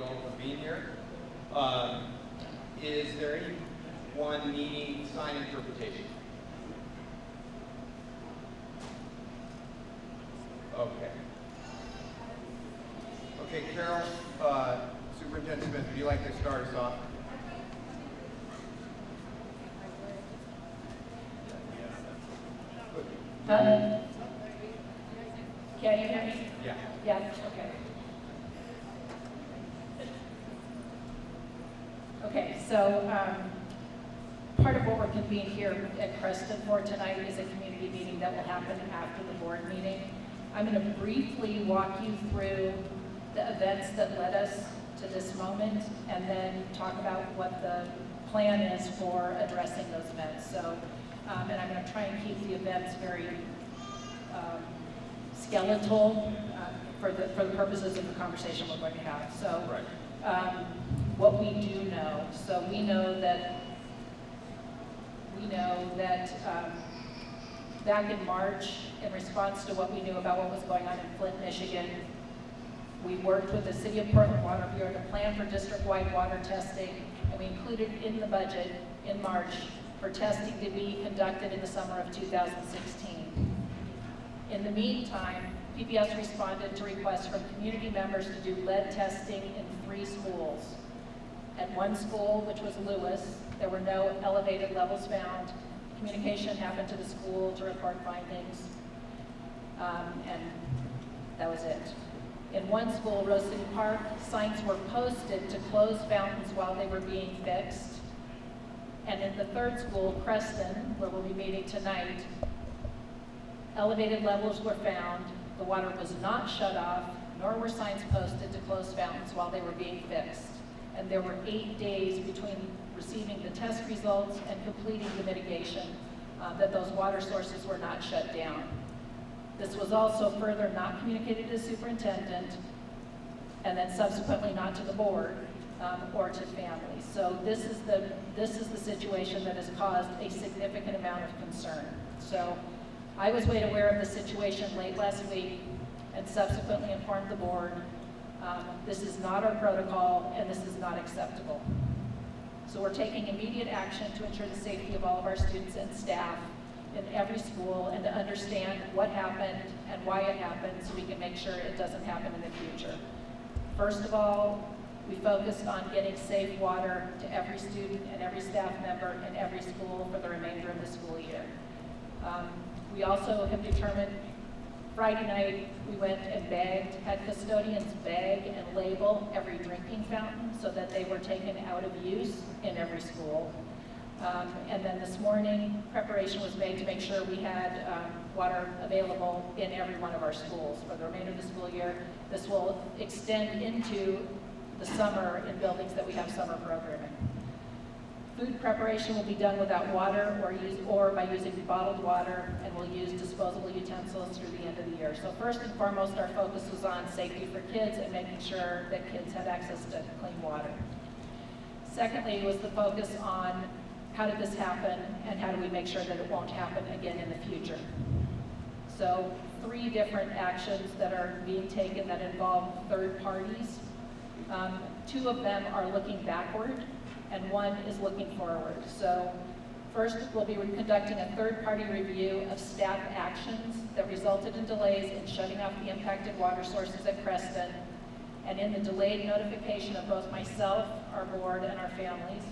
you all for being here. Is there anyone needing sign interpretation? Okay. Okay, Carol, Superintendent Smith, would you like to start us off? Can you hear me? Yeah. Yeah, okay. Okay, so part of what we're convened here at Creston for tonight is a community meeting that will happen after the board meeting. I'm going to briefly walk you through the events that led us to this moment and then talk about what the plan is for addressing those events. So, and I'm going to try and keep the events very skeletal for the purposes of the conversation we're going to have. So, what we do know, so we know that back in March, in response to what we knew about what was going on in Flint, Michigan, we worked with the City of Portland Water Bureau to plan for district-wide water testing, and we included in the budget in March for testing to be conducted in the summer of 2016. In the meantime, PPS responded to requests from community members to do lead testing in 3 schools. At one school, which was Lewis, there were no elevated levels found. Communication happened to the school to report findings, and that was it. In one school, Rose City Park, signs were posted to close fountains while they were being fixed. And in the third school, Creston, where we'll be meeting tonight, elevated levels were found, the water was not shut off, nor were signs posted to close fountains while they were being fixed. And there were 8 days between receiving the test results and completing the mitigation that those water sources were not shut down. This was also further not communicated to the superintendent and then subsequently not to the board or to families. So this is the situation that has caused a significant amount of concern. So I was made aware of the situation late last week and subsequently informed the board. This is not our protocol and this is not acceptable. So we're taking immediate action to ensure the safety of all of our students and staff in every school and to understand what happened and why it happened so we can make sure it doesn't happen in the future. First of all, we focused on getting safe water to every student and every staff member in every school for the remainder of the school year. We also have determined Friday night we went and had custodians bag and label every drinking fountain so that they were taken out of use in every school. And then this morning, preparation was made to make sure we had water available in every one of our schools for the remainder of the school year. This will extend into the summer in buildings that we have summer programming. Food preparation will be done without water or by using bottled water, and we'll use disposable utensils through the end of the year. So first and foremost, our focus was on safety for kids and making sure that kids had access to clean water. Secondly was the focus on how did this happen and how do we make sure that it won't happen again in the future. So 3 different actions that are being taken that involve third parties. 2 of them are looking backward and 1 is looking forward. So first, we'll be conducting a third-party review of staff actions that resulted in delays in shutting off the impacted water sources at Creston and in the delayed notification of both myself, our board, and our families.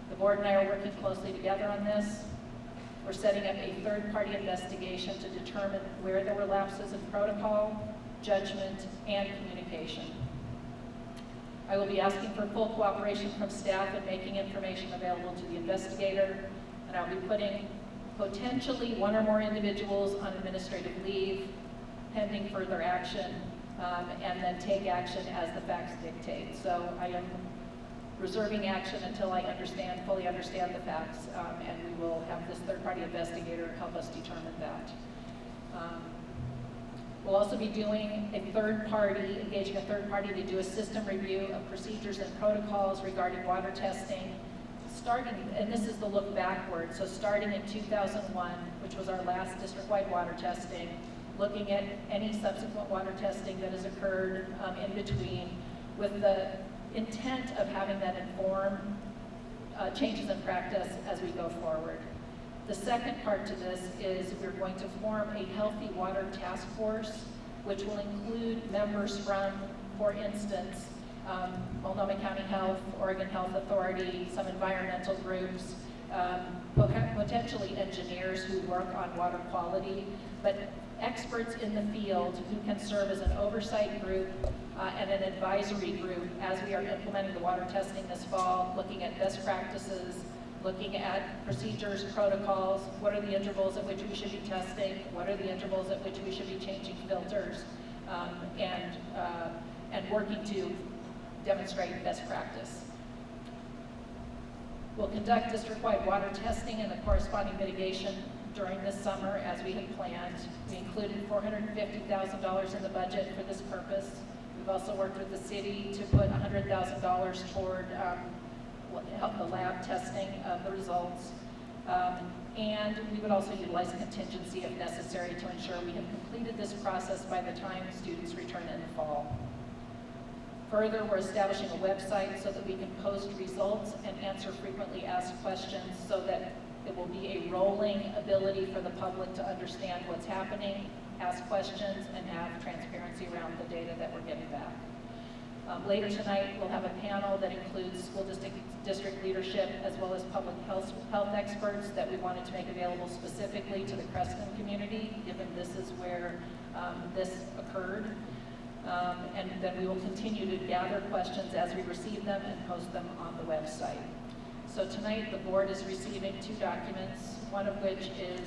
The board and I are working closely together on this. We're setting up a third-party investigation to determine where there were lapses in protocol, judgment, and communication. I will be asking for full cooperation from staff in making information available to the investigator, and I'll be putting potentially 1 or more individuals on administrative leave, pending further action, and then take action as the facts dictate. So I am reserving action until I fully understand the facts, and we will have this third-party investigator help us determine that. We'll also be doing engaging a third party to do a system review of procedures and protocols regarding water testing, and this is the look backward, so starting in 2001, which was our last district-wide water testing, looking at any subsequent water testing that has occurred in between, with the intent of having that inform changes in practice as we go forward. The second part to this is we're going to form a healthy water task force, which will include members from, for instance, Multnomah County Health, Oregon Health Authority, some environmental groups, potentially engineers who work on water quality, but experts in the field who can serve as an oversight group and an advisory group as we are implementing the water testing this fall, looking at best practices, looking at procedures, protocols, what are the intervals at which we should be testing, what are the intervals at which we should be changing filters, and working to demonstrate best practice. We'll conduct district-wide water testing and the corresponding mitigation during this summer as we had planned. We included $450,000 in the budget for this purpose. We've also worked with the city to put $100,000 toward help the lab testing of the results. And we would also utilize contingency if necessary to ensure we have completed this process by the time students return in the fall. Further, we're establishing a website so that we can post results and answer frequently asked questions so that it will be a rolling ability for the public to understand what's happening, ask questions, and have transparency around the data that we're getting back. Later tonight, we'll have a panel that includes school district leadership as well as public health experts that we wanted to make available specifically to the Creston community, given this is where this occurred. And then we will continue to gather questions as we receive them and post them on the website. So tonight, the board is receiving 2 documents, one of which is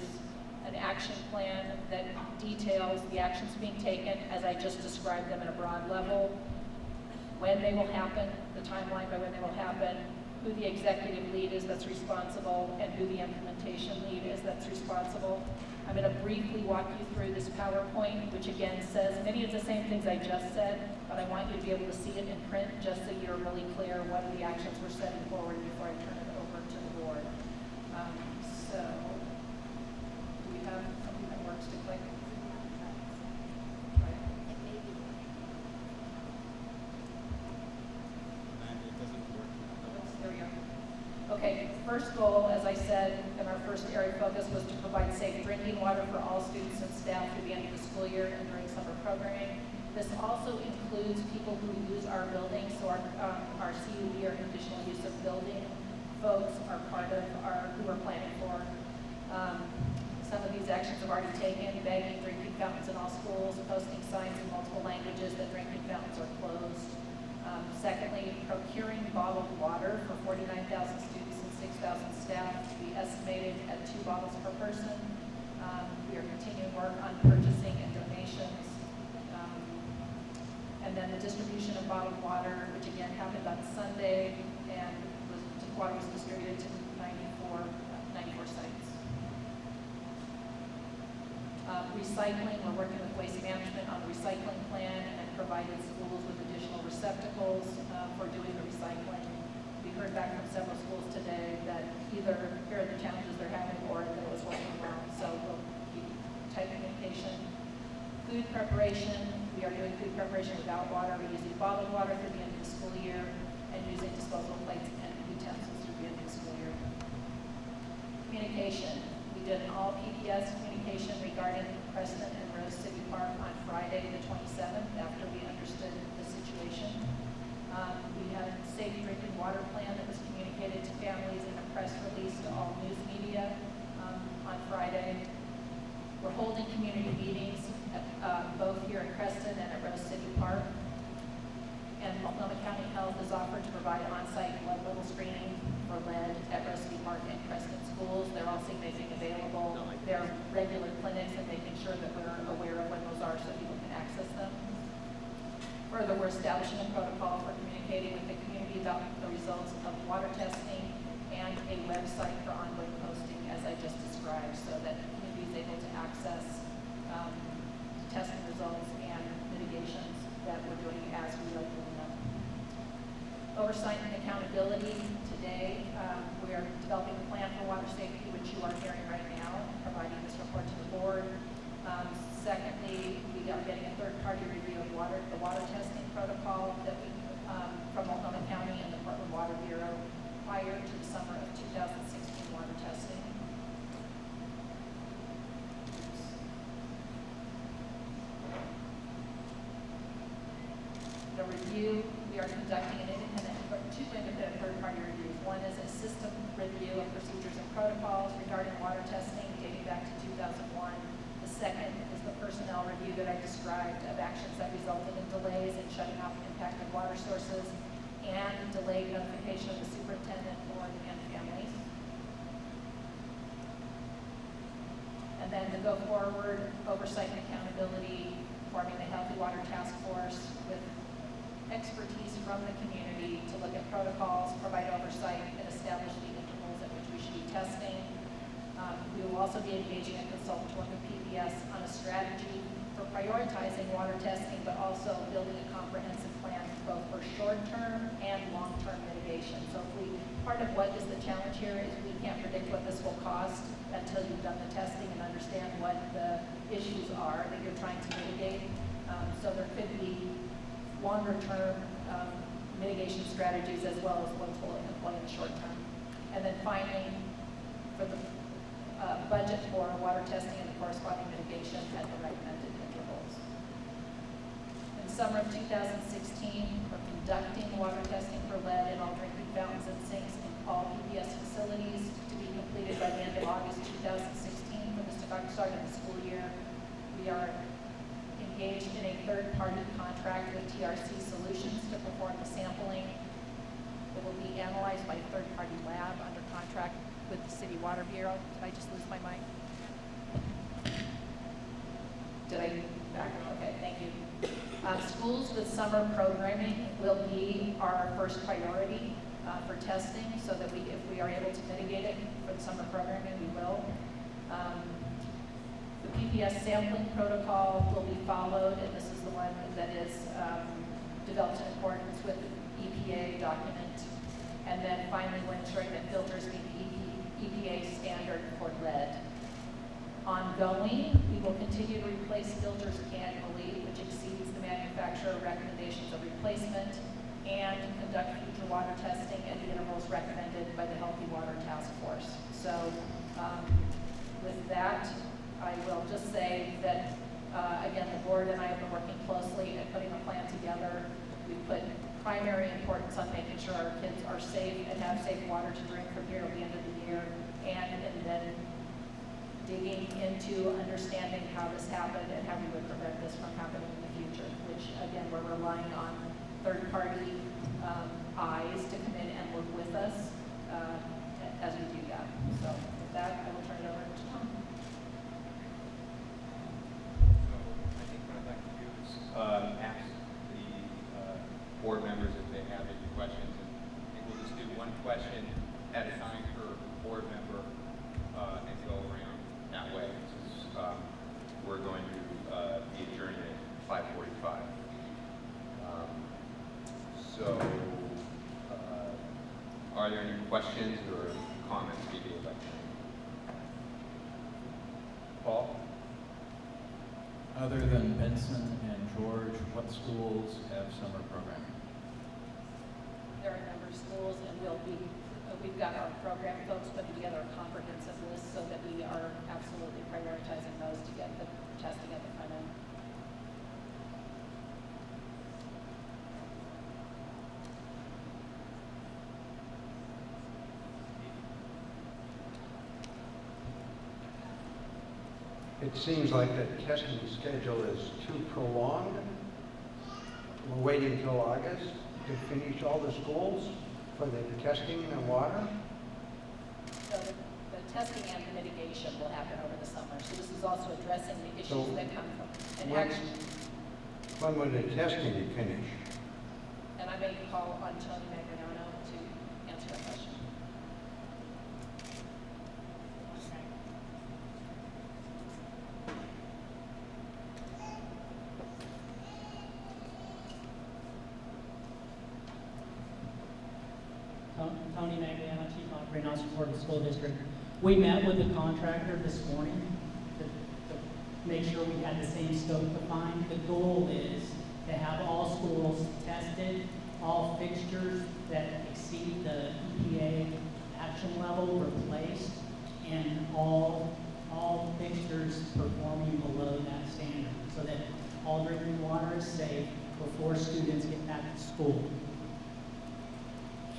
an action plan that details the actions being taken as I just described them at a broad level, when they will happen, the timeline by when they will happen, who the executive lead is that's responsible, and who the implementation lead is that's responsible. I'm going to briefly walk you through this PowerPoint, which again says many of the same things I just said, but I want you to be able to see it in print just so you're really clear what are the actions we're setting forward before I turn it over to the board. So, do we have something that works to click? Right. There we go. Okay, first goal, as I said, and our first area of focus was to provide safe drinking water for all students and staff through the end of the school year and during summer programming. This also includes people who use our building, so our CUB, our conditional use of building folks are part of who we're planning for. Some of these actions have already taken, bagging drinking fountains in all schools, posting signs in multiple languages that drinking fountains are closed. Secondly, procuring bottled water for 49,000 students and 6,000 staff to be estimated at 2 bottles per person. We are continuing work on purchasing and donations. And then the distribution of bottled water, which again happened on Sunday, and water was distributed to 94 sites. Recycling, we're working with Waste Management on the recycling plan and provided schools with additional receptacles for doing the recycling. We heard back from several schools today that either here are the challenges they're having or that it was working well, so we'll keep tight communication. Food preparation, we are doing food preparation without water. We're using bottled water through the end of the school year and using disposable plates and utensils through the end of the school year. Communication. We did an all PPS communication regarding Creston and Rose City Park on Friday the 27th after we understood the situation. We had a safe drinking water plan that was communicated to families in a press release to all news media on Friday. We're holding community meetings both here in Creston and at Rose City Park. And Multnomah County Health has offered to provide on-site blood level screening for lead at Rose City Park and Creston schools. They're also making available their regular clinics and making sure that we're aware of when those are so people can access them. Further, we're establishing a protocol for communicating with the community about the results of water testing and a website for ongoing posting, as I just described, so that the community is able to access testing results and mitigations that we're doing as we are doing them. Oversight and accountability. Today, we are developing a plan for water safety, which you are hearing right now, providing this report to the board. Secondly, we are getting a third-party review of the water testing protocol that we from Multnomah are conducting two independent third-party reviews. One is a system review of procedures and protocols regarding water testing dating back to 2001. The second is the personnel review that I described of actions that resulted in delays in shutting off impacted water sources and delayed notification of the superintendent, board, and families. And then the go forward oversight and accountability, forming the Healthy Water Task Force with expertise from the community to look at protocols, provide oversight, and establish the intervals at which we should be testing. We will also be engaging a consultant to work with PPS on a strategy for prioritizing water testing, but also building a comprehensive plan both for short-term and long-term mitigation. So part of what is the challenge here is we can't predict what this will cost until you've done the testing and understand what the issues are that you're trying to mitigate. So there could be longer-term mitigation strategies as well as ones we'll employ in the short term. And then finally, for the budget for water testing and the corresponding mitigation at the recommended intervals. In summer of 2016, we're conducting water testing for lead in all drinking fountains and sinks in all PPS facilities to be completed by the end of August 2016 for the start of the school year. We are engaged in a third-party contract with TRC Solutions to perform the sampling. It will be analyzed by a third-party lab under contract with the City Water Bureau. Did I just lose my mic? Did I back up? Okay, thank you. Schools with summer programming will be our first priority for testing, so that if we are able to mitigate it for the summer programming, we will. The PPS sampling protocol will be followed, and this is the one that is developed in accordance with the EPA document. And then finally, we're ensuring that filters meet the EPA standard for lead. Ongoing, we will continue to replace filters annually, which exceeds the manufacturer recommendations of replacement, and conduct future water testing at the intervals recommended by the Healthy Water Task Force. So with that, I will just say that, again, the board and I have been working closely at putting a plan together. We've put primary importance on making sure our kids are safe and have safe water to drink from here at the end of the year, and then digging into understanding how this happened and how we would prevent this from happening in the future, which again, we're relying on third-party eyes to come in and work with us as we do that. So with that, I will turn it over to Tom. So I think what I'd like to do is ask the board members if they have any questions, and we'll just do one question at a time per board member and go around that way. Since we're going to be adjourned at 5:45. So, are there any questions or comments to be made? Paul? Other than Benson and George, what schools have summer programming? There are a number of schools, and we've got our program folks putting together a comprehensive list so that we are absolutely prioritizing those to get the testing at the front end. It seems like the testing schedule is too prolonged. We're waiting until August to finish all the schools for the testing and water. So the testing and the mitigation will happen over the summer. So this is also addressing the issues So that come from an when- action. When will the testing be finished? And I may call on Tony Magrano to answer that question. Tony Magliano, Chief Operating Officer for the school district. We met with the contractor this morning to make sure we had the same scope defined. The goal is to have all schools tested, all fixtures that exceed the EPA action level replaced, and all fixtures performing below that standard, so that all drinking water is safe before students get back to school.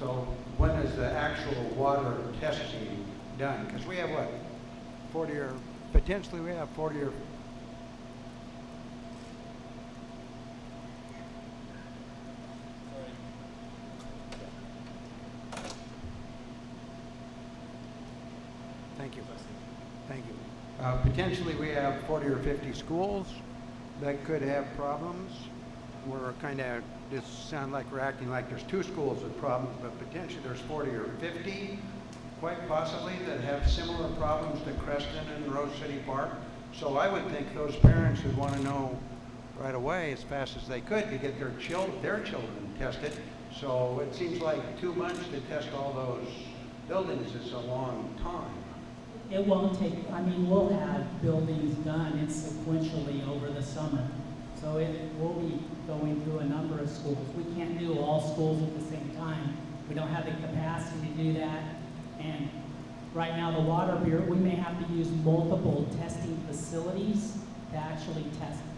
So when is the actual water testing done? Because we have what, 40 or, potentially we have 40 or, thank you. Thank you. Potentially we have 40 or 50 schools that could have problems. We're kind of, this sound like we're acting like there's 2 schools with problems, but potentially there's 40 or 50, quite possibly, that have similar problems to Creston and Rose City Park. So I would think those parents would want to know right away, as fast as they could, to get their children tested. So it seems like 2 months to test all those buildings is a long time. It won't take, I mean, we'll have buildings done sequentially over the summer. So we'll be going through a number of schools. We can't do all schools at the same time. We don't have the capacity to do that. And right now, the Water Bureau, we may have to use multiple testing facilities to actually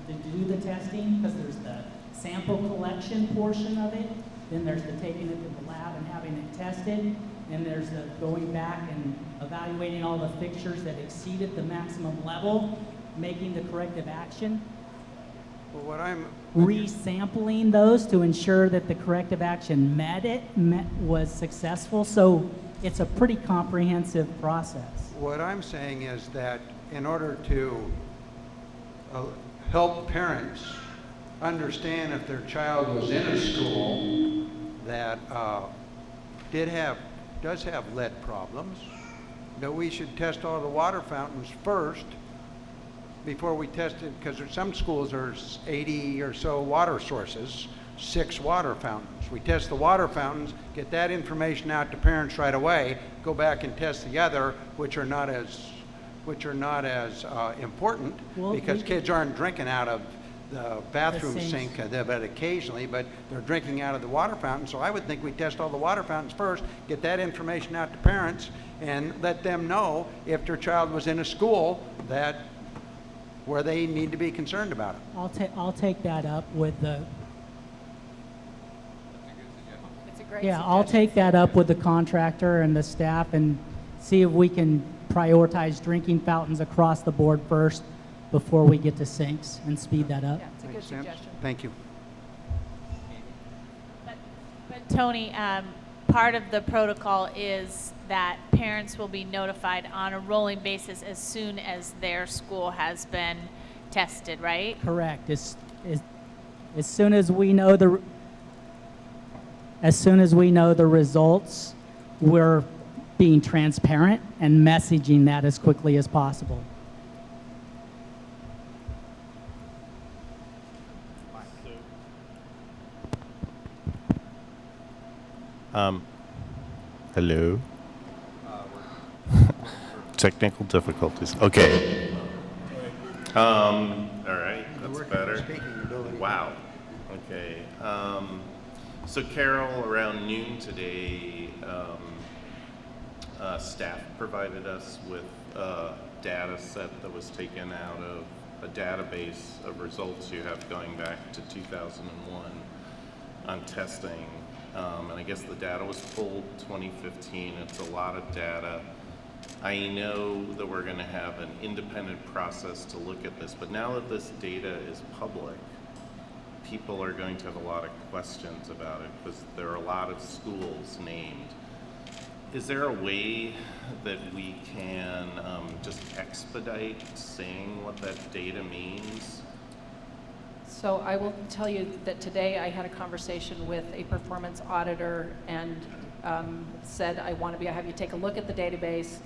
to do the testing, because there's the sample collection portion of it, then there's the taking it to the lab and having it tested, and there's the going back and evaluating all the fixtures that exceeded the maximum level, making the corrective action, Well, what I'm resampling those to ensure that the corrective action was successful. So it's a pretty comprehensive process. What I'm saying is that in order to help parents understand if their child was in a school that does have lead problems, that we should test all the water fountains first before we test it, because some schools are 80 or so water sources, 6 water fountains. We test the water fountains, get that information out to parents right away, go back and test the other, which are not as important, because kids aren't drinking out of the bathroom sink, but occasionally, but they're drinking out of the water fountain. So I would think we test all the water fountains first, get that information out to parents, and let them know if their child was in a school where they need to be concerned about it. I'll take that up with the. It's a great Yeah, I'll suggestion. take that up with the contractor and the staff and see if we can prioritize drinking fountains across the board first before we get to sinks and speed that up. Yeah, it's a good Makes sense? suggestion. Thank you. But Tony, part of the protocol is that parents will be notified on a rolling basis as soon as their school has been tested, right? Correct. As soon as we know the results, we're being transparent and messaging that as quickly as possible. Hello. Technical difficulties. Okay. All right, that's better. Wow. Okay. So Carol, around noon today, staff provided us with a data set that was taken out of a database of results you have going back to 2001 on testing. And I guess the data was pulled 2015. It's a lot of data. I know that we're going to have an independent process to look at this, but now that this data is public, people are going to have a lot of questions about it because there are a lot of schools named. Is there a way that we can just expedite saying what that data means? So I will tell you that today I had a conversation with a performance auditor and said, I have you take a look at the database,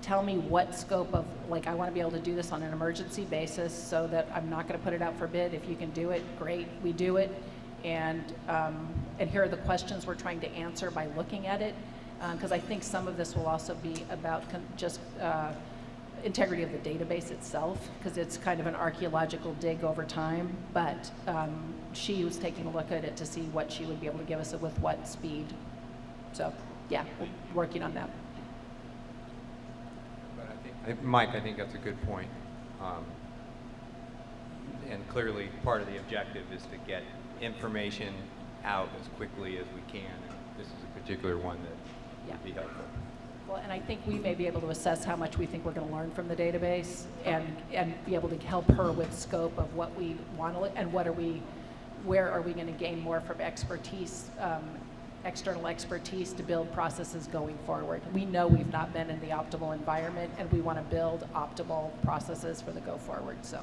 tell me what scope of, I want to be able to do this on an emergency basis so that I'm not going to put it out for bid. If you can do it, great, we do it. And here are the questions we're trying to answer by looking at it. Because I think some of this will also be about integrity of the database itself, because it's kind of an archaeological dig over time, but she was taking a look at it to see what she would be able to give us with what speed. So, yeah, we're working on that. But Mike, I think that's a good point. And clearly, part of the objective is to get information out as quickly as we can. And this is a particular one that would be helpful. Well, and I think we may be able to assess how much we think we're going to learn from the database and be able to help her with scope of what we want to, and where are we going to gain more from expertise, external expertise to build processes going forward. We know we've not been in the optimal environment, and we want to build optimal processes for the go forward, so.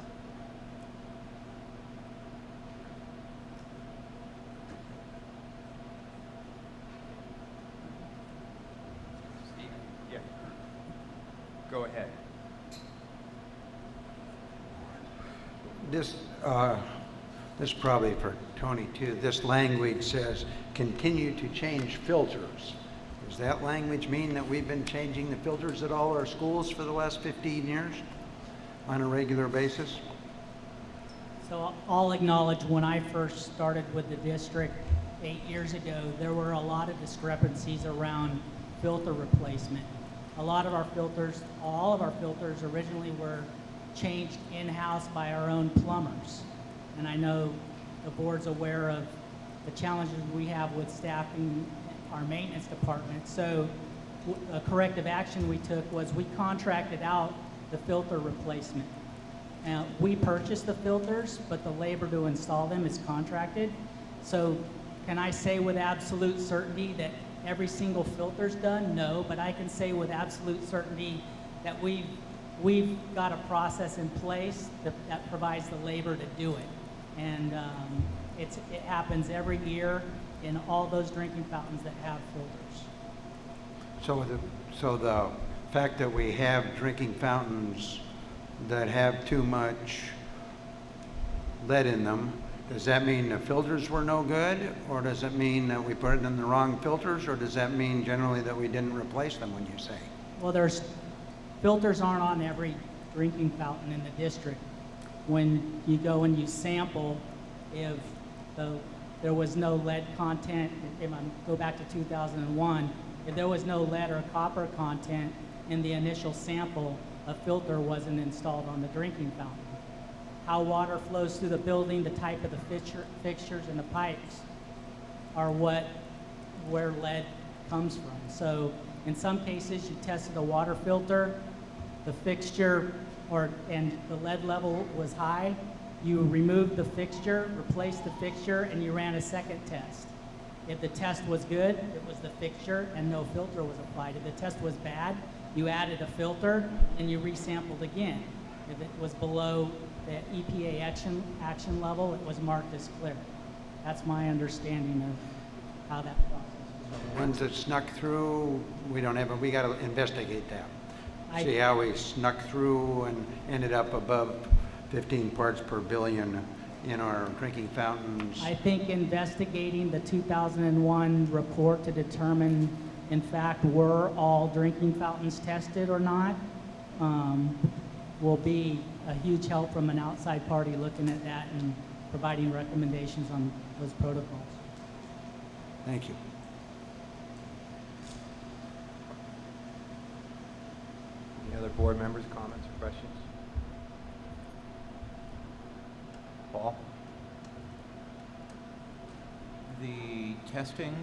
Steve? Yeah. Go ahead. This is probably for Tony too. This language says, continue to change filters. Does that language mean that we've been changing the filters at all our schools for the last 15 years on a regular basis? So I'll acknowledge when I first started with the district 8 years ago, there were a lot of discrepancies around filter replacement. A lot of our filters, all of our filters originally were changed in-house by our own plumbers. And I know the board's aware of the challenges we have with staffing our maintenance department. So a corrective action we took was we contracted out the filter replacement. Now, we purchased the filters, but the labor to install them is contracted. So can I say with absolute certainty that every single filter's done? No, but I can say with absolute certainty that we've got a process in place that provides the labor to do it. And it happens every year in all those drinking fountains that have filters. So the fact that we have drinking fountains that have too much lead in them, does that mean the filters were no good? Or does it mean that we put it in the wrong filters? Or does that mean generally that we didn't replace them when you say? Well, filters aren't on every drinking fountain in the district. When you go and you sample, if there was no lead content, if I go back to 2001, if there was no lead or copper content in the initial sample, a filter wasn't installed on the drinking fountain. How water flows through the building, the type of the fixtures and the pipes are where lead comes from. So in some cases, you tested a water filter, the fixture and the lead level was high. You removed the fixture, replaced the fixture, and you ran a second test. If the test was good, it was the fixture and no filter was applied. If the test was bad, you added a filter and you resampled again. If it was below the EPA action level, it was marked as clear. That's my understanding of how that process was. The ones that snuck through, we got to investigate that. See how we snuck through and ended up above 15 parts per billion in our drinking fountains. I think investigating the 2001 report to determine, in fact, were all drinking fountains tested or not, will be a huge help from an outside party looking at that and providing recommendations on those protocols. Thank you. Any other board members, comments or questions? Paul? The testing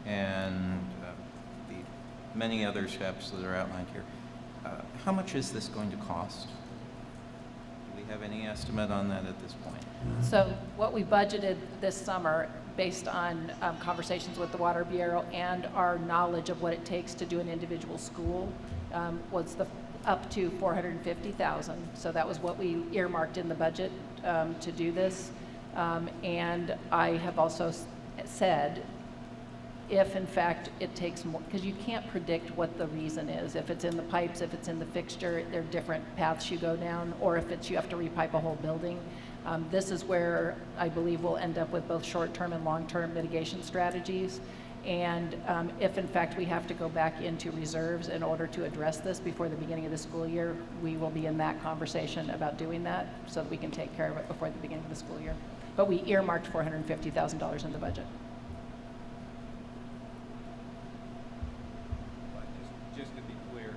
and the many other steps that are outlined here, how much is this going to cost? Do we have any estimate on that at this point? So what we budgeted this summer, based on conversations with the Water Bureau and our knowledge of what it takes to do an individual school, was up to $450,000. So that was what we earmarked in the budget to do this. And I have also said, if in fact it takes more, because you can't predict what the reason is. If it's in the pipes, if it's in the fixture, there are different paths you go down, or if it's you have to repipe a whole building. This is where I believe we'll end up with both short-term and long-term mitigation strategies. And if in fact we have to go back into reserves in order to address this before the beginning of the school year, we will be in that conversation about doing that so that we can take care of it before the beginning of the school year. But we earmarked $450,000 in the budget. Just to be clear,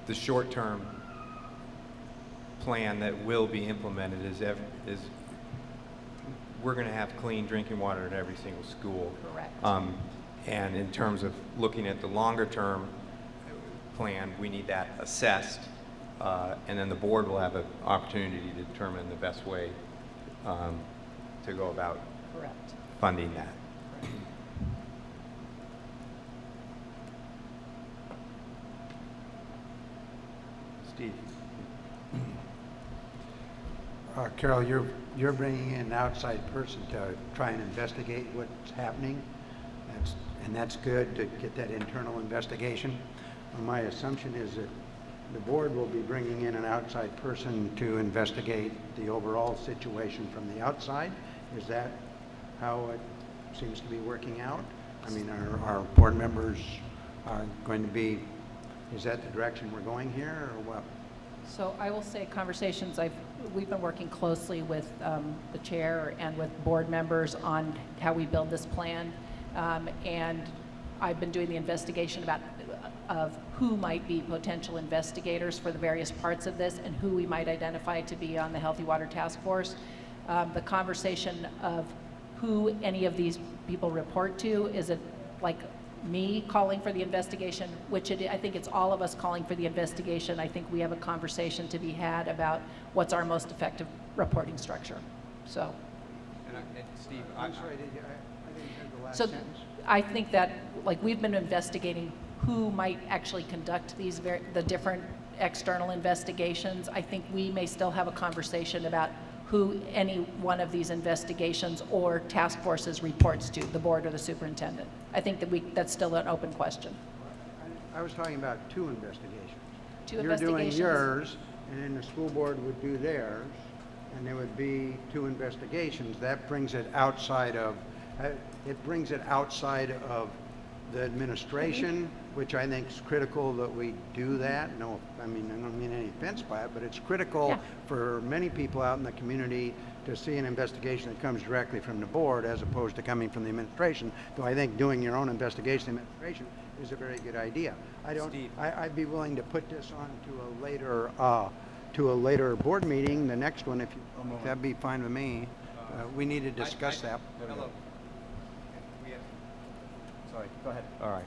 the short-term plan that will be implemented is we're going to have clean drinking water at every single school. Correct. And in terms of looking at the longer term plan, we need that assessed, and then the board will have an opportunity to determine the best way to go about Correct. funding that. Steve. Carol, you're bringing in an outside person to try and investigate what's happening. That's good to get that internal investigation. My assumption is that the board will be bringing in an outside person to investigate the overall situation from the outside. Is that how it seems to be working out? I mean, our board members are going to be, is that the direction we're going here, or what? So I will say conversations, we've been working closely with the chair and with board members on how we build this plan. And I've been doing the investigation of who might be potential investigators for the various parts of this and who we might identify to be on the Healthy Water Task Force. The conversation of who any of these people report to, is it like me calling for the investigation, which I think it's all of us calling for the investigation. I think we have a conversation to be had about what's our most effective reporting structure. So, And Steve, I'm sorry, I didn't hear the last so sentence. I think that, like, we've been investigating who might actually conduct these the different external investigations. I think we may still have a conversation about who any one of these investigations or task forces reports to, the board or the superintendent. I think that that's still an open question. I was talking about two investigations. Two You're doing investigations. yours, and then the school board would do theirs, and there would be two investigations. That brings it outside of, the administration, which I think is critical that we do that. No, I mean, I don't mean any offense by it, but it's critical Yeah. for many people out in the community to see an investigation that comes directly from the board as opposed to coming from the administration. Though I think doing your own investigation administration is a very good idea. Steve. I'd be willing to put this on to a later board meeting, the next one, if that'd be fine with me. We need to discuss that. Hello. Sorry, go ahead. All right.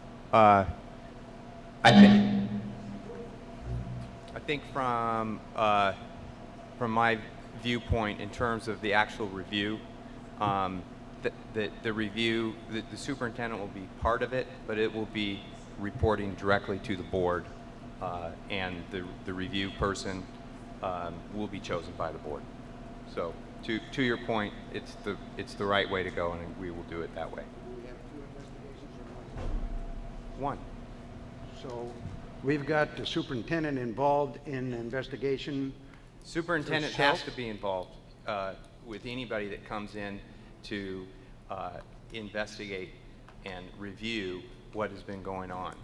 I think from my viewpoint, in terms of the actual review, the review, the superintendent will be part of it, but it will be reporting directly to the board, and the review person will be chosen by the board. So, to your point, it's the right way to go, and we will do it that way. We have two investigations or One. so we've got the superintendent involved in the investigation. Superintendent has to be involved with anybody that comes in to investigate and review what has been going on.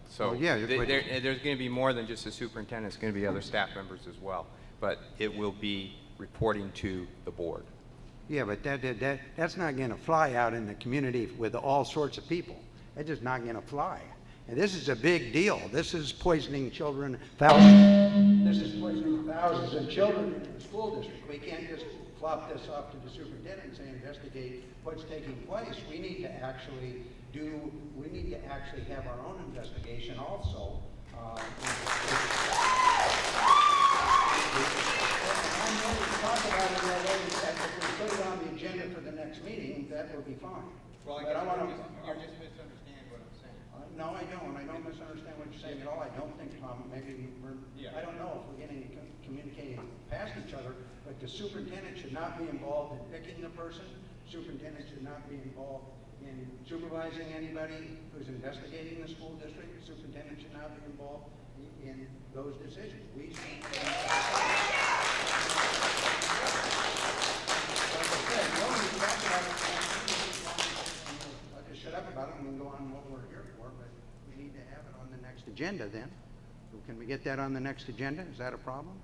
So Oh, yeah, there's going to be more than just the superintendent. It's going to be other staff members as well. But it will be reporting to the board. Yeah, but that's not going to fly out in the community with all sorts of people. That's just not going to fly. And this is a big deal. This is poisoning children, thousands. This is poisoning thousands of children in the school district. We can't just flop this off to the superintendent and say investigate what's taking place. We need to actually have our own investigation also. I'm ready to talk about it already. If we put it on the agenda for the next meeting, that will be fine. Well, But I wanna- you're just misunderstanding what I'm saying. No, I don't. I don't misunderstand what you're saying at all. I don't think, Tom, maybe I don't know if we're getting communicating past each other, but the superintendent should not be involved in picking the person. Superintendent should not be involved in supervising anybody who's investigating the school district. The superintendent should not be involved in those decisions. We should. Like I said, nobody talks about it. I'll just shut up about it and we can go on what we're here for, but we need to have it on the next agenda then. So can we get that on the next agenda? Is that a problem?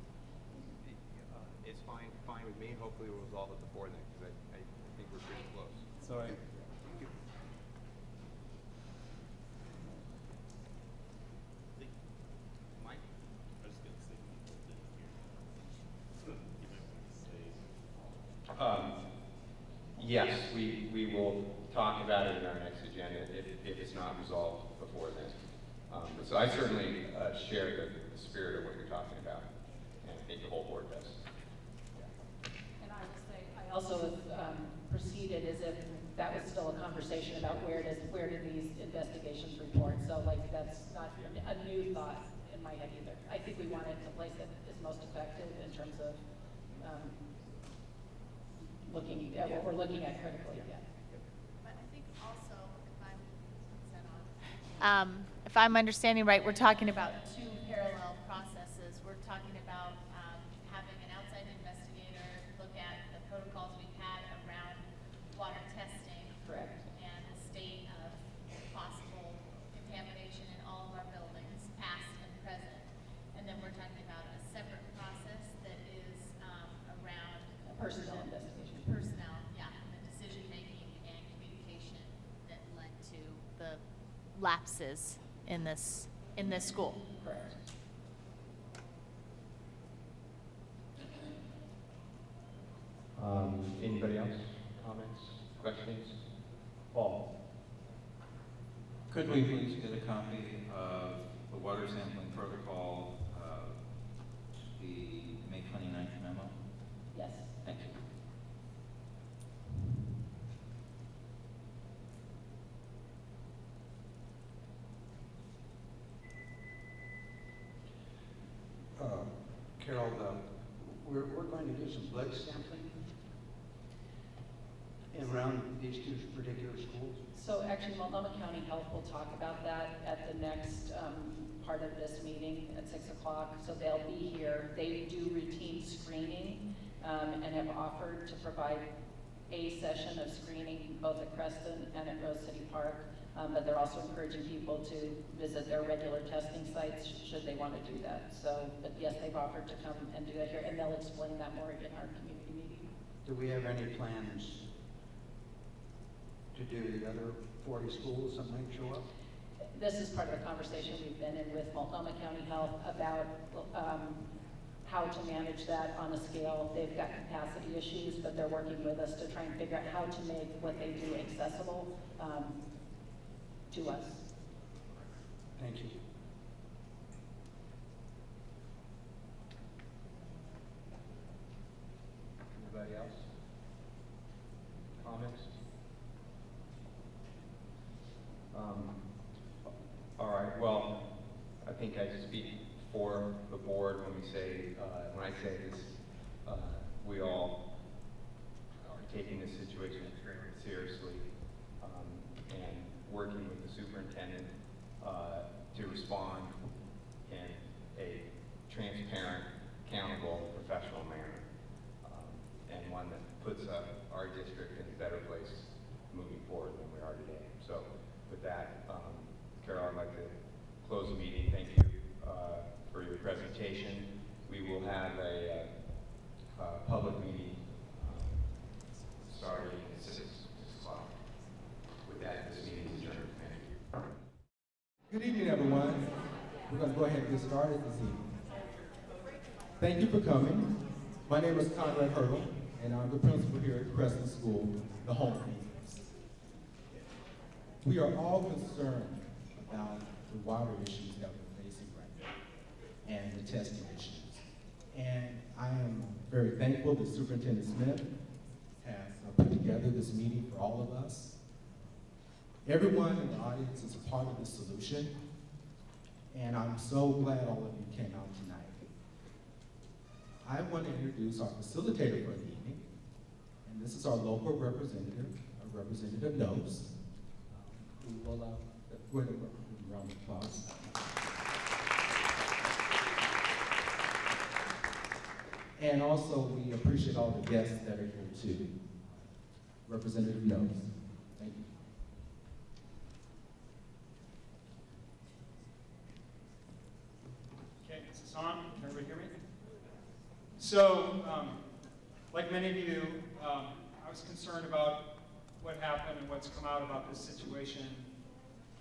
It's fine with me. Hopefully we'll resolve it before then, because I think we're pretty close. Sorry. Mike? Yes, we will talk about it in our next agenda if it's not resolved before then. So I certainly share the spirit of what you're talking about, and I think the whole board does. And I will say, I also proceeded as if that was still a conversation about where do these investigations report. So like that's not a new thought in my head either. I think we want it to place that is most effective in terms of looking at what we're looking at critically. Yeah. But I think also, if I'm understanding right, we're talking about two parallel processes. We're talking about having an outside investigator look at the protocols we've had around water testing. Correct. And the state of possible contamination in all of our buildings, past and present. And then we're talking about a separate process that is around A personnel investigation. personnel, yeah, and the decision-making and communication that led to the lapses in this school. Correct. Anybody else? Comments, questions? Paul? Could we please get a copy of the water sampling protocol, the May 29th memo? Yes. Thank you. Carol, we're going to do some blood sampling around these two particular schools. So actually, Multnomah County Health will talk about that at the next part of this meeting at 6 o'clock. So they'll be here. They do routine screening and have offered to provide a session of screening both at Creston and at Rose City Park. But they're also encouraging people to visit their regular testing sites should they want to do that. So, but yes, they've offered to come and do that here, and they'll explain that more in our community meeting. Do we have any plans to do the other 40 schools that might show up? This is part of the conversation we've been in with Multnomah County Health about how to manage that on a scale. They've got capacity issues, but they're working with us to try and figure out how to make what they do accessible to us. Thank you. Anybody else? Comments? All right, well, I think I speak for the board when we say, when I say this, we all are taking this situation extremely seriously and working with the superintendent to respond in a transparent, accountable, professional manner, and one that puts our district in a better place moving forward than we are today. So with that, Carol, I'd like to close the meeting. Thank you for your presentation. We will have a public meeting starting at 6 o'clock. With that, this meeting is adjourned. Thank you. Good evening, everyone. We're going to go ahead and get started this evening. Thank you for coming. My name is Conrad Hurdle, and I'm the principal here at Creston School, the home team. We are all concerned about the water issues that we're facing right now and the testing issues. And I am very thankful that Superintendent Smith has put together this meeting for all of us. Everyone in the audience is a part of the solution, and I'm so glad all of you came out tonight. I want to introduce our facilitator for the evening, and this is our local representative, Representative Knowles, who will go ahead and round of applause. And also, we appreciate all the guests that are here too. Representative Knowles, thank you. Okay, is this on? Can everybody hear me? So, like many of you, I was concerned about what happened and what's come out about this situation.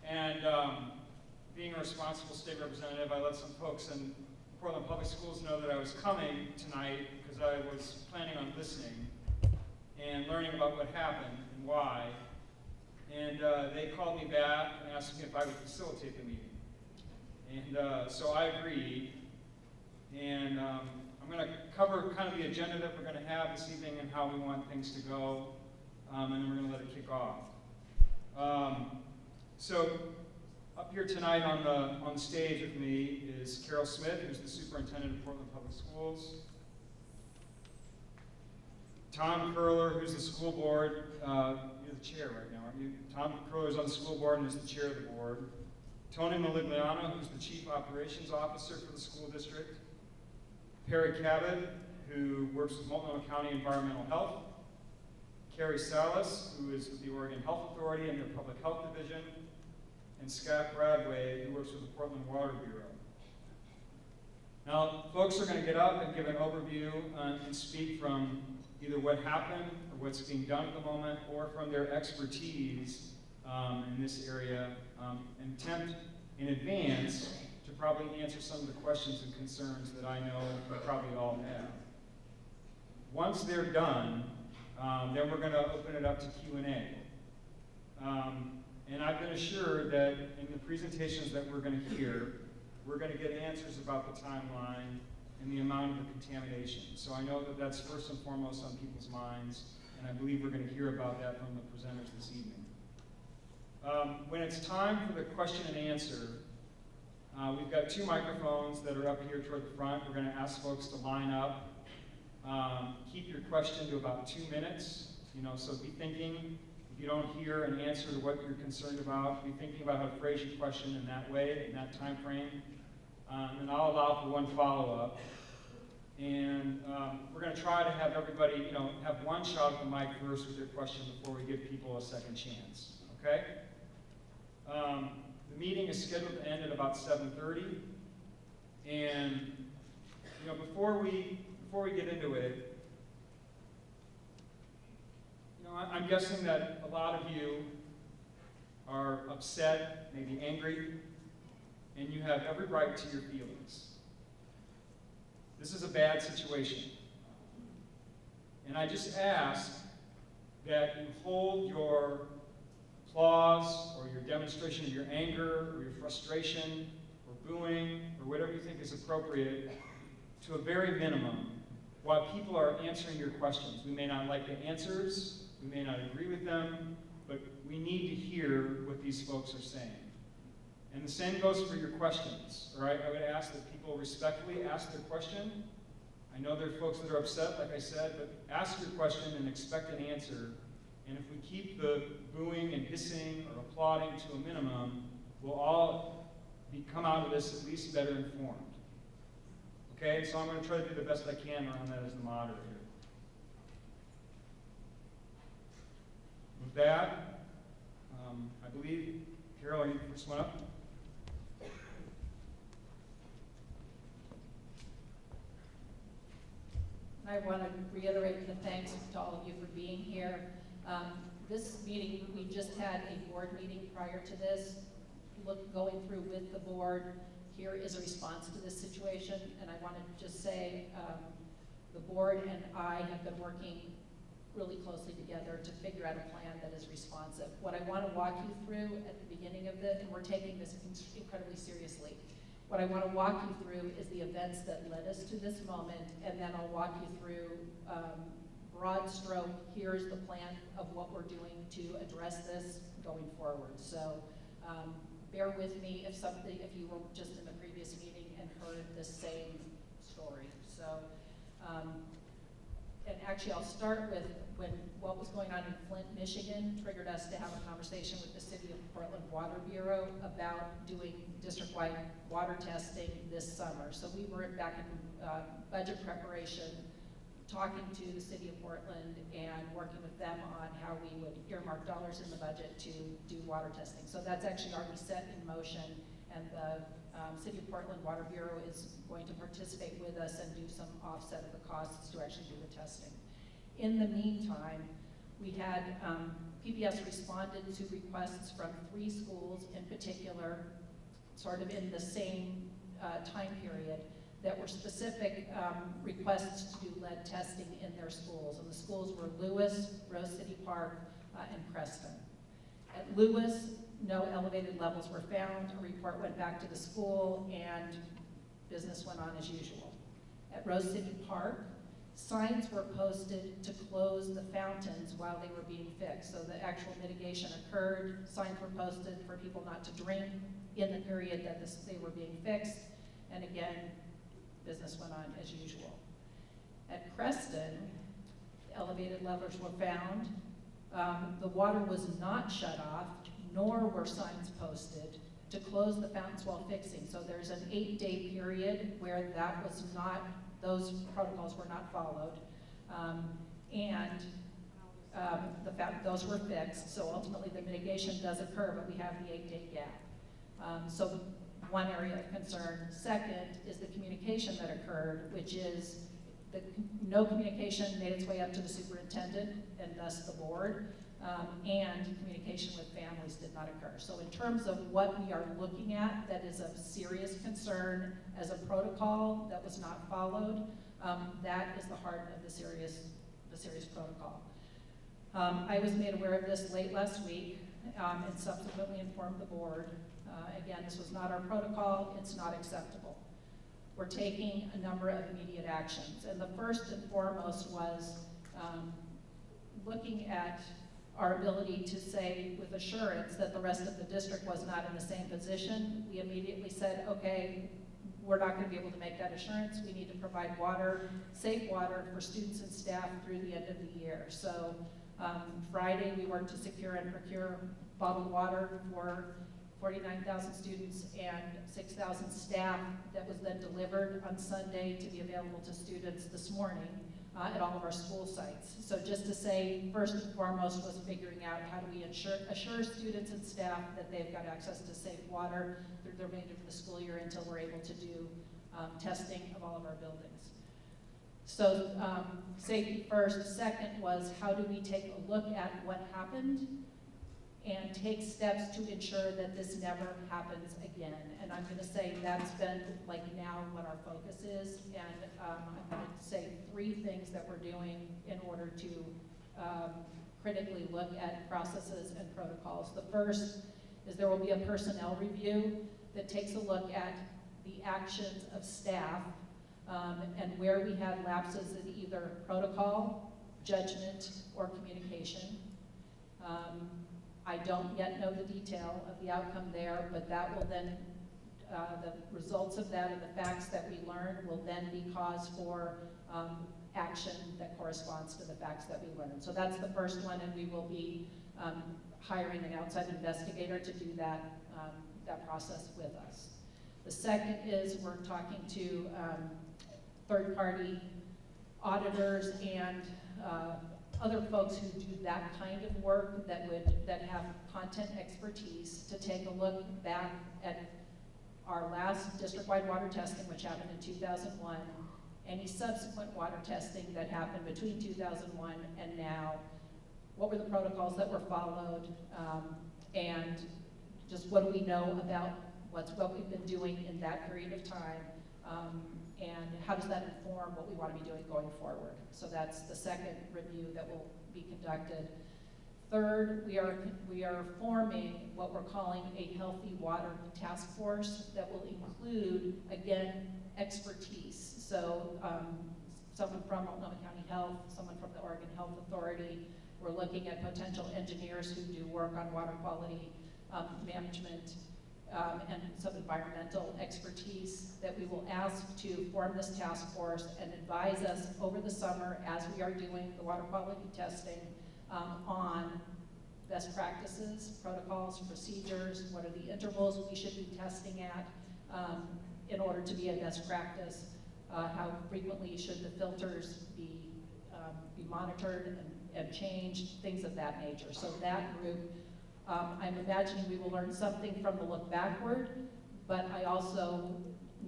And being a responsible state representative, I let some folks in Portland Public Schools know that I was coming tonight because I was planning on listening. and learning about what happened and why. And they called me back and asked me if I would facilitate the meeting. And so I agreed. And I'm going to cover kind of the agenda that we're going to have this evening and how we want things to go. And then we're going to let it kick off. So up here tonight on the stage with me is Carol Smith, who's the superintendent of Portland Public Schools. Tom Curler, who's the school board, you're the chair right now, aren't you? Tom Curler is on the school board and is the chair of the board. Tony Maligliano, who's the chief operations officer for the school district. Perry Cabot, who works with Multnomah County Environmental Health. Carrie Salas, who is with the Oregon Health Authority and their Public Health Division. And Scott Bradway, who works with the Portland Water Bureau. Now, folks are going to get up and give an overview and speak from either what happened or what's being done at the moment, or from their expertise in this area, and attempt in advance to probably answer some of the questions and concerns that I know you probably all have. Once they're done, then we're going to open it up to Q&A. And I've been assured that in the presentations that we're going to hear, we're going to get answers about the timeline and the amount of the contamination. So I know that that's first and foremost on people's minds, and I believe we're going to hear about that from the presenters this evening. When it's time for the question and answer, we've got 2 microphones that are up here toward the front. We're going to ask folks to line up. Keep your question to about 2 minutes. So be thinking. If you don't hear an answer to what you're concerned about, be thinking about how to phrase your question in that way, in that time frame. And I'll allow for 1 follow-up. And we're going to try to have everybody, have 1 shot at the mic first with their question before we give people a second chance. Okay? The meeting is scheduled to end at about 7:30. And before we get into it, I'm guessing that a lot of you are upset, maybe angry, and you have every right to your feelings. This is a bad situation. And I just ask that you hold your applause or your demonstration of your anger or your frustration or booing or whatever you think is appropriate to a very minimum while people are answering your questions. We may not like the answers, we may not agree with them, but we need to hear what these folks are saying. And the same goes for your questions, all right? I would ask that people respectfully ask their question. I know there are folks that are upset, like I said, but ask your question and expect an answer. And if we keep the booing and hissing or applauding to a minimum, we'll all come out of this at least better informed. Okay, so I'm going to try to do the best I can around that as the moderator. With that, I believe, Carol, are you the first one up? I want to reiterate the thanks to all of you for being here. This meeting, we just had a board meeting prior to this, going through with the board. Here is a response to this situation, and I want to just say the board and I have been working really closely together to figure out a plan that is responsive. What I want to walk you through at the beginning of this, and we're taking this incredibly seriously, what I want to walk you through is the events that led us to this moment, and then I'll walk you through broad stroke, here's the plan of what we're doing to address this going forward. So bear with me if you were just in the previous meeting and heard the same story. So, and actually I'll start with what was going on in Flint, Michigan triggered us to have a conversation with the City of Portland Water Bureau about doing district-wide water testing this summer. So we were back in budget preparation, talking to the City of Portland and working with them on how we would earmark dollars in the budget to do water testing. So that's actually already set in motion, and the City of Portland Water Bureau is going to participate with us and do some offset of the costs to actually do the testing. In the meantime, we had PPS responded to requests from 3 schools in particular, sort of in the same time period, that were specific requests to do lead testing in their schools. And the schools were Lewis, Rose City Park, and Creston. At Lewis, no elevated levels were found. A report went back to the school, and business went on as usual. At Rose City Park, signs were posted to close the fountains while they were being fixed. So the actual mitigation occurred. Signs were posted for people not to drink in the period that they were being fixed. And again, business went on as usual. At Creston, elevated levels were found. The water was not shut off, nor were signs posted to close the fountains while fixing. So there's an 8-day period where that was not, those protocols were not followed. Those were fixed, so ultimately the mitigation does occur, but we have the 8-day gap. So one area of concern. Second is the communication that occurred, which is no communication made its way up to the superintendent and thus the board, and communication with families did not occur. So in terms of what we are looking at that is of serious concern as a protocol that was not followed, that is the heart of the serious protocol. I was made aware of this late last week and subsequently informed the board. Again, this was not our protocol, it's not acceptable. We're taking a number of immediate actions. And the first and foremost was looking at our ability to say with assurance that the rest of the district was not in the same position. We immediately said, okay, we're not going to be able to make that assurance. We need to provide water, safe water for students and staff through the end of the year. So Friday, we worked to secure and procure bottled water for 49,000 students and 6,000 staff that was then delivered on Sunday to be available to students this morning at all of our school sites. So just to say, first and foremost was figuring out how do we assure students and staff that they've got access to safe water through the remainder of the school year until we're able to do testing of all of our buildings. So safety first. Second was how do we take a look at what happened and take steps to ensure that this never happens again. And I'm going to say that's been like now what our focus is. And I'm going to say 3 things that we're doing in order to critically look at processes and protocols. The first is there will be a personnel review that takes a look at the actions of staff and where we had lapses in either protocol, judgment, or communication. I don't yet know the detail of the outcome there, but that will then, the results of that and the facts that we learn will then be cause for action that corresponds to the facts that we learned. So that's the first one, and we will be hiring an outside investigator to do that, that process with us. The second is we're talking to third-party auditors and other folks who do that kind of work that have content expertise to take a look back at our last district-wide water testing, which happened in 2001, any subsequent water testing that happened between 2001 and now, what were the protocols that were followed, and just what do we know about what we've been doing in that period of time, and how does that inform what we want to be doing going forward. So that's the second review that will be conducted. Third, we are forming what we're calling a healthy water task force that will include, again, expertise. So someone from Multnomah County Health, someone from the Oregon Health Authority. We're looking at potential engineers who do work on water quality management, and some environmental expertise that we will ask to form this task force and advise us over the summer as we are doing the water quality testing on best practices, protocols, procedures, what are the intervals we should be testing at in order to be a best practice, how frequently should the filters be monitored and changed, things of that nature. So that group, I'm imagining we will learn something from the look backward, but I also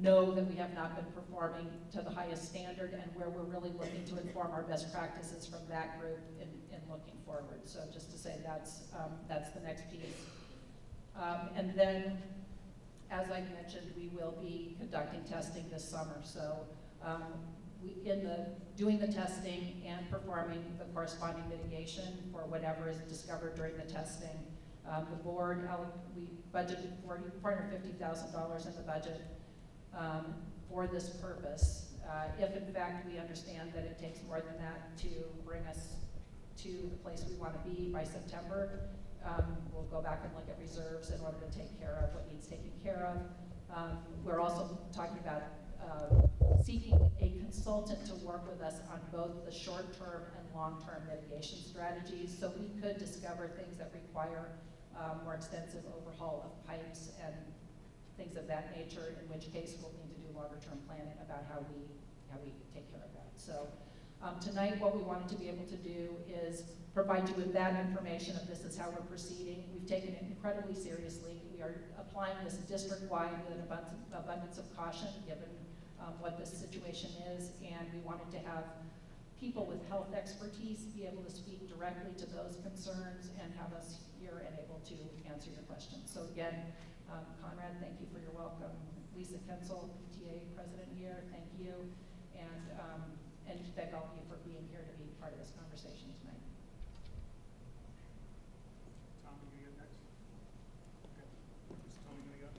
know that we have not been performing to the highest standard and where we're really looking to inform our best practices from that group in looking forward. So just to say that's the next piece. And then as I mentioned, we will be conducting testing this summer. So doing the testing and performing the corresponding mitigation for whatever is discovered during the testing. The board, we budgeted $450,000 in the budget for this purpose. If in fact we understand that it takes more than that to bring us to the place we want to be by September, we'll go back and look at reserves in order to take care of what needs taken care of. We're also talking about seeking a consultant to work with us on both the short-term and long-term mitigation strategies, so we could discover things that require more extensive overhaul of pipes and things of that nature, in which case we'll need to do longer-term planning about how we take care of that. So tonight what we wanted to be able to do is provide you with that information of this is how we're proceeding. We've taken it incredibly seriously. We are applying this district-wide with an abundance of caution, given what the situation is, and we wanted to have people with health expertise be able to speak directly to those concerns and have us here and able to answer your questions. So again, Conrad, thank you for your welcome. Lisa Kensel, PTA president here, thank you. And thank all of you for being here to be part of this conversation tonight. Tom, are you going to get next? Okay. Is Tony going to go?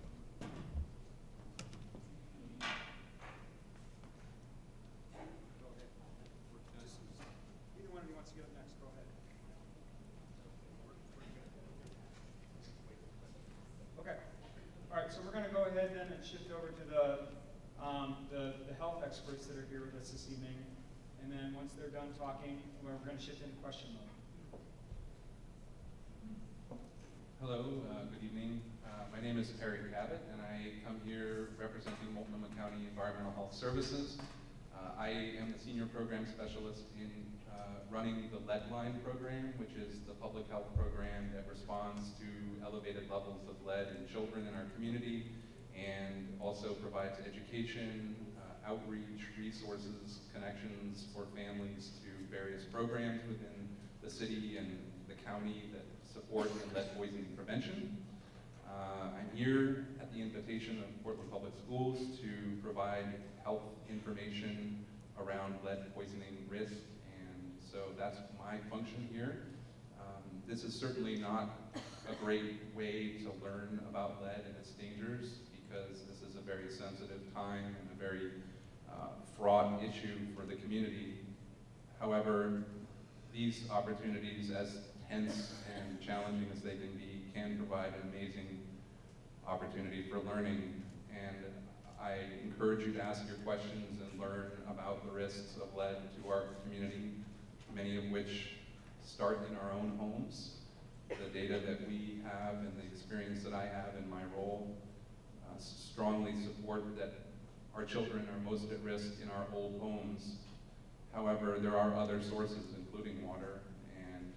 Go ahead. Either one of you wants to get up next, go ahead. Okay. All right, so we're going to go ahead then and shift over to the health experts that are here with us this evening. And then once they're done talking, we're going to shift into question mode. Hello, good evening. My name is Perry Cabot, and I come here representing Multnomah County Environmental Health Services. I am the Senior Program Specialist in running the lead line program, which is the public health program that responds to elevated levels of lead in children in our community, and also provides education, outreach, resources, connections for families to various programs within the city and the county that support lead poisoning prevention. I'm here at the invitation of Portland Public Schools to provide health information around lead poisoning risk, and so that's my function here. This is certainly not a great way to learn about lead and its dangers, because this is a very sensitive time and a very fraught issue for the community. However, these opportunities, as tense and challenging as they can be, can provide an amazing opportunity for learning. And I encourage you to ask your questions and learn about the risks of lead to our community, many of which start in our own homes. The data that we have and the experience that I have in my role strongly support that our children are most at risk in our old homes. However, there are other sources, including water and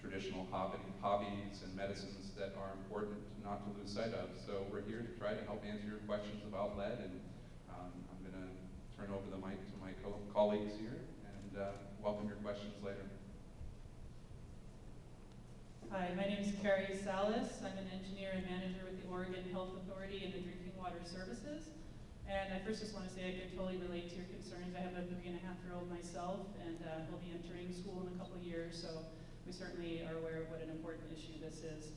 traditional hobbies and medicines that are important not to lose sight of. So we're here to try to help answer your questions about lead, and I'm going to turn over the mic to my colleagues here and welcome your questions later. Hi, my name is Carrie Salas. I'm an engineer and manager with the Oregon Health Authority and the Drinking Water Services. And I first just want to say I can totally relate to your concerns. I have a 3.5-year-old myself, and he'll be entering school in a couple years, so we certainly are aware of what an important issue this is.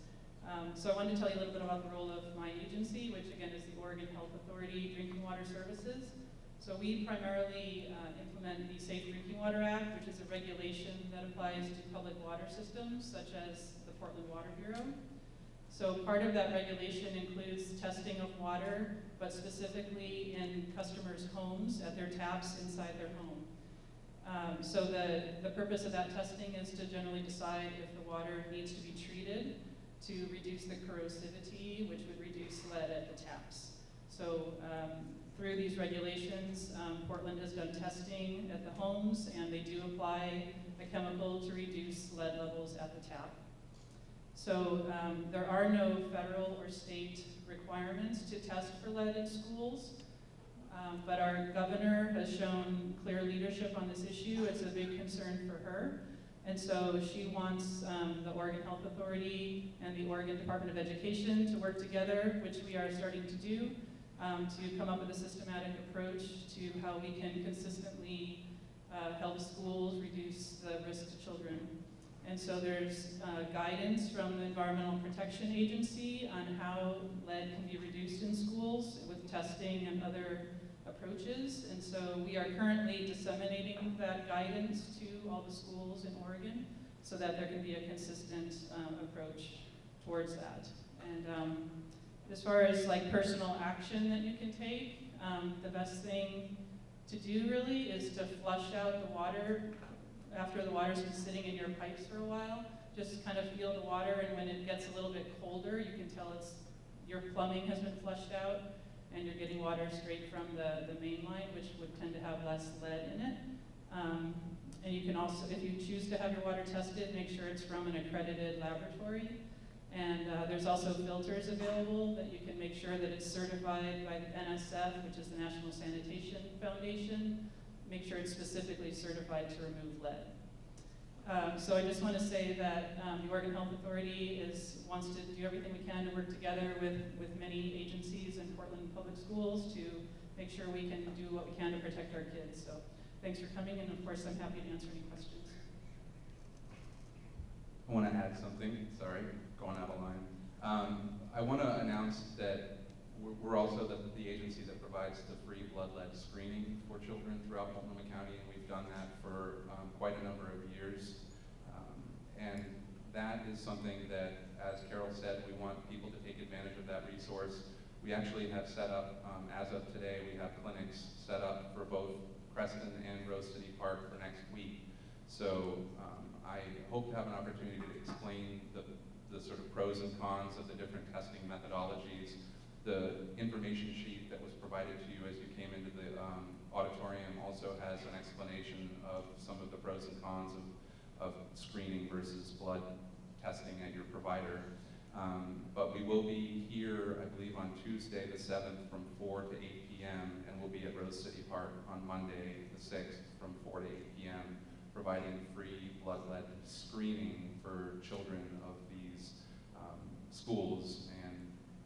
So I wanted to tell you a little bit about the role of my agency, which again is the Oregon Health Authority Drinking Water Services. So we primarily implement the Safe Drinking Water Act, which is a regulation that applies to public water systems, such as the Portland Water Bureau. So part of that regulation includes testing of water, but specifically in customers' homes at their taps inside their home. So the purpose of that testing is to generally decide if the water needs to be treated to reduce the corrosivity, which would reduce lead at the taps. So through these regulations, Portland has done testing at the homes, and they do apply a chemical to reduce lead levels at the tap. So there are no federal or state requirements to test for lead in schools, but our governor has shown clear leadership on this issue. It's a big concern for her. And so she wants the Oregon Health Authority and the Oregon Department of Education to work together, which we are starting to do, to come up with a systematic approach to how we can consistently help schools reduce the risk to children. And so there's guidance from the Environmental Protection Agency on how lead can be reduced in schools with testing and other approaches. And so we are currently disseminating that guidance to all the schools in Oregon so that there can be a consistent approach towards that. And as far as like personal action that you can take, the best thing to do really is to flush out the water after the water's been sitting in your pipes for a while. Just kind of feel the water, and when it gets a little bit colder, you can tell your plumbing has been flushed out and you're getting water straight from the main line, which would tend to have less lead in it. And you can also, if you choose to have your water tested, make sure it's from an accredited laboratory. And there's also filters available that you can make sure that it's certified by the NSF, which is the National Sanitation Foundation. Make sure it's specifically certified to remove lead. So I just want to say that the Oregon Health Authority wants to do everything we can to work together with many agencies in Portland Public Schools to make sure we can do what we can to protect our kids. So thanks for coming, and of course I'm happy to answer any questions. I want to add something. Sorry, going out of line. I want to announce that we're also the agency that provides the free blood lead screening for children throughout Multnomah County, and we've done that for quite a number of years. And that is something that, as Carol said, we want people to take advantage of that resource. We actually have set up, as of today, we have clinics set up for both Creston and Rose City Park for next week. So I hope to have an opportunity to explain the sort of pros and cons of the different testing methodologies. The information sheet that was provided to you as you came into the auditorium also has an explanation of some of the pros and cons of screening versus blood testing at your provider. But we will be here, I believe, on Tuesday the 7th from 4 to 8 p.m. and we'll be at Rose City Park on Monday the 6th from 4 to 8 p.m. providing free blood lead screening for children of these schools, and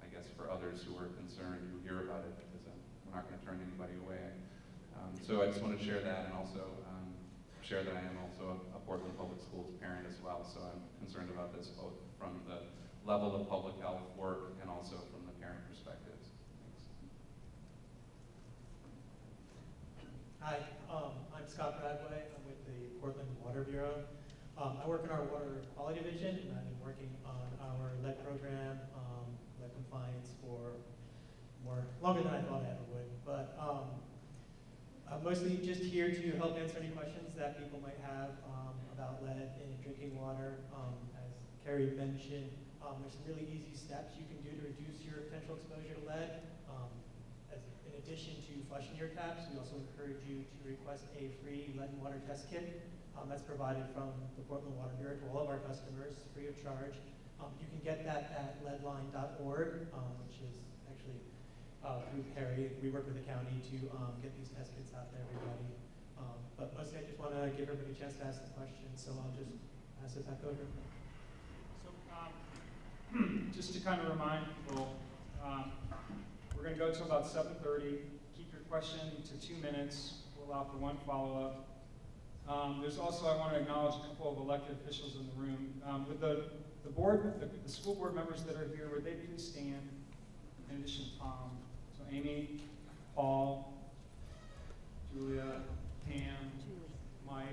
I guess for others who are concerned who hear about it, because we're not going to turn anybody away. So I just want to share that, and also share that I am also a Portland Public Schools parent as well, so I'm concerned about this both from the level of public health work and also from the parent perspectives. Thanks. Hi, I'm Scott Bradway. I'm with the Portland Water Bureau. I work in our water quality division, and I've been working on our lead program, lead compliance for longer than I thought I ever would. But I'm mostly just here to help answer any questions that people might have about lead in drinking water. As Carrie mentioned, there's some really easy steps you can do to reduce your potential exposure to lead. In addition to flushing your taps, we also encourage you to request a free lead and water test kit that's provided from the Portland Water Bureau to all of our customers, free of charge. You can get that at leadline.org, which is actually through Perry. We work with the county to get these test kits out to everybody. But mostly I just want to give everybody a chance to ask the questions, so I'll just pass it back over. So just to kind of remind people, we're going to go to about 7:30. Keep your question to 2 minutes. We'll allow for one follow-up. There's also, I want to acknowledge a couple of elected officials in the room. With the school board members that are here, would they please stand? In addition to Tom. So Amy, Paul, Julia, Pam, Mike,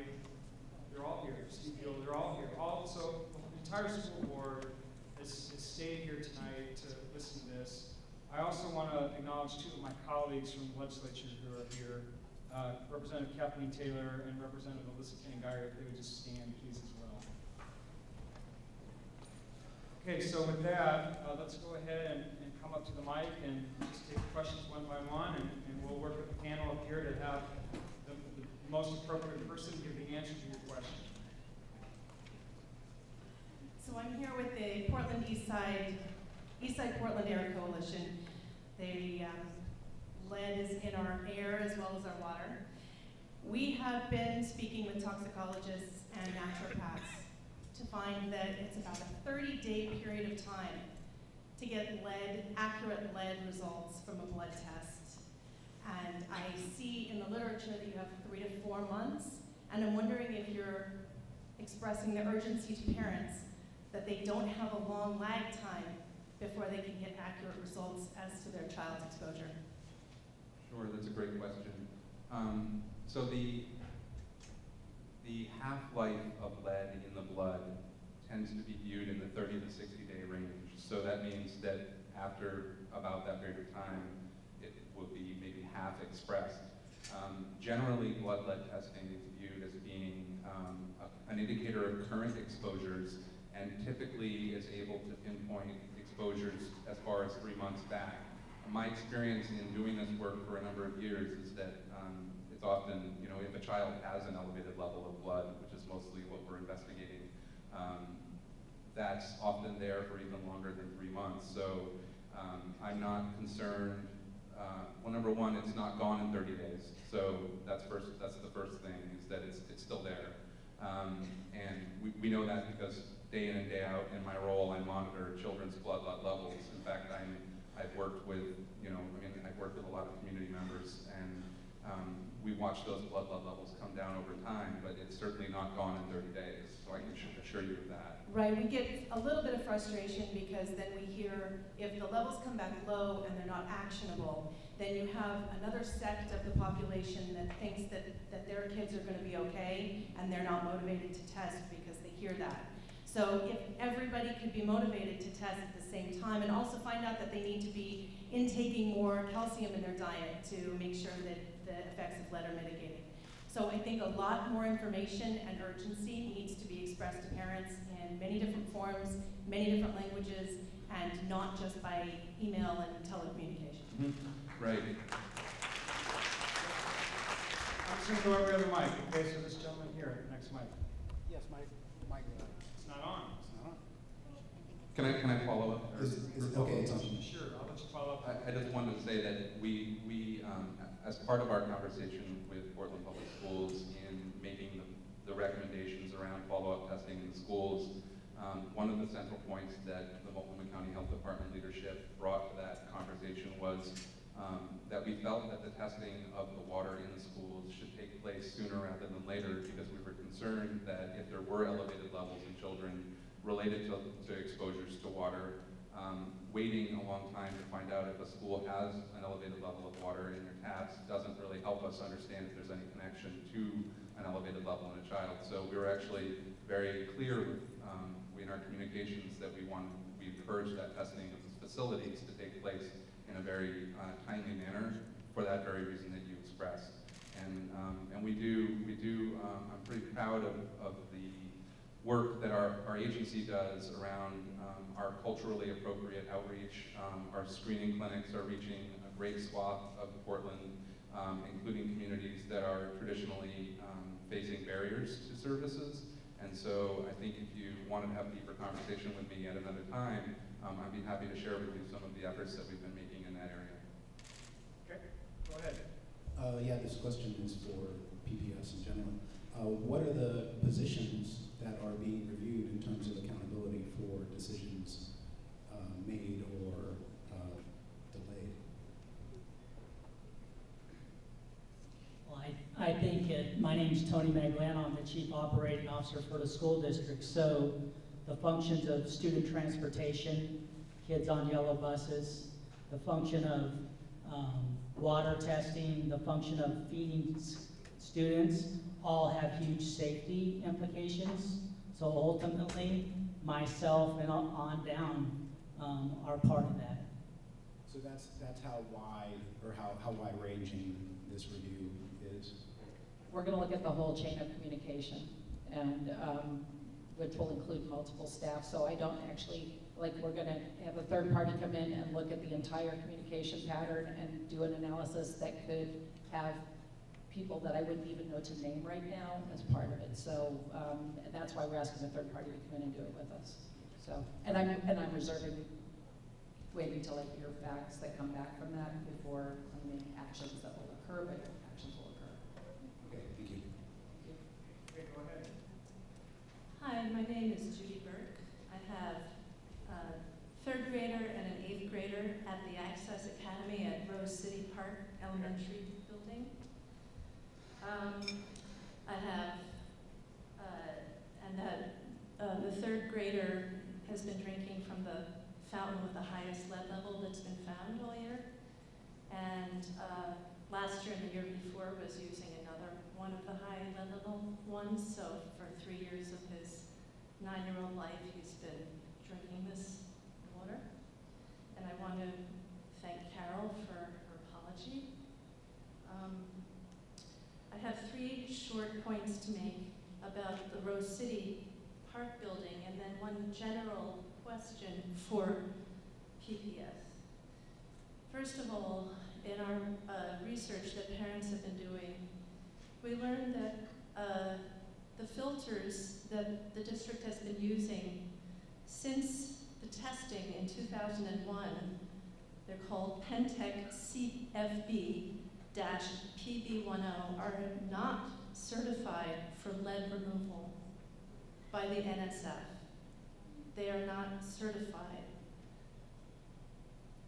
they're all here. Steve Gill, they're all here. So the entire school board has stayed here tonight to listen to this. I also want to acknowledge two of my colleagues from the legislature who are here. Representative Kathleen Taylor and Representative Alyssa Kane-Geyer, if they would just stand, please, as well. Okay, so with that, let's go ahead and come up to the mic and just take questions one by one, and we'll work with the panel up here to have the most appropriate person give the answer to your question. So I'm here with the Portland Eastside Portland Air Coalition. Lead is in our air as well as our water. We have been speaking with toxicologists and naturopaths to find that it's about a 30-day period of time to get accurate lead results from a blood test. And I see in the literature that you have 3 to 4 months, and I'm wondering if you're expressing the urgency to parents that they don't have a long lag time before they can get accurate results as to their child's exposure. Sure, that's a great question. So the half-life of lead in the blood tends to be viewed in the 30 to 60-day range. So that means that after about that period of time, it will be maybe half expressed. Generally, blood lead testing is viewed as being an indicator of current exposures, and typically is able to pinpoint exposures as far as 3 months back. My experience in doing this work for a number of years is that it's often, if a child has an elevated level of blood, which is mostly what we're investigating, that's often there for even longer than 3 months. So I'm not concerned. Well, number one, it's not gone in 30 days. So that's the first thing, is that it's still there. And we know that because day in and day out in my role, I monitor children's blood levels. In fact, I've worked with, I've worked with a lot of community members, and we watch those blood levels come down over time, but it's certainly not gone in 30 days. So I can assure you of that. Right, we get a little bit of frustration because then we hear if the levels come back low and they're not actionable, then you have another sect of the population that thinks that their kids are going to be okay, and they're not motivated to test because they hear that. So if everybody could be motivated to test at the same time, and also find out that they need to be intaking more calcium in their diet to make sure that the effects of lead are mitigated. So I think a lot more information and urgency needs to be expressed to parents in many different forms, many different languages, and not just by email and telecommunication. Mm-hmm. Right. I'm just going to go over the mic. Okay, so this gentleman here, next mic. Yes, Mike. It's not on. Can I follow up? Okay, it's on. Sure, I'll let you follow up. I just wanted to say that we as part of our conversation with Portland Public Schools in making the recommendations around follow-up testing in the schools, one of the central points that the Multnomah County Health Department leadership brought to that conversation was that we felt that the testing of the water in the schools should take place sooner rather than later, because we were concerned that if there were elevated levels in children related to exposures to water, waiting a long time to find out if a school has an elevated level of water in their taps doesn't really help us understand if there's any connection to an elevated level in a child. So we were actually very clear in our communications that we encourage that testing of the facilities to take place in a very timely manner for that very reason that you expressed. And we do. I'm pretty proud of the work that our agency does around our culturally appropriate outreach. Our screening clinics are reaching a great swath of Portland, including communities that are traditionally facing barriers to services. And so I think if you wanted to have a deeper conversation with me at another time, I'd be happy to share with you some of the efforts that we've been making in that area. Okay, go ahead. Yeah, this question is for PPS in general. What are the positions that are being reviewed in terms of accountability for decisions made or delayed? Well, I think my name's Tony Maglano. I'm the Chief Operating Officer for the school district. So the functions of student transportation, kids on yellow buses, the function of water testing, the function of feeding students, all have huge safety implications. So ultimately, myself and on down are part of that. So that's how wide or how wide ranging this review is. We're going to look at the whole chain of communication, and which will include multiple staff. So I don't actually, we're going to have a third party come in and look at the entire communication pattern and do an analysis that could have people that I wouldn't even know to name right now as part of it. So that's why we're asking a third party to come in and do it with us. So, and I'm reserving, waiting till I hear facts that come back from that before I make actions that will occur, but actions will occur. Okay, Okay, go ahead. Hi, my name is Judy Burke. I have a third grader and an eighth grader at the Access Academy at Rose City Park Elementary Building. I have, the third grader has been drinking from the fountain with the highest lead level that's been found all year. And last year and the year before was using another one of the high lead level ones. So for 3 years of his 9-year-old life, he's been drinking this water. And I want to thank Carol for her apology. I have 3 short points to make about the Rose City Park building and then one general question for PPS. First of all, in our research that parents have been doing, we learned that the filters that the district has been using since the testing in 2001, they're called Pentec CFB-PB10, are not certified for lead removal by the NSF. They are not certified.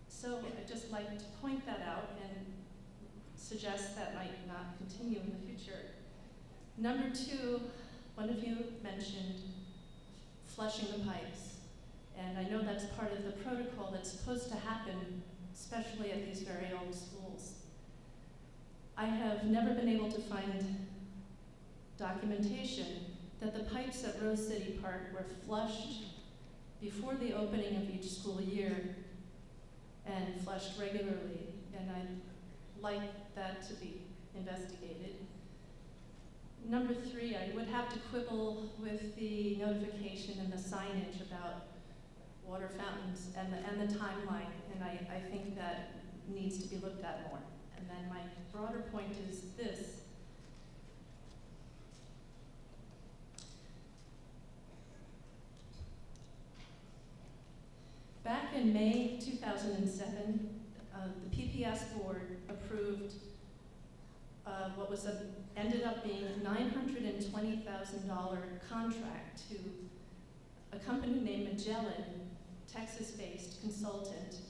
So I'd just like to point that out and suggest that might not continue in the future. Number 2, one of you mentioned flushing the pipes. And I know that's part of the protocol that's supposed to happen, especially at these very old schools. I have never been able to find documentation that the pipes at Rose City Park were flushed before the opening of each school year and flushed regularly. And I'd like that to be investigated. Number 3, I would have to quibble with the notification and the signage about water fountains and the timeline, and I think that needs to be looked at more. And then my broader point is this. Back in May 2007, the PPS board approved what was ended up being a $920,000 contract to a company named Magellan, Texas-based consultant,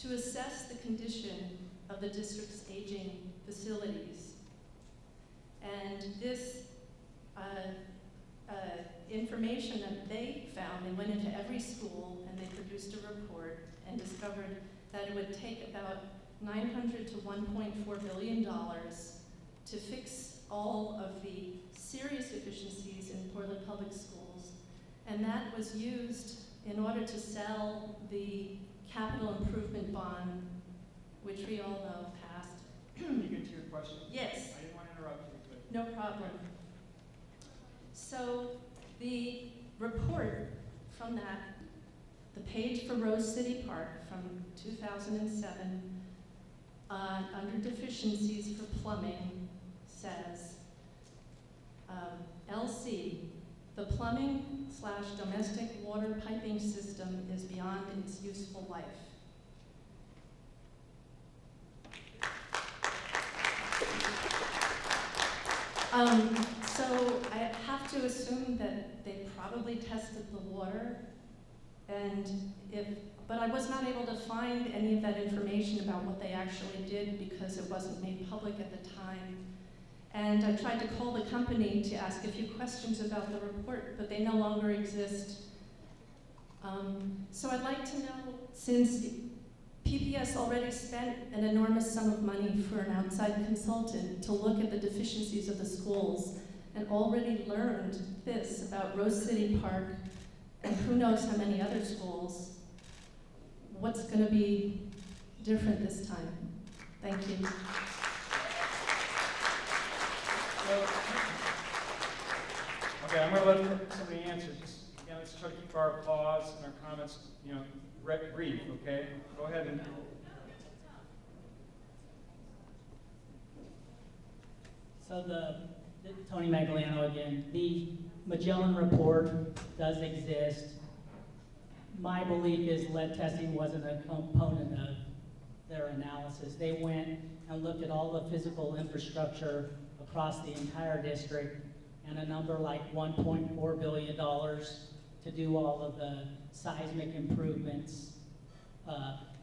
to assess the condition of the district's aging facilities. And this information that they found, they went into every school and they produced a report and discovered that it would take about $900 to $1.4 billion to fix all of the serious deficiencies in Portland Public Schools. And that was used in order to sell the capital improvement bond, which we all know passed. Can you get to your question? Yes. I didn't want to interrupt you, but. No problem. So the report from that, the page for Rose City Park from 2007, under deficiencies for plumbing, says, LC, the plumbing/domestic water piping system is beyond its useful life. So I have to assume that they probably tested the water, but I was not able to find any of that information about what they actually did because it wasn't made public at the time. And I tried to call the company to ask a few questions about the report, but they no longer exist. So I'd like to know, since PPS already spent an enormous sum of money for an outside consultant to look at the deficiencies of the schools and already learned this about Rose City Park and who knows how many other schools, what's going to be different this time? Thank you. Okay, I'm going to let somebody answer. Just, again, let's try to keep our applause and our comments, brief, okay? Go ahead and. So Tony Magliano again, the Magellan report does exist. My belief is lead testing wasn't a component of their analysis. They went and looked at all the physical infrastructure across the entire district and a number like $1.4 billion to do all of the seismic improvements,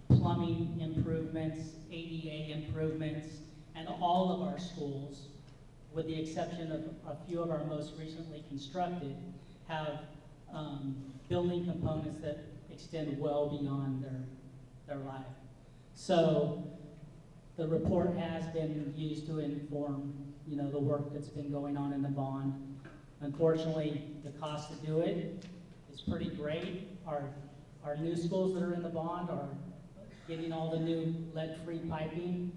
plumbing improvements, ADA improvements, and all of our schools, with the exception of a few of our most recently constructed, have building components that extend well beyond their life. So the report has been used to inform, the work that's been going on in the bond. Unfortunately, the cost to do it is pretty great. Our new schools that are in the bond are getting all the new lead-free piping,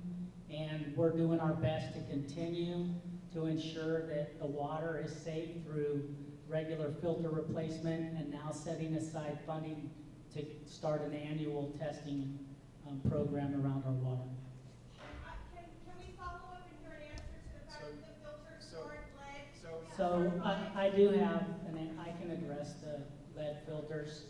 and we're doing our best to continue to ensure that the water is safe through regular filter replacement, and now setting aside funding to start an annual testing program around our water. Can we follow up and hear an answer to the fact that the filters aren't lead? So I do have, and I can address the lead filters.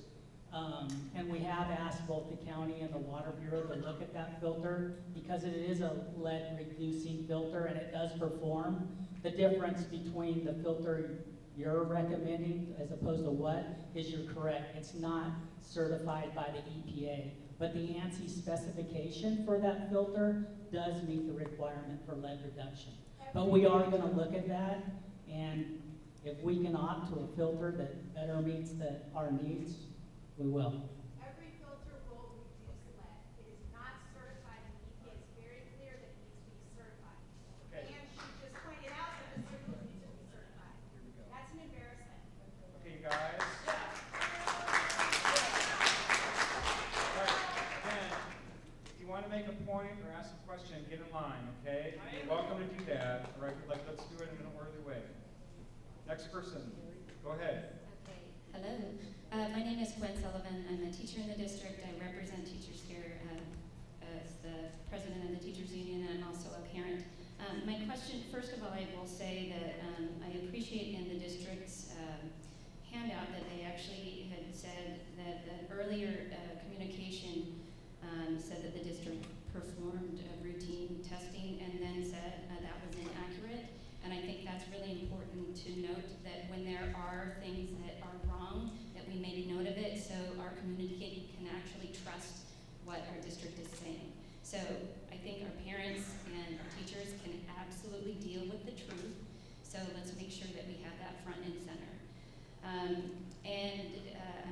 And we have asked both the county and the Water Bureau to look at that filter because it is a lead reducing filter and it does perform. The difference between the filter you're recommending as opposed to what is you're correct. It's not certified by the EPA, but the ANSI specification for that filter does meet the requirement for lead reduction. But we are going to look at that, and if we can opt to a filter that better meets our needs, we will. Every filter will reduce lead. It is not certified, and the EPA is very clear that it needs to be certified. Okay. And she just pointed out that the circles need to be certified. That's an embarrassment. Okay, you guys. All right, again, if you want to make a point or ask a question, get in line, okay? You're welcome to do that, all right? Let's do it in an orderly way. Next person, go ahead. Okay, hello. My name is Gwen Sullivan. I'm a teacher in the district. I represent teachers here as the president of the teachers union, and I'm also a parent. My question, first of all, I will say that I appreciate in the district's handout that they actually had said that the earlier communication said that the district performed routine testing and then said that was inaccurate. And I think that's really important to note that when there are things that are wrong, that we make note of it so our community can actually trust what our district is saying. So I think our parents and our teachers can absolutely deal with the truth. So let's make sure that we have that front and center. I'm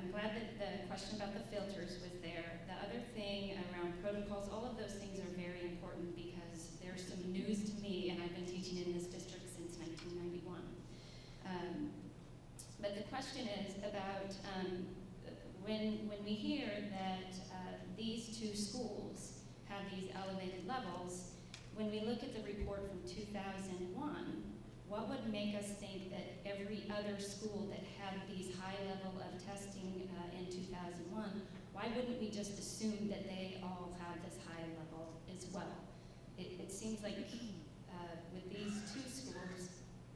glad that the question about the filters was there. The other thing around protocols, all of those things are very important because there's some news to me, and I've been teaching in this district since 1991. But the question is about when we hear that these two schools have these elevated levels, when we look at the report from 2001, what would make us think that every other school that had these high level of testing in 2001, why wouldn't we just assume that they all have this high level as well? It seems like with these two schools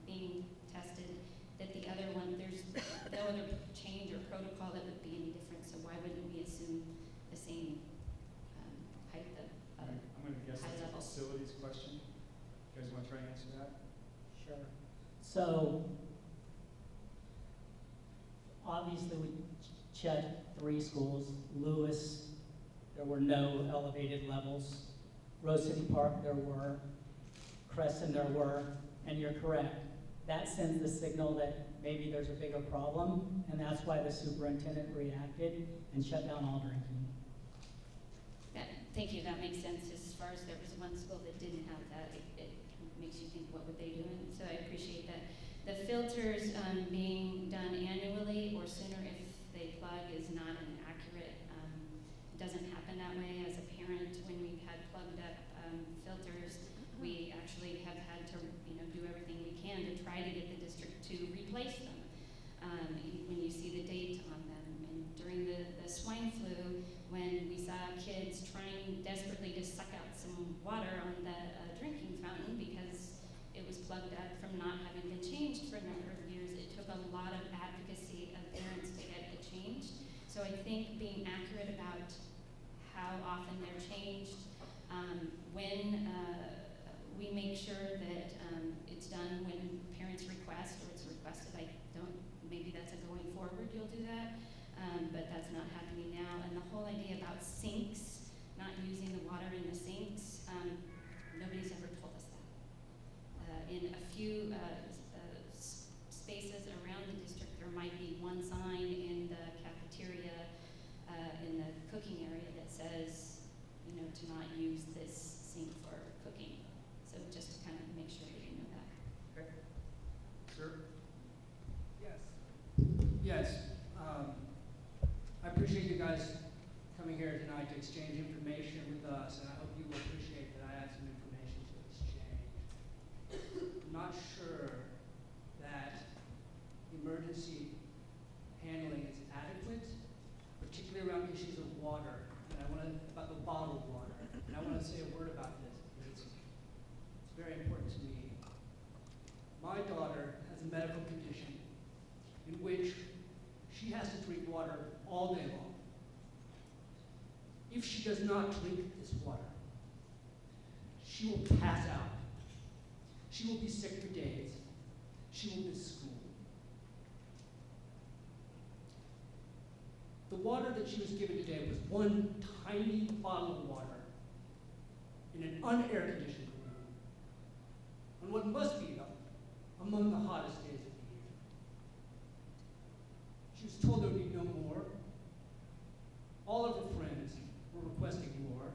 being tested, that the other one, there's no other change or protocol that would be any different, so why wouldn't we assume the same height of I'm going to guess high that's a levels? facilities question. You guys want to try and answer that? Sure. So, obviously we checked 3 schools. Lewis, there were no elevated levels. Rose City Park, there were. Creston, there were. And you're correct. That sends the signal that maybe there's a bigger problem, and that's why the superintendent reacted and shut down all drinking. Thank you, that makes sense. As far as there was one school that didn't have that, it makes you think, what would they do? And so I appreciate that. The filters being done annually or sooner if they plug is not an accurate, it doesn't happen that way. As a parent, when we've had plugged up filters, we actually have had to do everything we can to try to get the district to replace them. When you see the date on them. And during the swine flu, when we saw kids trying desperately to suck out some water on the drinking fountain because it was plugged up from not having been changed for a number of years, it took a lot of advocacy of parents to get it changed. So I think being accurate about how often they're changed, we make sure that it's done when parents request or it's requested. I don't, maybe that's a going forward, you'll do that, but that's not happening now. And the whole idea about sinks, not using the water in the sinks, nobody's ever told us that. In a few spaces around the district, there might be one sign in the cafeteria, in the cooking area that says, you know, to not use this sink for cooking. So just to kind of make sure that you know that. Okay. Sir? Yes. Yes. I appreciate you guys coming here tonight to exchange information with us, and I hope you will appreciate that I had some information to exchange. I'm not sure that emergency handling is adequate, particularly around issues of water. And I want to, about the bottled water. And I want to say a word about this because it's very important to me. My daughter has a medical condition in which she has to drink water all day long. If she does not drink this water, she will pass out. She will be sick for days. She will miss school. The water that she was given today was one tiny bottle of water in an unair-conditioned room on what must be among the hottest days of the year. She was told there would be no more. All of her friends were requesting more.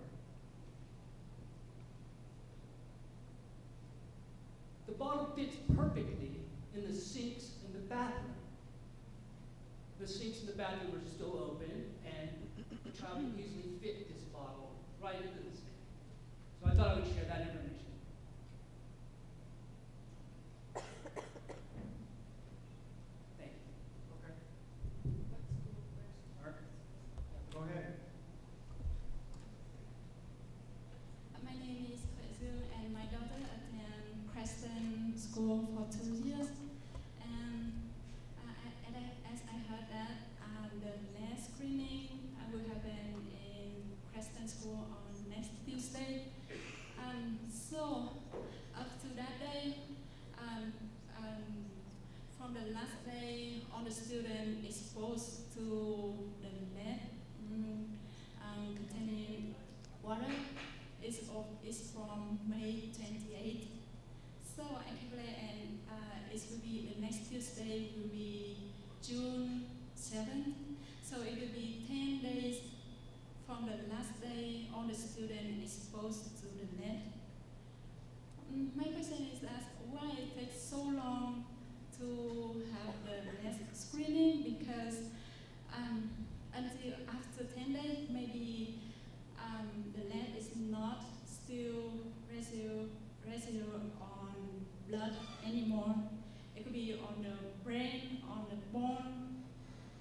The bottle fits perfectly in the sinks in the bathroom. The sinks in the bathroom are still open, and the child can easily fit this bottle right into the sink. So I thought I would share that information. Thank you. Okay. Mark? Go ahead. My name is Creston, and my daughter attends Creston School for 2 years. And as I heard that the next screening will happen in Creston School on next Tuesday. So up to that day, from the last day, all the students exposed to the lead containing water is from May 28th. So actually, and it will be the next Tuesday will be June 7th. So it will be 10 days from the last day all the students exposed to the net. My question is that why it takes so long to have the net screening? Because until after 10 days, maybe the net is not still residue on blood anymore. It could be on the brain, on the bone,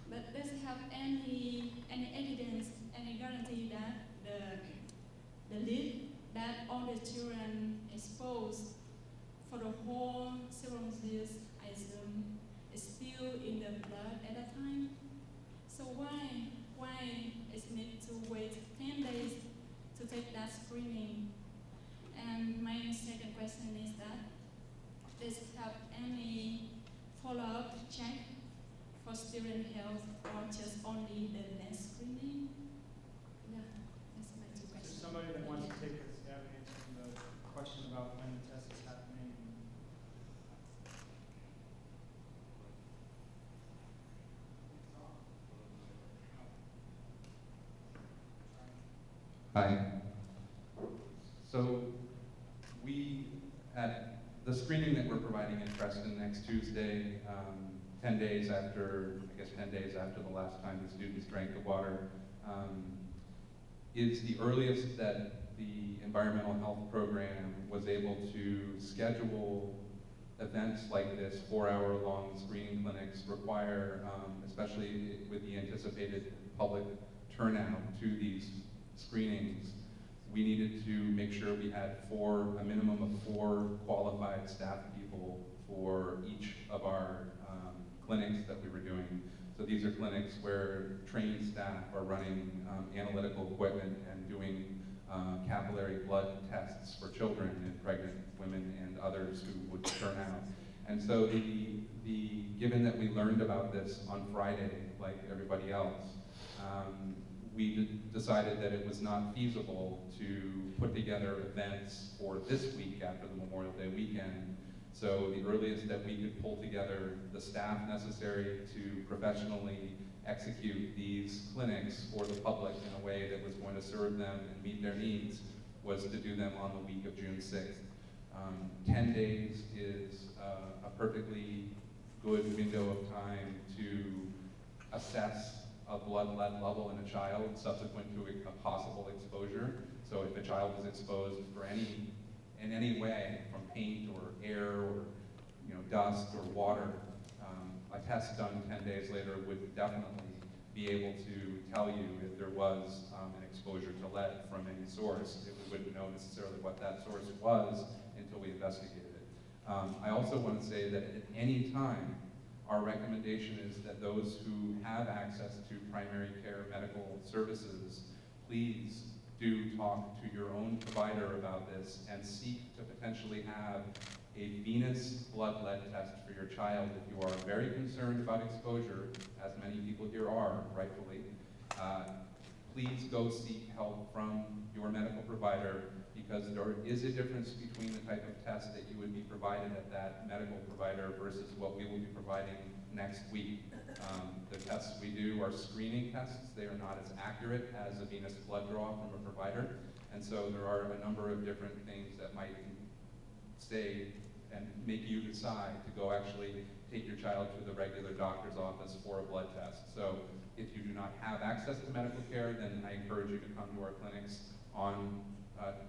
but does it have any evidence, any guarantee that the lead that all the children exposed for the whole several years, I assume, is still in the blood at that time? So why is it need to wait 10 days to take that screening? And my second question is that, does it have any follow-up check for student health or just only the next screening? Yeah, that's my two Is questions. there somebody that wants to take a stab at answering the question about when the test is happening? Hi. So we, at the screening that we're providing in Creston next Tuesday, 10 days after, I guess 10 days after the last time the students drank the water, is the earliest that the environmental health program was able to schedule events like this, 4-hour-long screening clinics require, especially with the anticipated public turnout to these screenings, we needed to make sure we had a minimum of 4 qualified staff people for each of our clinics that we were doing. So these are clinics where trained staff are running analytical equipment and doing capillary blood tests for children and pregnant women and others who would turn out. And so given that we learned about this on Friday, like everybody else, we decided that it was not feasible to put together events for this week after the Memorial Day weekend. So the earliest that we could pull together the staff necessary to professionally execute these clinics for the public in a way that was going to serve them and meet their needs was to do them on the week of June 6th. 10 days is a perfectly good window of time to assess a blood lead level in a child subsequent to a possible exposure. So if a child is exposed in any way, from paint or air or dust or water, a test done 10 days later would definitely be able to tell you if there was an exposure to lead from any source. We wouldn't know necessarily what that source was until we investigated it. I also want to say that at any time, our recommendation is that those who have access to primary care medical services, please do talk to your own provider about this and seek to potentially have a venous blood lead test for your child if you are very concerned about exposure, as many people here are, rightfully. Please go seek help from your medical provider, because there is a difference between the type of test that you would be provided at that medical provider versus what we will be providing next week. The tests we do are screening tests. They are not as accurate as a venous blood draw from a provider. And so there are a number of different things that might say and make you decide to go actually take your child to the regular doctor's office for a blood test. So if you do not have access to medical care, then I encourage you to come to our clinics on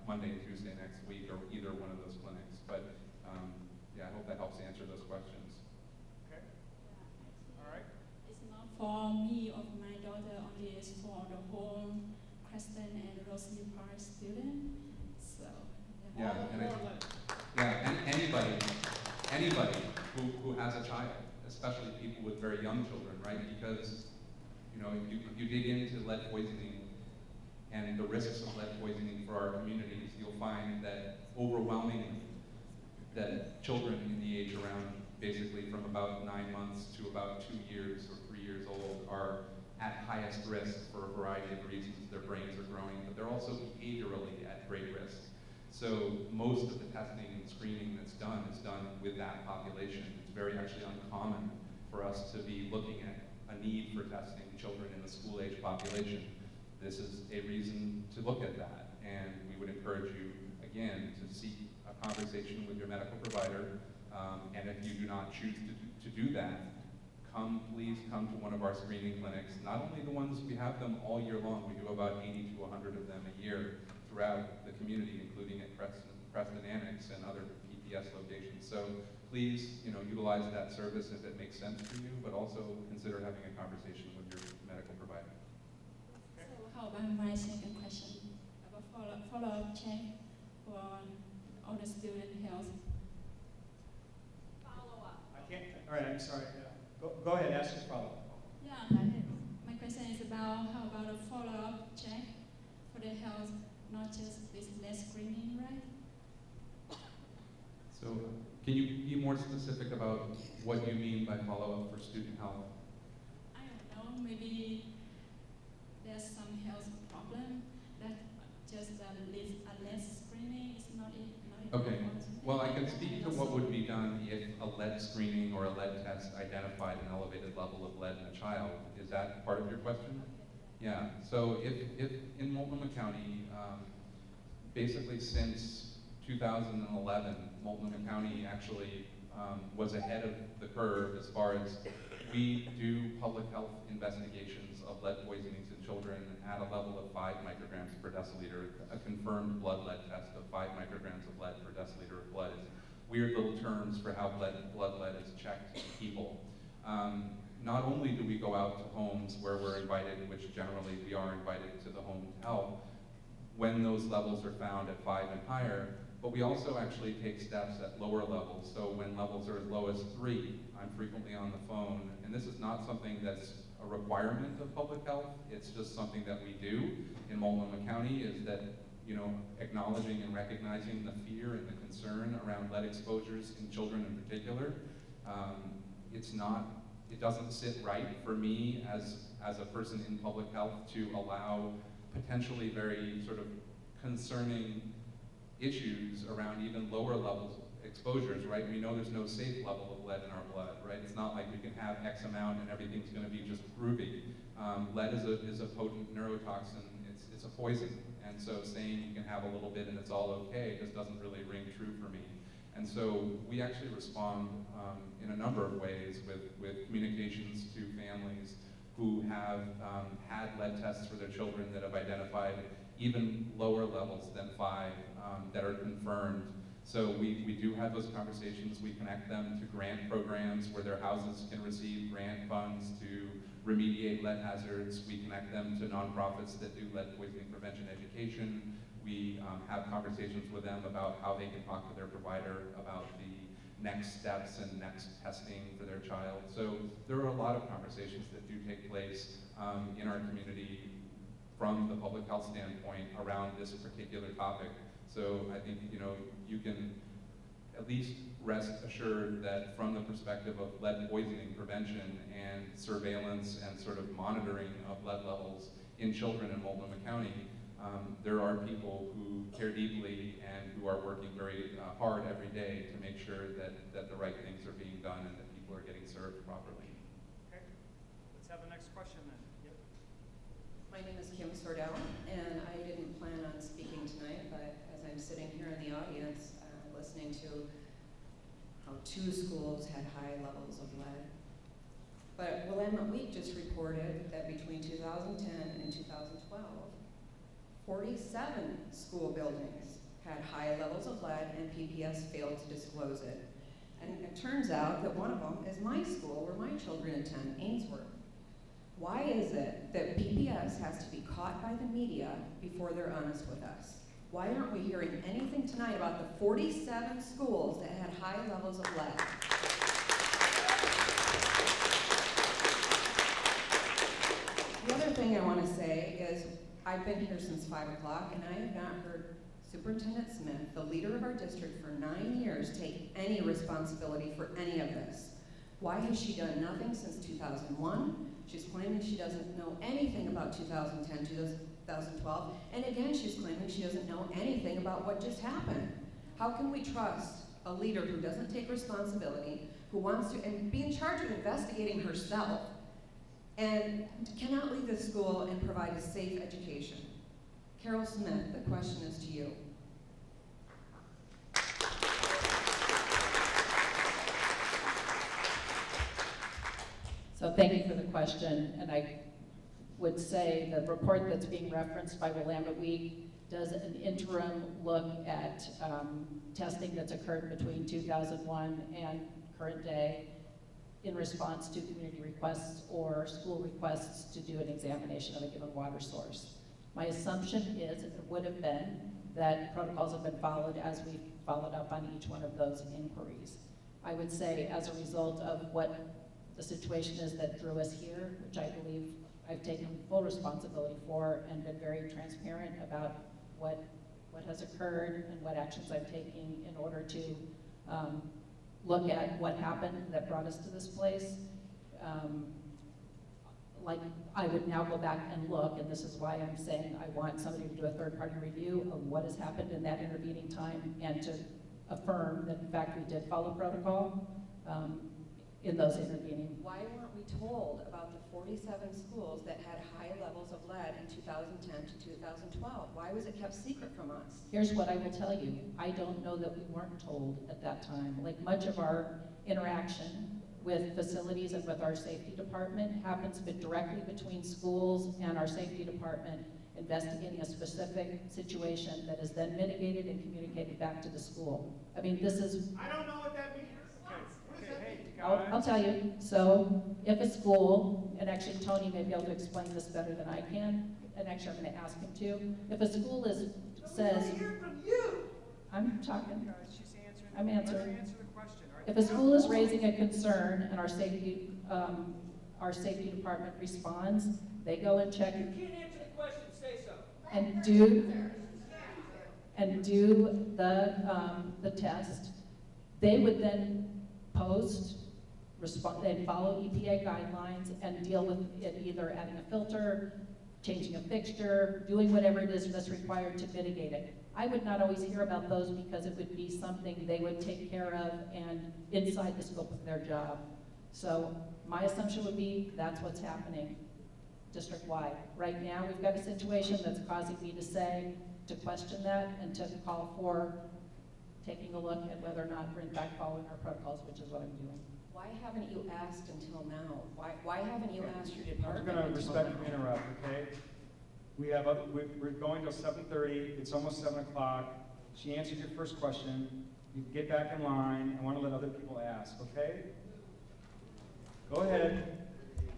Monday and Tuesday next week, or either one of those clinics. But yeah, I hope that helps answer those questions. Okay. All right. It's not for me or my daughter only, it's for the whole Creston and Rosalie Park student. So Yeah, anybody who has a child, especially people with very young children, right? Because if you dig into lead poisoning and the risks of lead poisoning for our communities, you'll find that overwhelmingly that children in the age around basically from about 9 months to about 2 years or 3 years old are at highest risk for a variety of reasons. Their brains are growing, but they're also behaviorally at great risk. So most of the testing and screening that's done is done with that population. It's very actually uncommon for us to be looking at a need for testing children in the school-age population. This is a reason to look at that, and we would encourage you, again, to seek a conversation with your medical provider, and if you do not choose to do that, please come to one of our screening clinics. Not only the ones, we have them all year long, we do about 80 to 100 of them a year throughout the community, including at Creston Annex and other PPS locations. So please, utilize that service if it makes sense for you, but also consider having a conversation with your medical provider. So how about my second question? About follow-up check for all the student health. Follow-up. I can't. All right. I'm sorry. Go ahead. Ask your follow-up. Yeah, my question is how about a follow-up check for the health, not just this lead screening, right? So can you be more specific about what you mean by follow-up for student health? I don't know, maybe there's some health problem that just a lead screening is not it. Okay, well, I can speak to what would be done if a lead screening or a lead test identified an elevated level of lead in a child. Is that part of your question? Yeah, so if in Multnomah County, basically since 2011, Multnomah County actually was ahead of the curve as far as we do public health investigations of lead poisonings in children at a level of 5 micrograms per deciliter. A confirmed blood lead test of 5 micrograms of lead per deciliter of blood is weird little terms for how blood lead is checked in people. Not only do we go out to homes where we're invited, which generally we are invited to the home to help, when those levels are found at 5 and higher, but we also actually take steps at lower levels. So when levels are as low as 3, I'm frequently on the phone, and this is not something that's a requirement of public health, it's just something that we do in Multnomah County, is that you know, acknowledging and recognizing the fear and the concern around lead exposures in children in particular. It doesn't sit right for me as a person in public health to allow potentially very sort of concerning issues around even lower levels of exposures, right? We know there's no safe level of lead in our blood, right? It's not like we can have X amount and everything's gonna be just groovy. Lead is a potent neurotoxin, it's a poison. And so saying you can have a little bit and it's all okay just doesn't really ring true for me. And so we actually respond in a number of ways with communications to families who have had lead tests for their children that have identified even lower levels than 5 that are confirmed. So we do have those conversations. We connect them to grant programs where their houses can receive grant funds to remediate lead hazards. We connect them to nonprofits that do lead poisoning prevention education. We have conversations with them about how they can talk to their provider about the next steps and next testing for their child. So there are a lot of conversations that do take place in our community from the public health standpoint around this particular topic. So I think, you know, you can at least rest assured that from the perspective of lead poisoning prevention and surveillance and sort of monitoring of lead levels in children in Multnomah County, there are people who care deeply and who are working very hard every day to make sure that the right things are being done and that people are getting served properly. Okay, let's have the next question then. Yep. My name is Kim Sordell, and I didn't plan on speaking tonight, but as I'm sitting here in the audience, listening to how 2 schools had high levels of lead. But Willamette Week just reported that between 2010 and 2012, 47 school buildings had high levels of lead and PPS failed to disclose it. And it turns out that one of them is my school where my children attend, Ainsworth. Why is it that PPS has to be caught by the media before they're honest with us? Why aren't we hearing anything tonight about the 47 schools that had high levels of lead? The other thing I want to say is I've been here since 5 o'clock and I have not heard Superintendent Smith, the leader of our district for 9 years, take any responsibility for any of this. Why has she done nothing since 2001? She's claiming she doesn't know anything about 2010, 2012, and again she's claiming she doesn't know anything about what just happened. How can we trust a leader who doesn't take responsibility, who wants to and be in charge of investigating herself, and cannot leave the school and provide a safe education? Carol Smith, the question is to you. So thank you for the question, and I would say the report that's being referenced by Willamette Week does an interim look at testing that's occurred between 2001 and current day in response to community requests or school requests to do an examination of a given water source. My assumption is it would have been that protocols have been followed as we followed up on each one of those inquiries. I would say as a result of what the situation is that drew us here, which I believe I've taken full responsibility for and been very transparent about what has occurred and what actions I'm taking in order to look at what happened that brought us to this place. Like, I would now go back and look, and this is why I'm saying I want somebody to do a third-party review of what has happened in that intervening time and to affirm that in fact we did follow protocol in those intervening. Why weren't we told about the 47 schools that had high levels of lead in 2010 to 2012? Why was it kept secret from us? Here's what I will tell you. I don't know that we weren't told at that time. Like, much of our interaction with facilities and with our safety department happens directly between schools and our safety department investigating a specific situation that is then mitigated and communicated back to the school. I mean, this is... I don't know what that means. I'll tell you. So if a school, and actually Tony may be able to explain this better than I can, and actually I'm going to ask him to. If a school says, I'm talking, I'm answering. If a school is raising a concern and our safety department responds, they go and check. You can't answer the question, say so. And do. and do the test, they would then post, respond, they'd follow EPA guidelines and deal with it, either adding a filter, changing a fixture, doing whatever it is that's required to mitigate it. I would not always hear about those because it would be something they would take care of and inside the scope of their job. So my assumption would be that's what's happening district-wide. Right now, we've got a situation that's causing me to question that and to call for taking a look at whether or not we're in fact following our protocols, which is what I'm doing. Why haven't you asked until now? Why haven't you asked your I'm department going to until respectfully now? interrupt, okay? We're going till 7:30, it's almost 7 o'clock. She answered your first question. You can get back in line. I want to let other people ask, okay? Go ahead.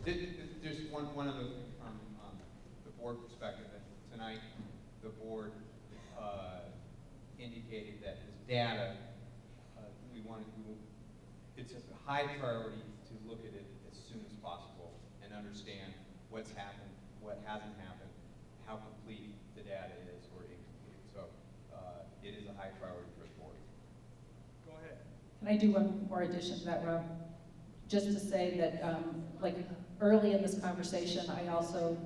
There's one other thing from the board perspective. That tonight, the board indicated that this data, it's a high priority to look at it as soon as possible and understand what's happened, what hasn't happened, how complete the data is or incomplete. So it is a high priority for the board. Go ahead. Can I do one more addition to that, Rob? Just to say that, like early in this conversation, I also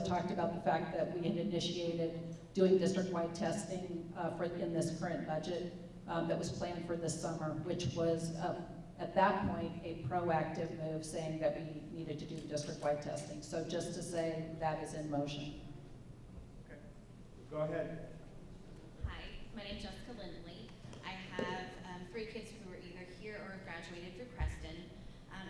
talked about the fact that we had initiated doing district-wide testing in this current budget that was planned for this summer, which was at that point a proactive move saying that we needed to do district-wide testing. So just to say that is in motion. Okay. Go ahead. Hi, my name is Jessica Lindley. I have 3 kids who are either here or graduated through Creston.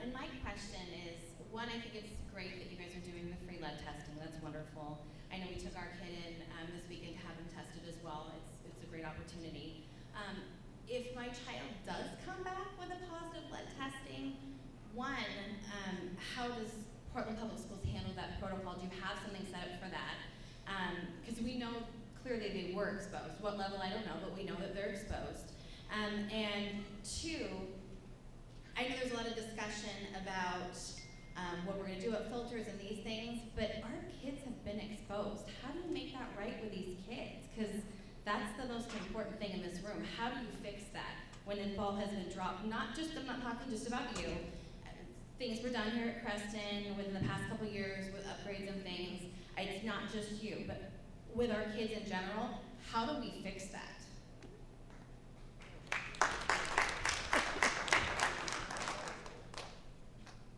And my question is, one, I think it's great that you guys are doing the free lead testing. That's wonderful. I know we took our kid in this weekend to have him tested as well. It's a great opportunity. If my child does come back with a positive lead testing, one, how does Portland Public Schools handle that protocol? Do you have something set up for that? Because we know clearly they were exposed. What level, I don't know, but we know that they're exposed. And 2, I know there's a lot of discussion about what we're going to do about filters and these things, but our kids have been exposed. How do you make that right with these kids? Because that's the most important thing in this room. How do you fix that when the ball has been dropped? I'm not talking just about you. Things were done here at Creston within the past couple years with upgrades and things. It's not just you, but with our kids in general, how do we fix that?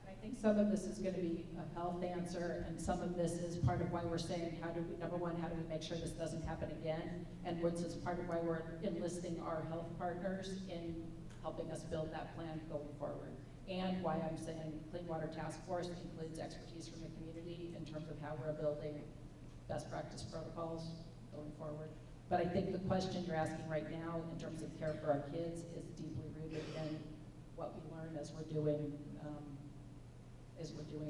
I think some of this is going to be a health answer, and some of this is part of why we're saying, number one, how do we make sure this doesn't happen again? And which is part of why we're enlisting our health partners in helping us build that plan going forward. And why I'm saying Clean Water Task Force includes expertise from the community in terms of how we're building best practice protocols going forward. But I think the question you're asking right now in terms of care for our kids is deeply rooted in what we learn as we're doing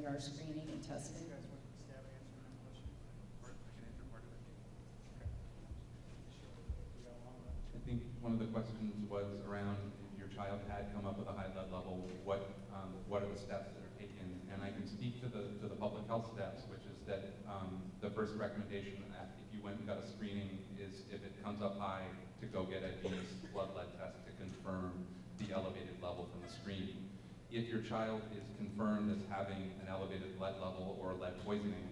our screening and testing. I think one of the questions was around if your child had come up with a high lead level, what are the steps that are taken? And I can speak to the public health steps, which is that the first recommendation that if you went and got a screening is if it comes up high, to go get a venous blood lead test to confirm the elevated level from the screening. If your child is confirmed as having an elevated lead level or lead poisoning,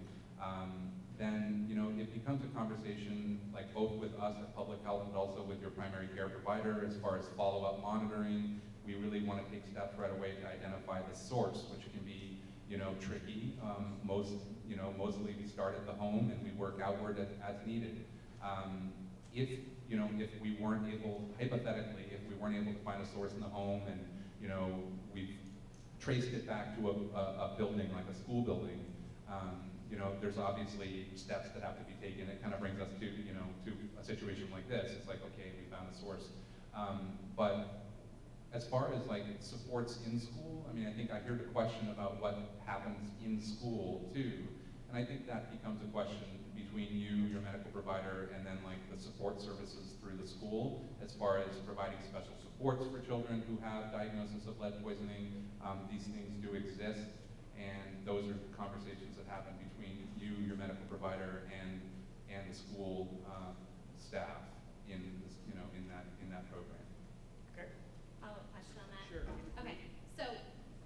then it becomes a conversation like both with us at Public Health and also with your primary care provider as far as follow-up monitoring. We really want to take steps right away to identify the source, which can be tricky. Mostly we start at the home and we work outward as needed. If we weren't able, hypothetically, if we weren't able to find a source in the home and we've traced it back to a building like a school building, there's obviously steps that have to be taken. It kind of brings us to a situation like this. It's like, okay, we found a source. But as far as like supports in school, I think I heard a question about what happens in school too. And I think that becomes a question between you, your medical provider, and then like the support services through the school as far as providing special supports for children who have diagnosis of lead poisoning. These things do exist, and those are conversations that happen between you, your medical provider, and the school staff in this, in that program. Okay. Follow-up question on that? Sure. Okay, so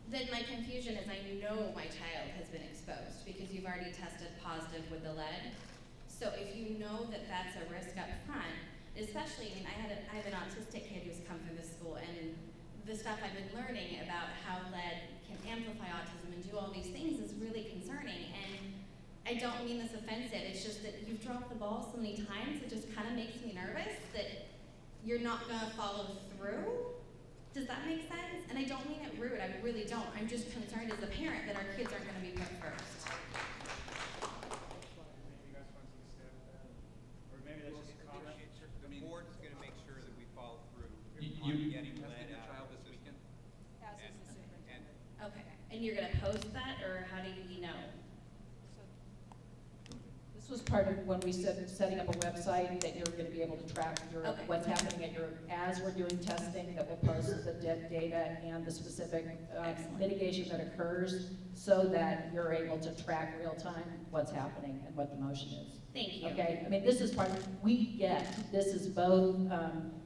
then my confusion is I know my child has been exposed because you've already tested positive with the lead. So if you know that that's a risk up front, especially, I have an autistic kid who's come through this school, and the stuff I've been learning about how lead can amplify autism and do all these things is really concerning. And I don't mean this offensive, it's just that you've dropped the ball so many times, it just kind of makes me nervous that you're not going to follow through. Does that make sense? And I don't mean it rude, I really don't. I'm just concerned as a parent that our kids aren't going to be put first. Maybe you guys want to take a stab at that? Or maybe that's just a comment? The board is going to make sure that we follow through You on getting tested lead your out child this weekend? As is the superintendent. Okay, and you're going to post that, or how do you know? This was part of when we said setting up a website that you're going to be able to track Okay. what's happening at as we're doing testing, that will post the data and the specific Excellent. mitigation that occurs, so that you're able to track real time what's happening and what the motion is. Thank you. Okay, I mean, this is part of, this is both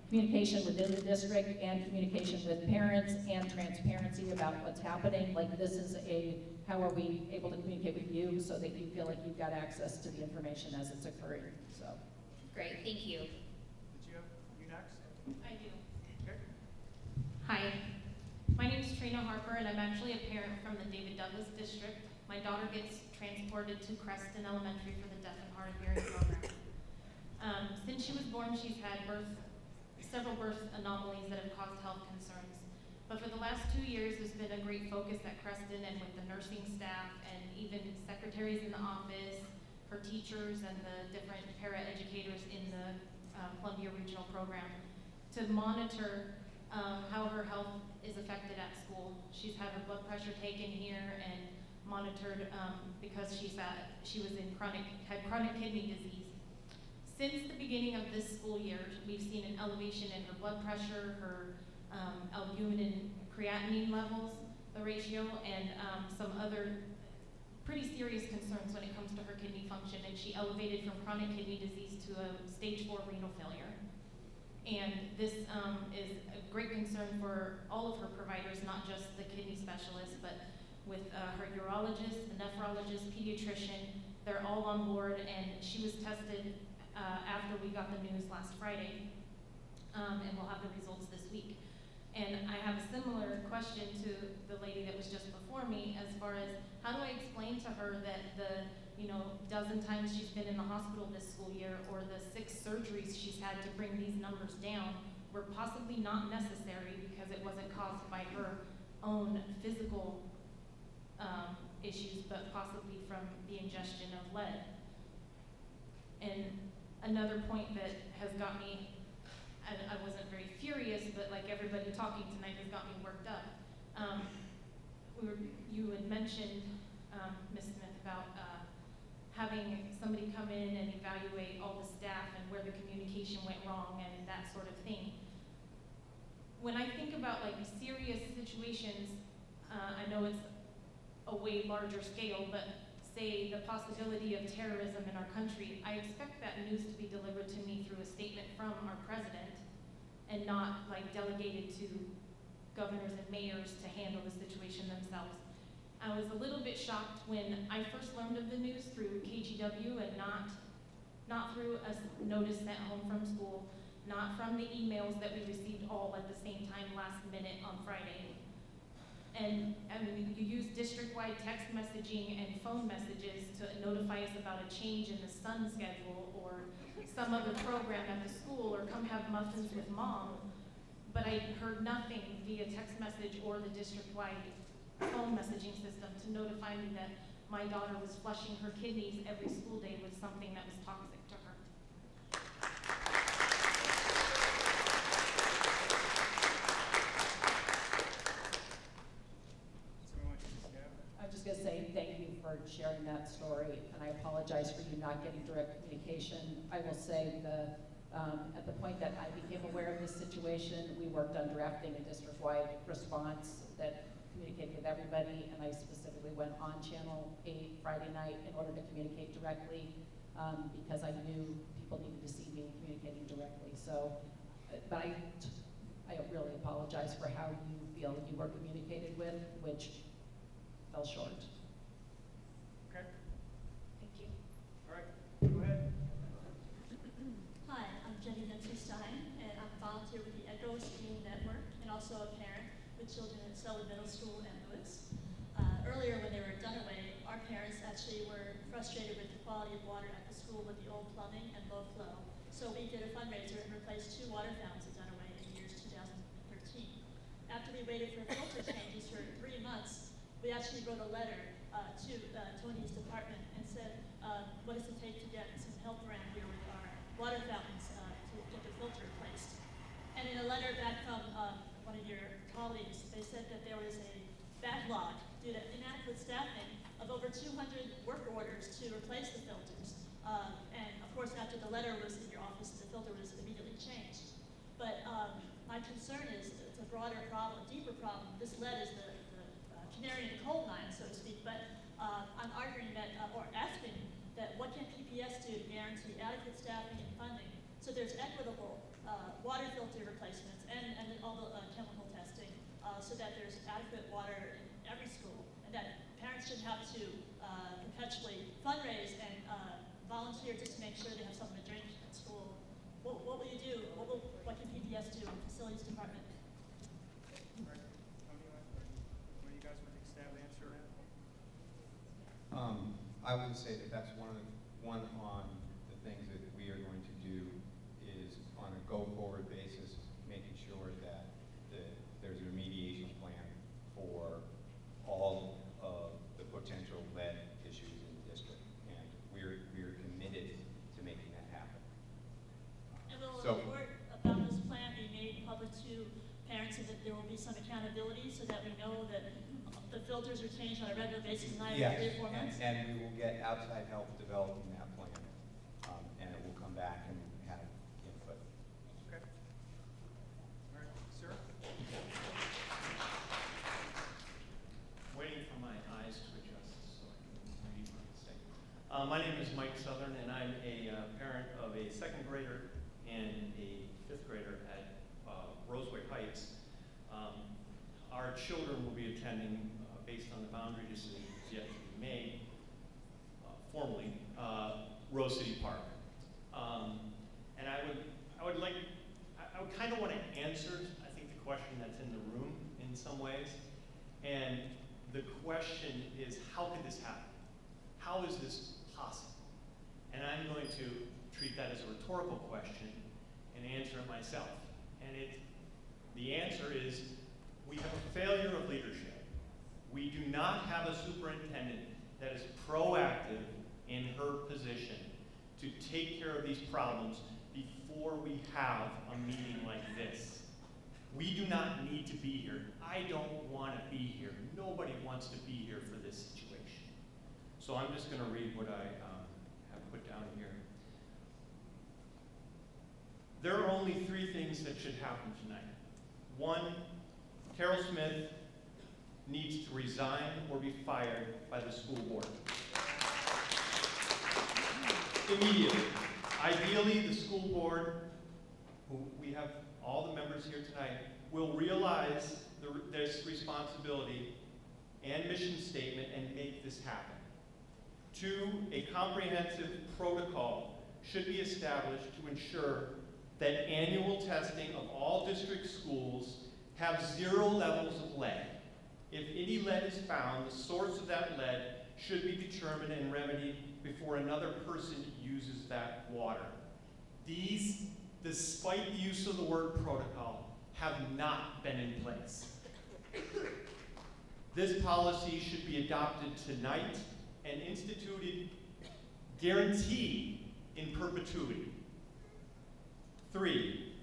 communication within the district and communication with parents and transparency about what's happening. Like, this is how are we able to communicate with you so that you feel like you've got access to the information as it's occurring, so. Great, thank you. Did you next? I do. Okay. Hi, my name is Trina Harper, and I'm actually a parent from the David Douglas District. My daughter gets transported to Creston Elementary for the deaf and hard of hearing program. Since she was born, she's had several birth anomalies that have caused health concerns. But for the last 2 years, there's been a great focus at Creston and with the nursing staff and even secretaries in the office, her teachers and the different para-educators in the Columbia Regional Program to monitor how her health is affected at school. She's had her blood pressure taken here and monitored because she had chronic kidney disease. Since the beginning of this school year, we've seen an elevation in her blood pressure, her albumin and creatinine levels, the ratio, and some other pretty serious concerns when it comes to her kidney function. And she elevated from chronic kidney disease to a stage 4 renal failure. And this is a great concern for all of her providers, not just the kidney specialist, but with her urologist, the nephrologist, pediatrician. They're all on board, and she was tested after we got the news last Friday, and we'll have the results this week. And I have a similar question to the lady that was just before me, as far as how do I explain to her that the dozen times she's been in the hospital this school year, or the 6 surgeries she's had to bring these numbers down, were possibly not necessary because it wasn't caused by her own physical issues, but possibly from the ingestion of lead. And another point that has got me, I wasn't very furious, but like everybody talking tonight has got me worked up. You had mentioned, Ms. Smith, about having somebody come in and evaluate all the staff and where the communication went wrong and that sort of thing. When I think about like serious situations, I know it's a way larger scale, but say the possibility of terrorism in our country, I expect that news to be delivered to me through a statement from our president and not like delegated to governors and mayors to handle the situation themselves. I was a little bit shocked when I first learned of the news through KGW and not through a notice sent home from school, not from the emails that we received all at the same time last minute on Friday. And I mean, you use district-wide text messaging and phone messages to notify us about a change in the sun schedule or some other program at the school, or come have muffins with mom. But I heard nothing via text message or the district-wide phone messaging system to notify me that my daughter was flushing her kidneys every school day with something that was toxic to her. I'm just going to say thank you for sharing that story, and I apologize for you not getting direct communication. I will say at the point that I became aware of this situation, we worked on drafting a district-wide response that communicated with everybody, and I specifically went on Channel 8 Friday night in order to communicate directly because I knew people needed to see me communicating directly. So, but I really apologize for how you feel you were communicated with, which fell short. Okay, Thank you. all right, go ahead. Hi, I'm Jenny Stein, and I'm a volunteer with the ECHO School Network, and also a parent with children at Selwood Middle School and Lewis. Earlier, when they were at Dunaway, our parents actually were frustrated with the quality of water at the school with the old plumbing and low flow. So we did a fundraiser and replaced 2 water fountains at Dunaway in the years 2013. After we waited for filter changes for 3 months, we actually wrote a letter to Tony's department and said, what does it take to get some help around here with our water fountains to get the filter replaced? And in a letter back from one of your colleagues, they said that there was a backlog due to inadequate staffing of over 200 work orders to replace the filters. And of course, after the letter was in your office, the filter was immediately changed. But my concern is it's a broader problem, a deeper problem. This lead is the canary in the coal mine, so to speak. But I'm arguing that, or asking that what can PPS do to guarantee adequate staffing and funding so there's equitable water filter replacements and all the chemical testing so that there's adequate water in every school and that parents shouldn't have to perpetually fundraise and volunteer just to make sure they have something to drink at school. What will you do? What can PPS do in the facilities department? All right, Tony, what do you guys want to take a stab at answer? I would say that that's one on the things that we are going to do is on a go-forward basis, making sure that there's a remediation plan for all of the potential lead issues in the district, and we're committed to making that happen. And will So- a report about this plan be made public to parents so that there will be some accountability so that we know that the filters are changed on a regular basis, not every 3 or 4 months? and we will get outside help developing that plan, and it will come back and have input. Okay. All right, sir? Waiting for my eyes to adjust so I can read what it's saying. My name is Mike Southern, and I'm a parent of a 2nd grader and a 5th grader at Roseway Heights. Our children will be attending, based on the boundary decisions yet to be made, formally, Rose City Park. And I would kind of want to answer, I think, the question that's in the room in some ways. And the question is, how could this happen? How is this possible? And I'm going to treat that as a rhetorical question and answer it myself. And the answer is, we have a failure of leadership. We do not have a superintendent that is proactive in her position to take care of these problems before we have a meeting like this. We do not need to be here. I don't want to be here. Nobody wants to be here for this situation. So I'm just going to read what I have put down here. There are only 3 things that should happen tonight. 1, Carol Smith needs to resign or be fired by the school board. Immediately. Ideally, the school board, who we have all the members here tonight, will realize this responsibility and mission statement and make this happen. 2, a comprehensive protocol should be established to ensure that annual testing of all district schools have 0 levels of lead. If any lead is found, the source of that lead should be determined and remedied before another person uses that water. These, despite the use of the word protocol, have not been in place. This policy should be adopted tonight and instituted, guaranteed in perpetuity. 3,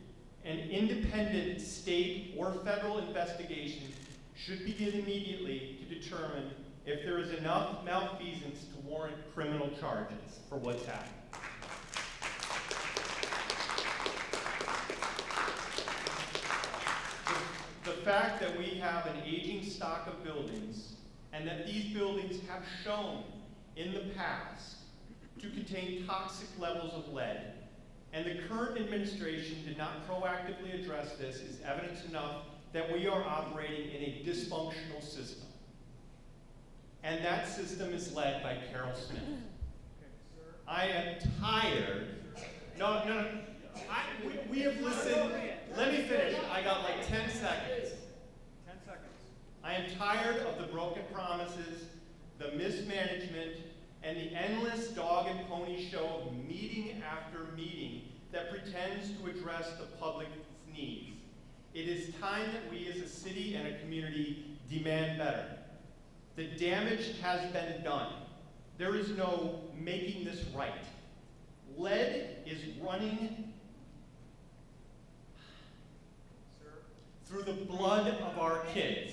an independent state or federal investigation should begin immediately to determine if there is enough malfeasance to warrant criminal charges for what's happened. The fact that we have an aging stock of buildings and that these buildings have shown in the past to contain toxic levels of lead, and the current administration did not proactively address this is evidence enough that we are operating in a dysfunctional system. And that system is led by Carol Smith. I am tired. No. We have listened. Let me finish. I got like 10 seconds. 10 seconds. I am tired of the broken promises, the mismanagement, and the endless dog and pony show of meeting after meeting that pretends to address the public's needs. It is time that we as a city and a community demand better. The damage has been done. There is no making this right. Lead is running through the blood of our kids.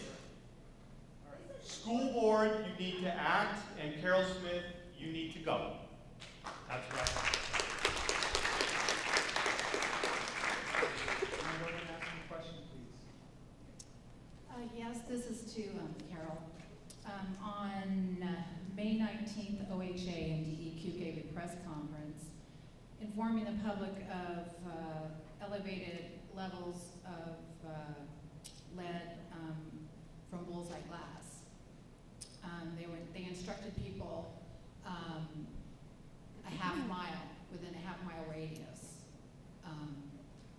School board, you need to act, and Carol Smith, you need to go. That's right. Yes, this is to Carol. On May 19th, OHA and DEQ gave a press conference informing the public of elevated levels of lead from bullseye glass. They instructed people a half mile, within a half mile radius,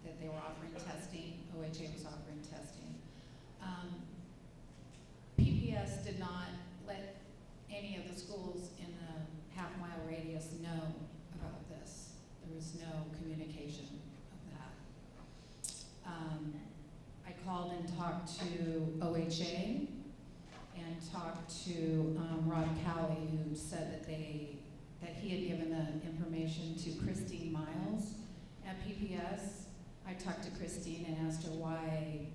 that they were offering testing. OHA was offering testing. PPS did not let any of the schools in the half mile radius know about this. There was no communication of that. I called and talked to OHA and talked to Rod Cowley, who said that he had given the information to Christine Miles at PPS. I talked to Christine and asked her why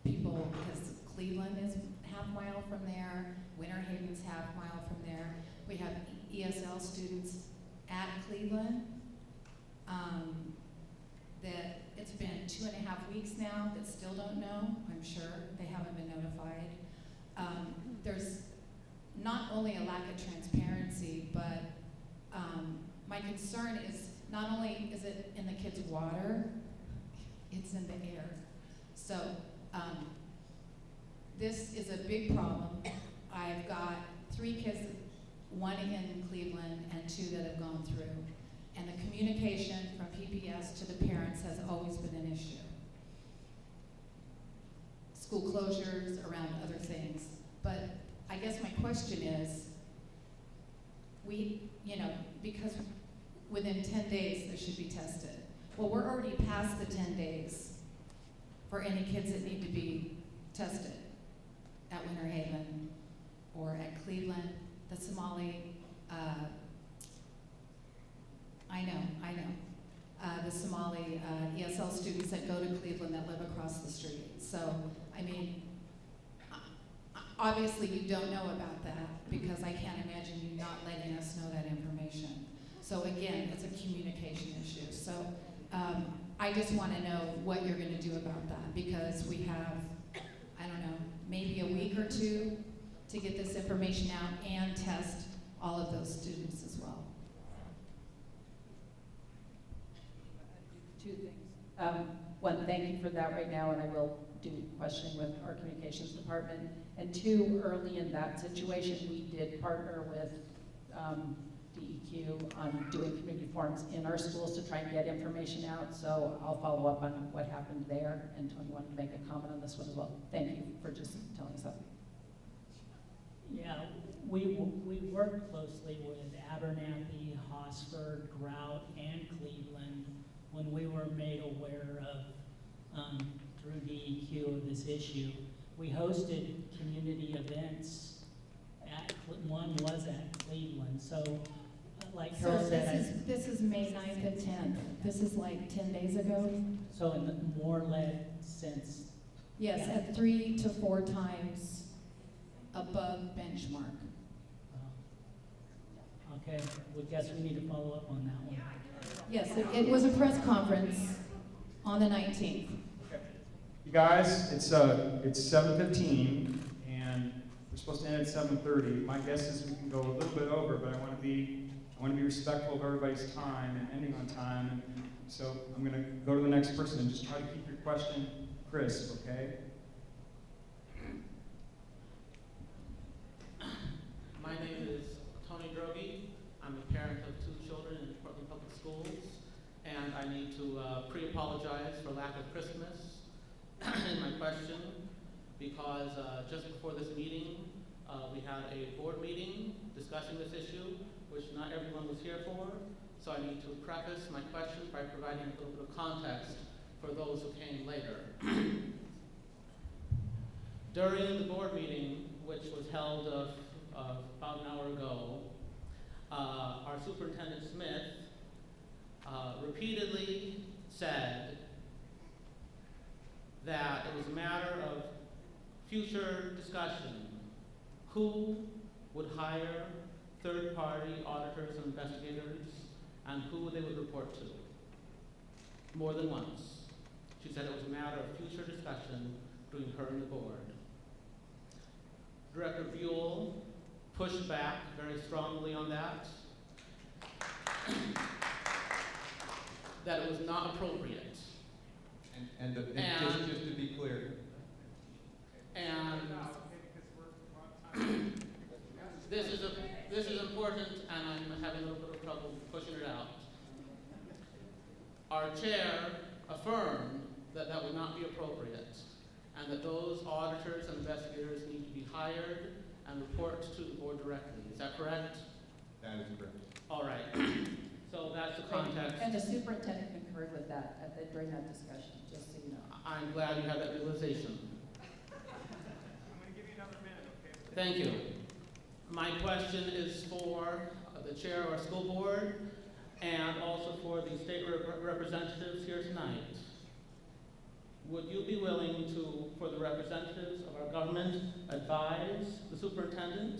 people, because Cleveland is half mile from there, Winter Haven's half mile from there. We have ESL students at Cleveland that it's been 2.5 weeks now that still don't know. I'm sure they haven't been notified. There's not only a lack of transparency, but my concern is not only is it in the kids' water, it's in the air. So this is a big problem. I've got 3 kids, 1 in Cleveland and 2 that have gone through. And the communication from PPS to the parents has always been an issue. School closures, around other things. But I guess my question is, because within 10 days there should be tested. Well, we're already past the 10 days for any kids that need to be tested at Winter Haven or at Cleveland, the Somali, the Somali ESL students that go to Cleveland that live across the street. So, I mean, obviously you don't know about that because I can't imagine you not letting us know that information. So again, it's a communication issue. So I just want to know what you're going to do about that because we have, I don't know, maybe a week or 2 to get this information out and test all of those students as well. 2 things. One, thank you for that right now, and I will do questioning with our communications department. And 2, early in that situation, we did partner with DEQ on doing community forums in our schools to try and get information out. So I'll follow up on what happened there, and Tony wanted to make a comment on this one as well. Thank you for just telling us that. Yeah, we work closely with Abernathy, Hosford, Grout, and Cleveland when we were made aware of, through DEQ, of this issue. We hosted community events. One was at Cleveland. So, like Carol said, this is May 9th and 10th. This is like 10 days ago. So in the more lead since. Yes, yeah. at 3 to 4 times above benchmark. Okay, we guess we need to follow up on that one. Yes, it was a press conference on the 19th. You guys, it's 7:15, and we're supposed to end at 7:30. My guess is we can go a little bit over, but I want to be want to be respectful of everybody's time and ending on time. And so I'm going to go to the next person and just try to keep your question crisp, okay? My name is Tony Drogi. I'm a parent of 2 children in Portland Public Schools, and I need to pre-apologize for lack of Christmas in my question, because just before this meeting, we had a board meeting discussing this issue, which not everyone was here for, so I need to preface my question by providing a little bit of context for those who came later. During the board meeting, which was held about an hour ago, our Superintendent Smith repeatedly said that it was a matter of future discussion who would hire third-party auditors and investigators and who they would report to. More than once. She said it was a matter of future discussion between her and the board. Director Buell pushed back very strongly on that, that it was not appropriate. And just to be clear. And this is important, and I'm having a little bit of trouble pushing it out. Our chair affirmed that that would not be appropriate, and that those auditors and investigators need to be hired and report to the board directly. Is that correct? That is correct. All right. So that's the context. And the superintendent concurred with that during that discussion, just so you know. I'm glad you had that realization. I'm going to give you another minute, okay? Thank you. My question is for the chair of our school board and also for the state representatives here tonight. Would you be willing to, for the representatives of our government, advise the superintendent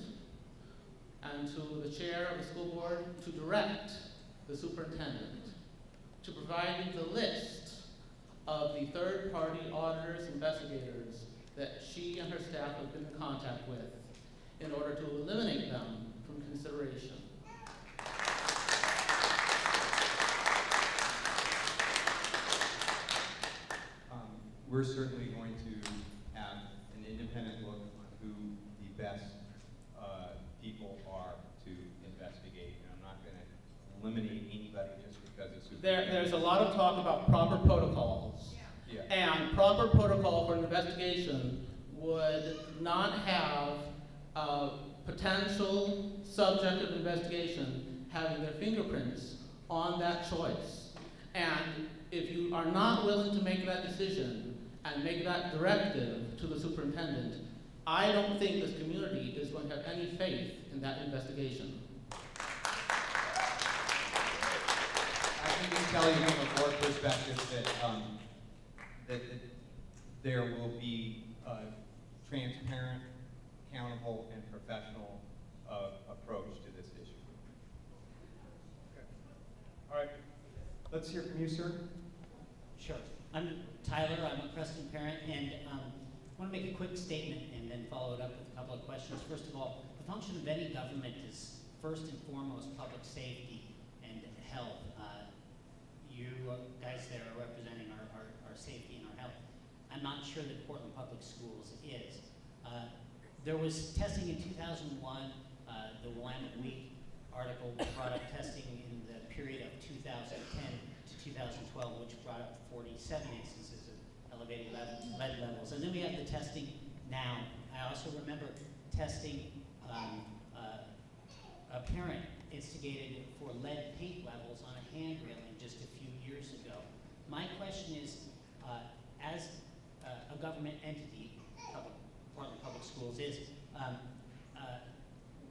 and to the chair of the school board to direct the superintendent to provide you the list of the third-party auditors, investigators that she and her staff have been in contact with in order to eliminate them from consideration? We're certainly going to have an independent look on who the best people are to investigate. And I'm not going to eliminate anybody just because it's There's a lot of talk about proper protocols. Yeah. And proper protocol for an investigation would not have a potential subject of investigation having their fingerprints on that choice. And if you are not willing to make that decision and make that directive to the superintendent, I don't think this community is going to have any faith in that investigation. I can just tell you from a board perspective that there will be a transparent, accountable, and professional approach to this issue. Okay. All right. Let's hear from you, sir. Sure. I'm Tyler. I'm a Creston parent, and I want to make a quick statement and then follow it up with a couple of questions. First of all, the function of any government is first and foremost public safety and health. You guys there are representing our safety and our health. I'm not sure that Portland Public Schools is. There was testing in 2001. The Willamette Week article brought up testing in the period of 2010 to 2012, which brought up 47 instances of elevated lead levels. And then we have the testing now. I also remember testing a parent instigated for lead paint levels on a hand railing just a few years ago. My question is, as a government entity, Portland Public Schools is,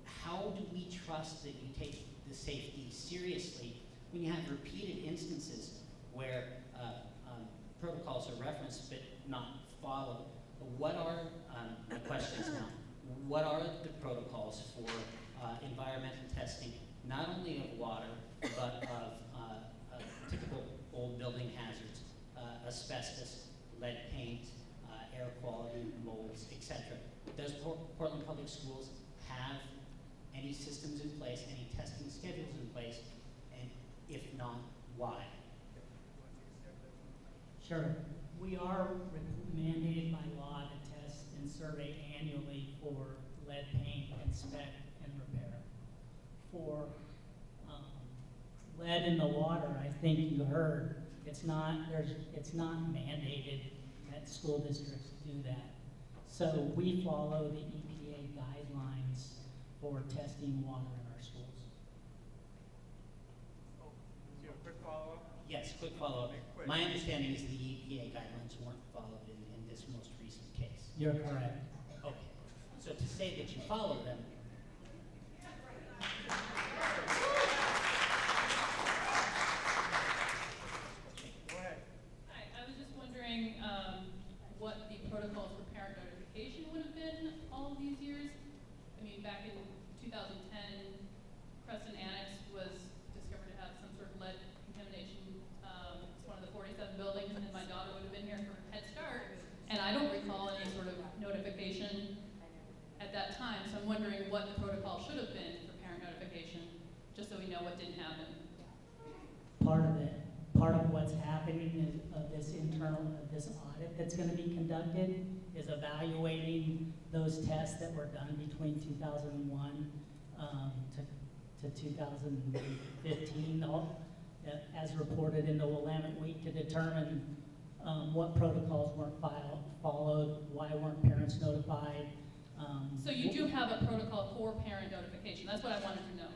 how do we trust that you take the safety seriously when you have repeated instances where protocols are referenced but not followed? What are, my questions now, what are the protocols for environmental testing, not only of water, but of typical old building hazards, asbestos, lead paint, air quality, molds, etc.? Does Portland Public Schools have any systems in place, any testing schedules in place Sure. We are mandated by law to test and survey annually for lead paint, inspect, and repair. For lead in the water, I think you heard, it's not mandated that school districts do that. So we follow the EPA guidelines for testing water in our schools. Do you have a quick follow-up? Yes, quick follow-up. Quick. My understanding is the EPA guidelines weren't followed in this most recent case. You're correct. Okay. So to say that you follow them. Go ahead. Hi, I was just wondering what the protocols for parent notification would have been all of these years. I mean, back in 2010, Creston Annex was discovered to have some sort of lead contamination. It's one of the 47 buildings, and my daughter would have been here for Head Start, and I don't recall any sort of notification at that time. So I'm wondering what the protocol should have been for parent notification, just so we know what didn't happen. Part of what's happening is of this audit that's going to be conducted is evaluating those tests that were done between 2001 to 2015, as reported in the Willamette Week, to determine what protocols weren't followed, why weren't parents notified. So you do have a protocol for parent notification. That's what I wanted to know.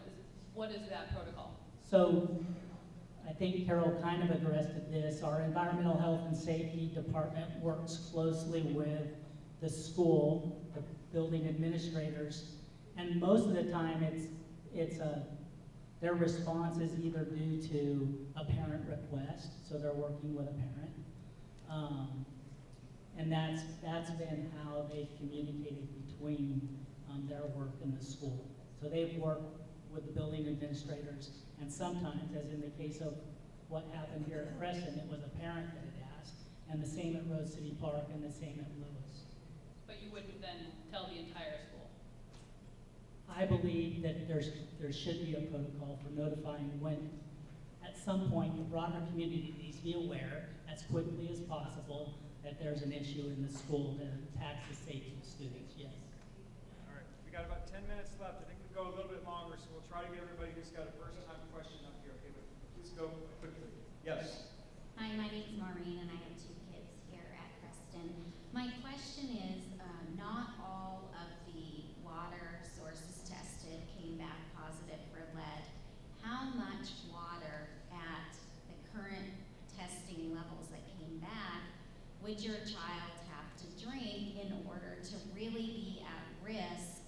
What is that protocol? So I think Carol kind of addressed this. Our environmental health and safety department works closely with the school, the building administrators, and most of the time their response is either due to a parent request, so they're working with a parent, and that's been how they've communicated between their work and the school. So they've worked with the building administrators, and sometimes, as in the case of what happened here at Creston, it was a parent that had asked, and the same at Rose City Park and the same at Lewis. But you wouldn't then tell the entire school. I believe that there should be a protocol for notifying when, at some point, the broader community needs to be aware as quickly as possible that there's an issue in the school that impacts the safety of students, yes. All right, we got about 10 minutes left. I think we'll go a little bit longer, so we'll try to get everybody who's got a first-time question up here. Okay, but please go quickly. Yes. Hi, my name is Maureen, and I have 2 kids here at Creston. My question is, not all of the water sources tested came back positive for lead. How much water at the current testing levels that came back would your child have to drink in order to really be at risk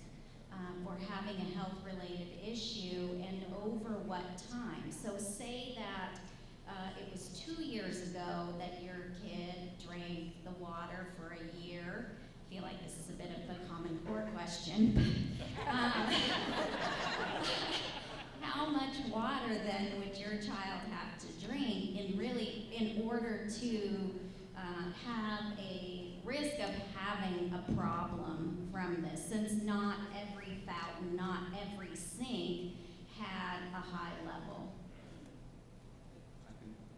for having a health-related issue, and over what time? So say that it was 2 years ago that your kid drank the water for a year. I feel like this is a bit of a Common Core question. How much water then would your child have to drink in order to have a risk of having a problem from this, since not every fountain, not every sink had a high level?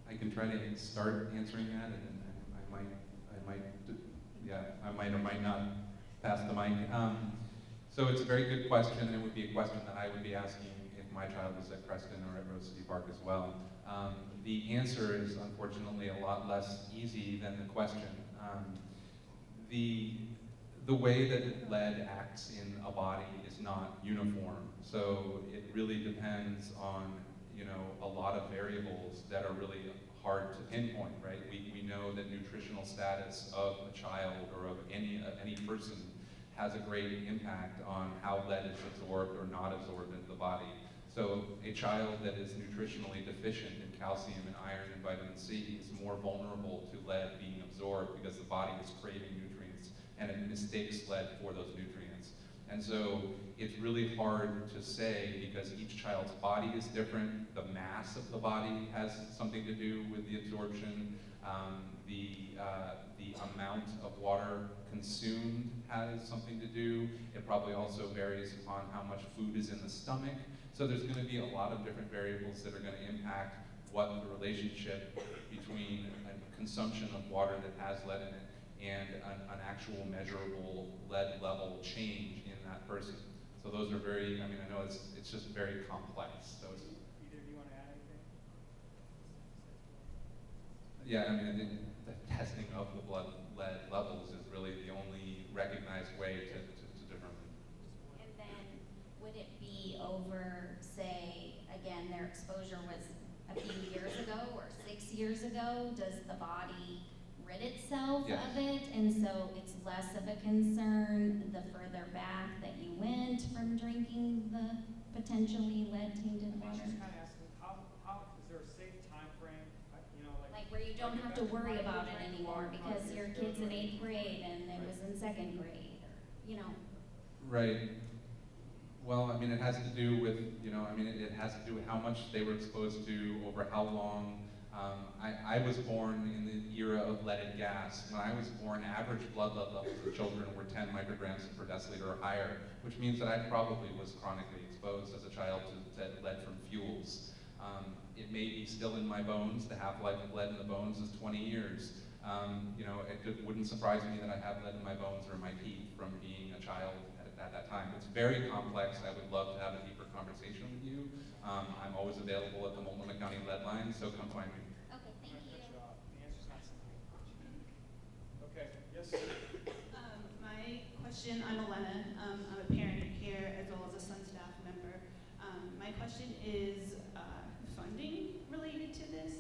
I can try to start answering that, and I might or might not pass the mic. So it's a very good question, and it would be a question that I would be asking if my child was at Creston or at Rose City Park as well. The answer is unfortunately a lot less easy than the question. The way that lead acts in a body is not uniform, so it really depends on a lot of variables that are really hard to pinpoint, right? We know that nutritional status of a child or of any person has a great impact on how lead is absorbed or not absorbed into the body. So a child that is nutritionally deficient in calcium and iron and vitamin C is more vulnerable to lead being absorbed because the body is craving nutrients and it mistakes lead for those nutrients. And so it's really hard to say because each child's body is different. The mass of the body has something to do with the absorption. The amount of water consumed has something to do. It probably also varies upon how much food is in the stomach. So there's going to be a lot of different variables that are going to impact what the relationship between a consumption of water that has lead in it and an actual measurable lead level change in that person. So those are very, I mean, I know it's just very complex. So it's, Either of you want to add anything? yeah, I mean, the testing of the blood lead levels is really the only recognized way to determine. And then would it be over, say, again, their exposure was a few years ago or 6 years ago? Does the body rid itself Yes. of it? And so it's less of a concern the further back that you went from drinking the potentially lead tainted water? She's kind of asking, how is there a safe time frame? You know, Like where you don't have to worry about it anymore because your kid's in 8th grade and it was in 2nd grade, or, you know. Right. Well, I mean, it has to do with, you know, I mean, it has to do with how much they were exposed to over how long. I was born in the era of leaded gas. When I was born, average blood lead levels of children were 10 micrograms per deciliter or higher, which means that I probably was chronically exposed as a child to lead from fuels. It may be still in my bones. The half-life of lead in the bones is 20 years. You know, wouldn't surprise me that I have lead in my bones or in my teeth from being a child at that time. It's very complex. I would love to have a deeper conversation with you. I'm always available at the Multnomah County lead line, so come find me. Okay, thank you. The answer's not simple. Okay, yes? My question, I'm Elena. I'm a parent here as well as a Sun staff member. My question is funding related to this.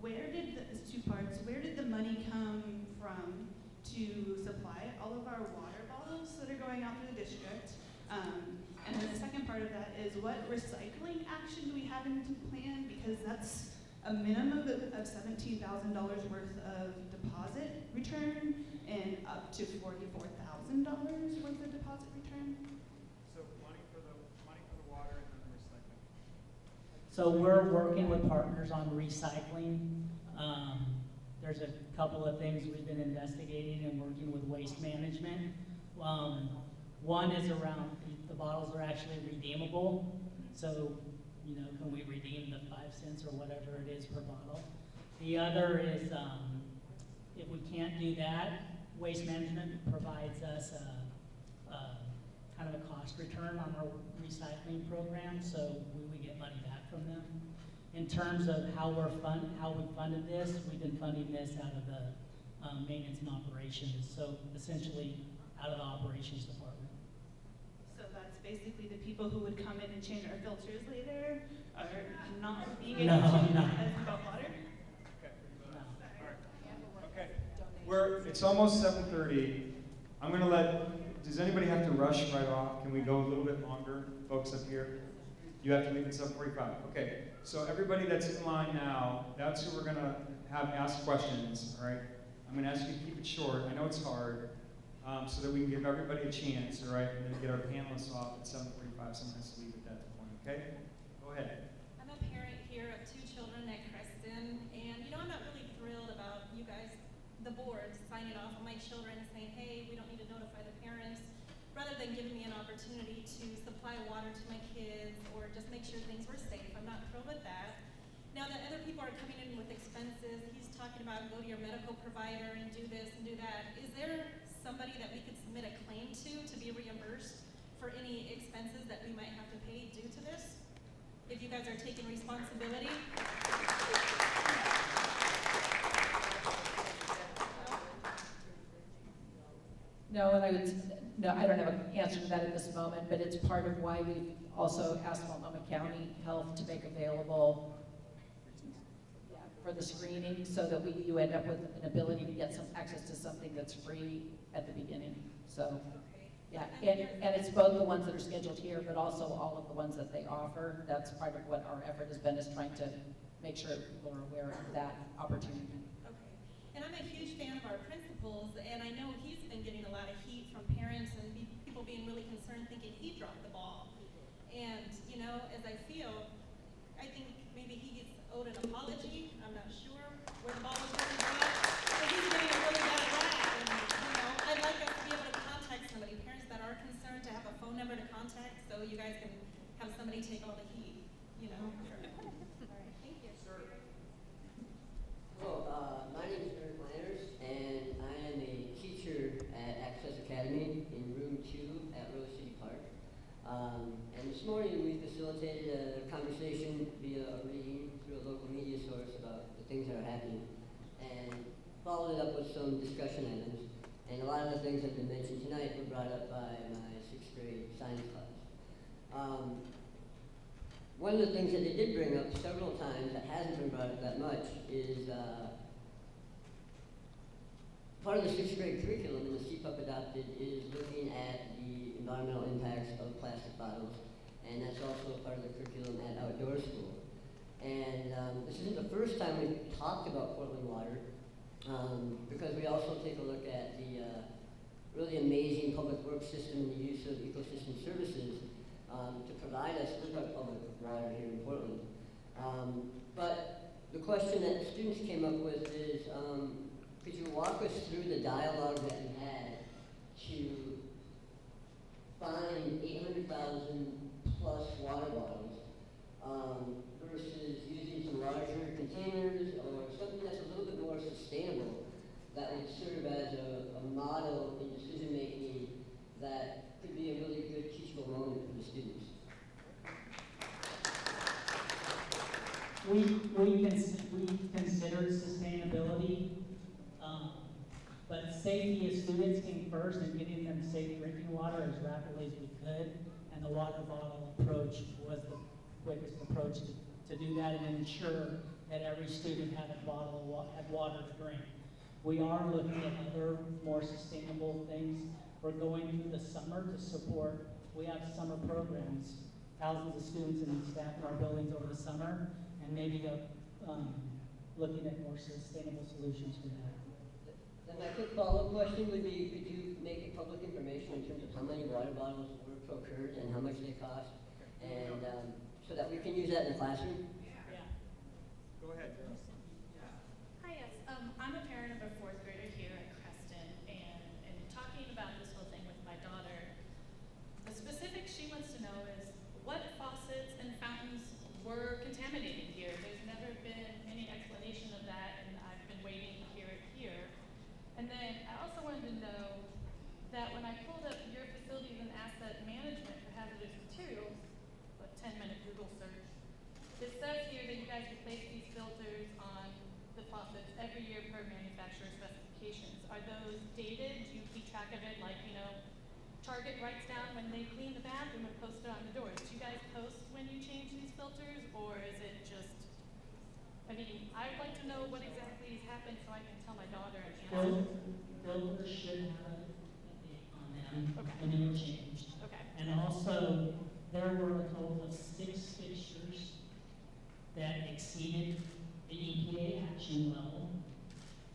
It's 2 parts. Where did the money come from to supply all of our water bottles that are going out to the district? And then the second part of that is what recycling action do we have in plan? Because that's a minimum of $17,000 worth of deposit return and up to $44,000 worth of deposit return. So money for the water and then the recycling. So we're working with partners on recycling. There's a couple of things we've been investigating and working with waste management. One is around the bottles are actually redeemable. So, you know, can we redeem the 5 cents or whatever it is per bottle? The other is if we can't do that, waste management provides us kind of a cost return on our recycling program, so we would get money back from them. In terms of how we funded this, we've been funding this out of the maintenance and operations, so essentially out of the operations department. So that's basically the people who would come in and change our filters later are not being able to because about water? Okay. It's almost 7:30. I'm going to does anybody have to rush right off? Can we go a little bit longer, folks up here? You have to leave at 7:45. Okay, so everybody that's in line now, that's who we're going to have ask questions, all right? I'm going to ask you to keep it short. I know it's hard, so that we can give everybody a chance, all right? And then get our panelists off at 7:45. Someone has to leave at that point, okay? Go ahead. I'm a parent here of 2 children at Creston, and you know, I'm not really thrilled about you guys, the board, signing off on my children and saying, hey, we don't need to notify the parents, rather than giving me an opportunity to supply water to my kids or just make sure things were safe. I'm not thrilled with that. Now that other people are coming in with expenses, he's talking about go to your medical provider and do this and do that. Is there somebody that we could submit a claim to be reimbursed for any expenses that we might have to pay due to this? If you guys are taking responsibility? No, and I don't have an answer to that at this moment, but it's part of why we've also asked Multnomah County Health to make available for the screening, so that you end up with an ability to get some access to something that's free at the beginning. So, yeah, and it's both the ones that are scheduled here, but also all of the ones that they offer. That's part of what our effort has been, is trying to make sure people are aware of that opportunity. Okay. And I'm a huge fan of our principals, and I know he's been getting a lot of heat from parents and people being really concerned, thinking he dropped the ball. And, you know, as I feel, I think maybe he gets owed an apology. I'm not sure where the ball was going to go, but he's getting a really bad rap. And, you know, I'd like us to be able to contact somebody, parents that are concerned, to have a phone number to contact, so you guys can have somebody take all the heat, you know? All right, thank you. Sir, some discussion items, and a lot of the things that have been mentioned tonight were brought up by my 6th grade science class. One of the things that they did bring up several times that hasn't been brought up that much is part of the 6th grade curriculum in the CPUP adopted is looking at the environmental impacts of plastic bottles, and that's also a part of the curriculum at outdoor school. And this isn't the first time we've talked about Portland water, because we also take a look at the really amazing public works system and the use of ecosystem services to provide us with our public water here in Portland. But the question that students came up with is, could you walk us through the dialogue that you had to find 800,000 plus water bottles versus using some larger containers or something that's a little bit more sustainable that would serve as a model in decision making that could be a really good teachable moment for the students? We considered sustainability, but safety of students came first, and getting them safe drinking water as rapidly as we could, and the water bottle approach was the quickest approach to do that and ensure that every student had a bottle had water to drink. We are looking at other more sustainable things. We're going through the summer to support, we have summer programs, thousands of students and staff in our buildings over the summer, and maybe looking at more sustainable solutions for that. Then my quick follow-up question would be, could you make it public information in terms of how many water bottles were procured and how much they cost? And so that we can use that in the classroom? Yeah. Go ahead. Hi, yes. I'm a parent of a 4th grader here at Creston, and talking about this whole thing with my daughter, the specifics she wants to know is what faucets and fountains were contaminated here. There's never been any explanation of that, and I've been waiting to hear it here. And then I also wanted to know that when I pulled up your facilities and asset management for hazardous materials, a 10-minute Google search, it says here that you guys replace these filters on the faucets every year per manufacturer specifications. Are those dated? Do you keep track of it? Like, you know, Target writes down when they clean the bathroom and post it on the doors. Do you guys post when you change these filters, or is it just, I mean, I'd like to know what exactly has happened so I can tell my daughter and answer. Filters should have a date on them, Okay. and they were changed. Okay. And also, there were a total of 6 fixtures that exceeded the EPA action level.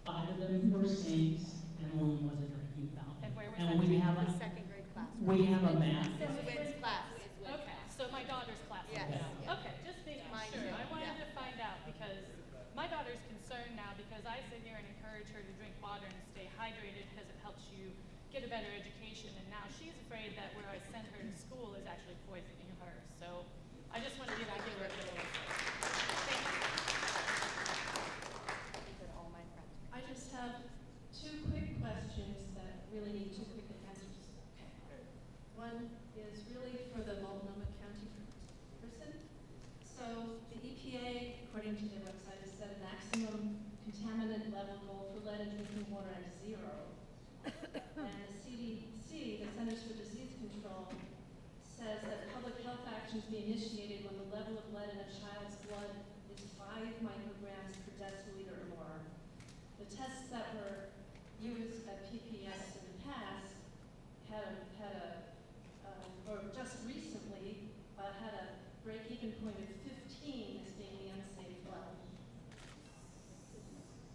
5 of them were sinks, and 1 was a drinking fountain. And where was and that? we have a second grade class. We have a map. Wynn's class. Okay, so my daughter's class. Yes. Yeah. Okay, just making Mine sure. too. I wanted Yeah. to find out because my daughter's concerned now because I sit here and encourage her to drink water and stay hydrated because it helps you get a better education. And now she's afraid that where I send her to school is actually poisoning her. So I just wanted to give her a little. Thank you. I just have 2 quick questions that really need 2 quick answers. Okay. One is really for the Multnomah County person. So the EPA, according to their website, has set a maximum contaminant level goal for lead in drinking water at 0. And the CDC, the Centers for Disease Control, says that public health actions be initiated when the level of lead in a child's blood is 5 micrograms per deciliter or more. The tests that were used at PPS in the past or just recently had a break-even point of 15 as being the unsafe level.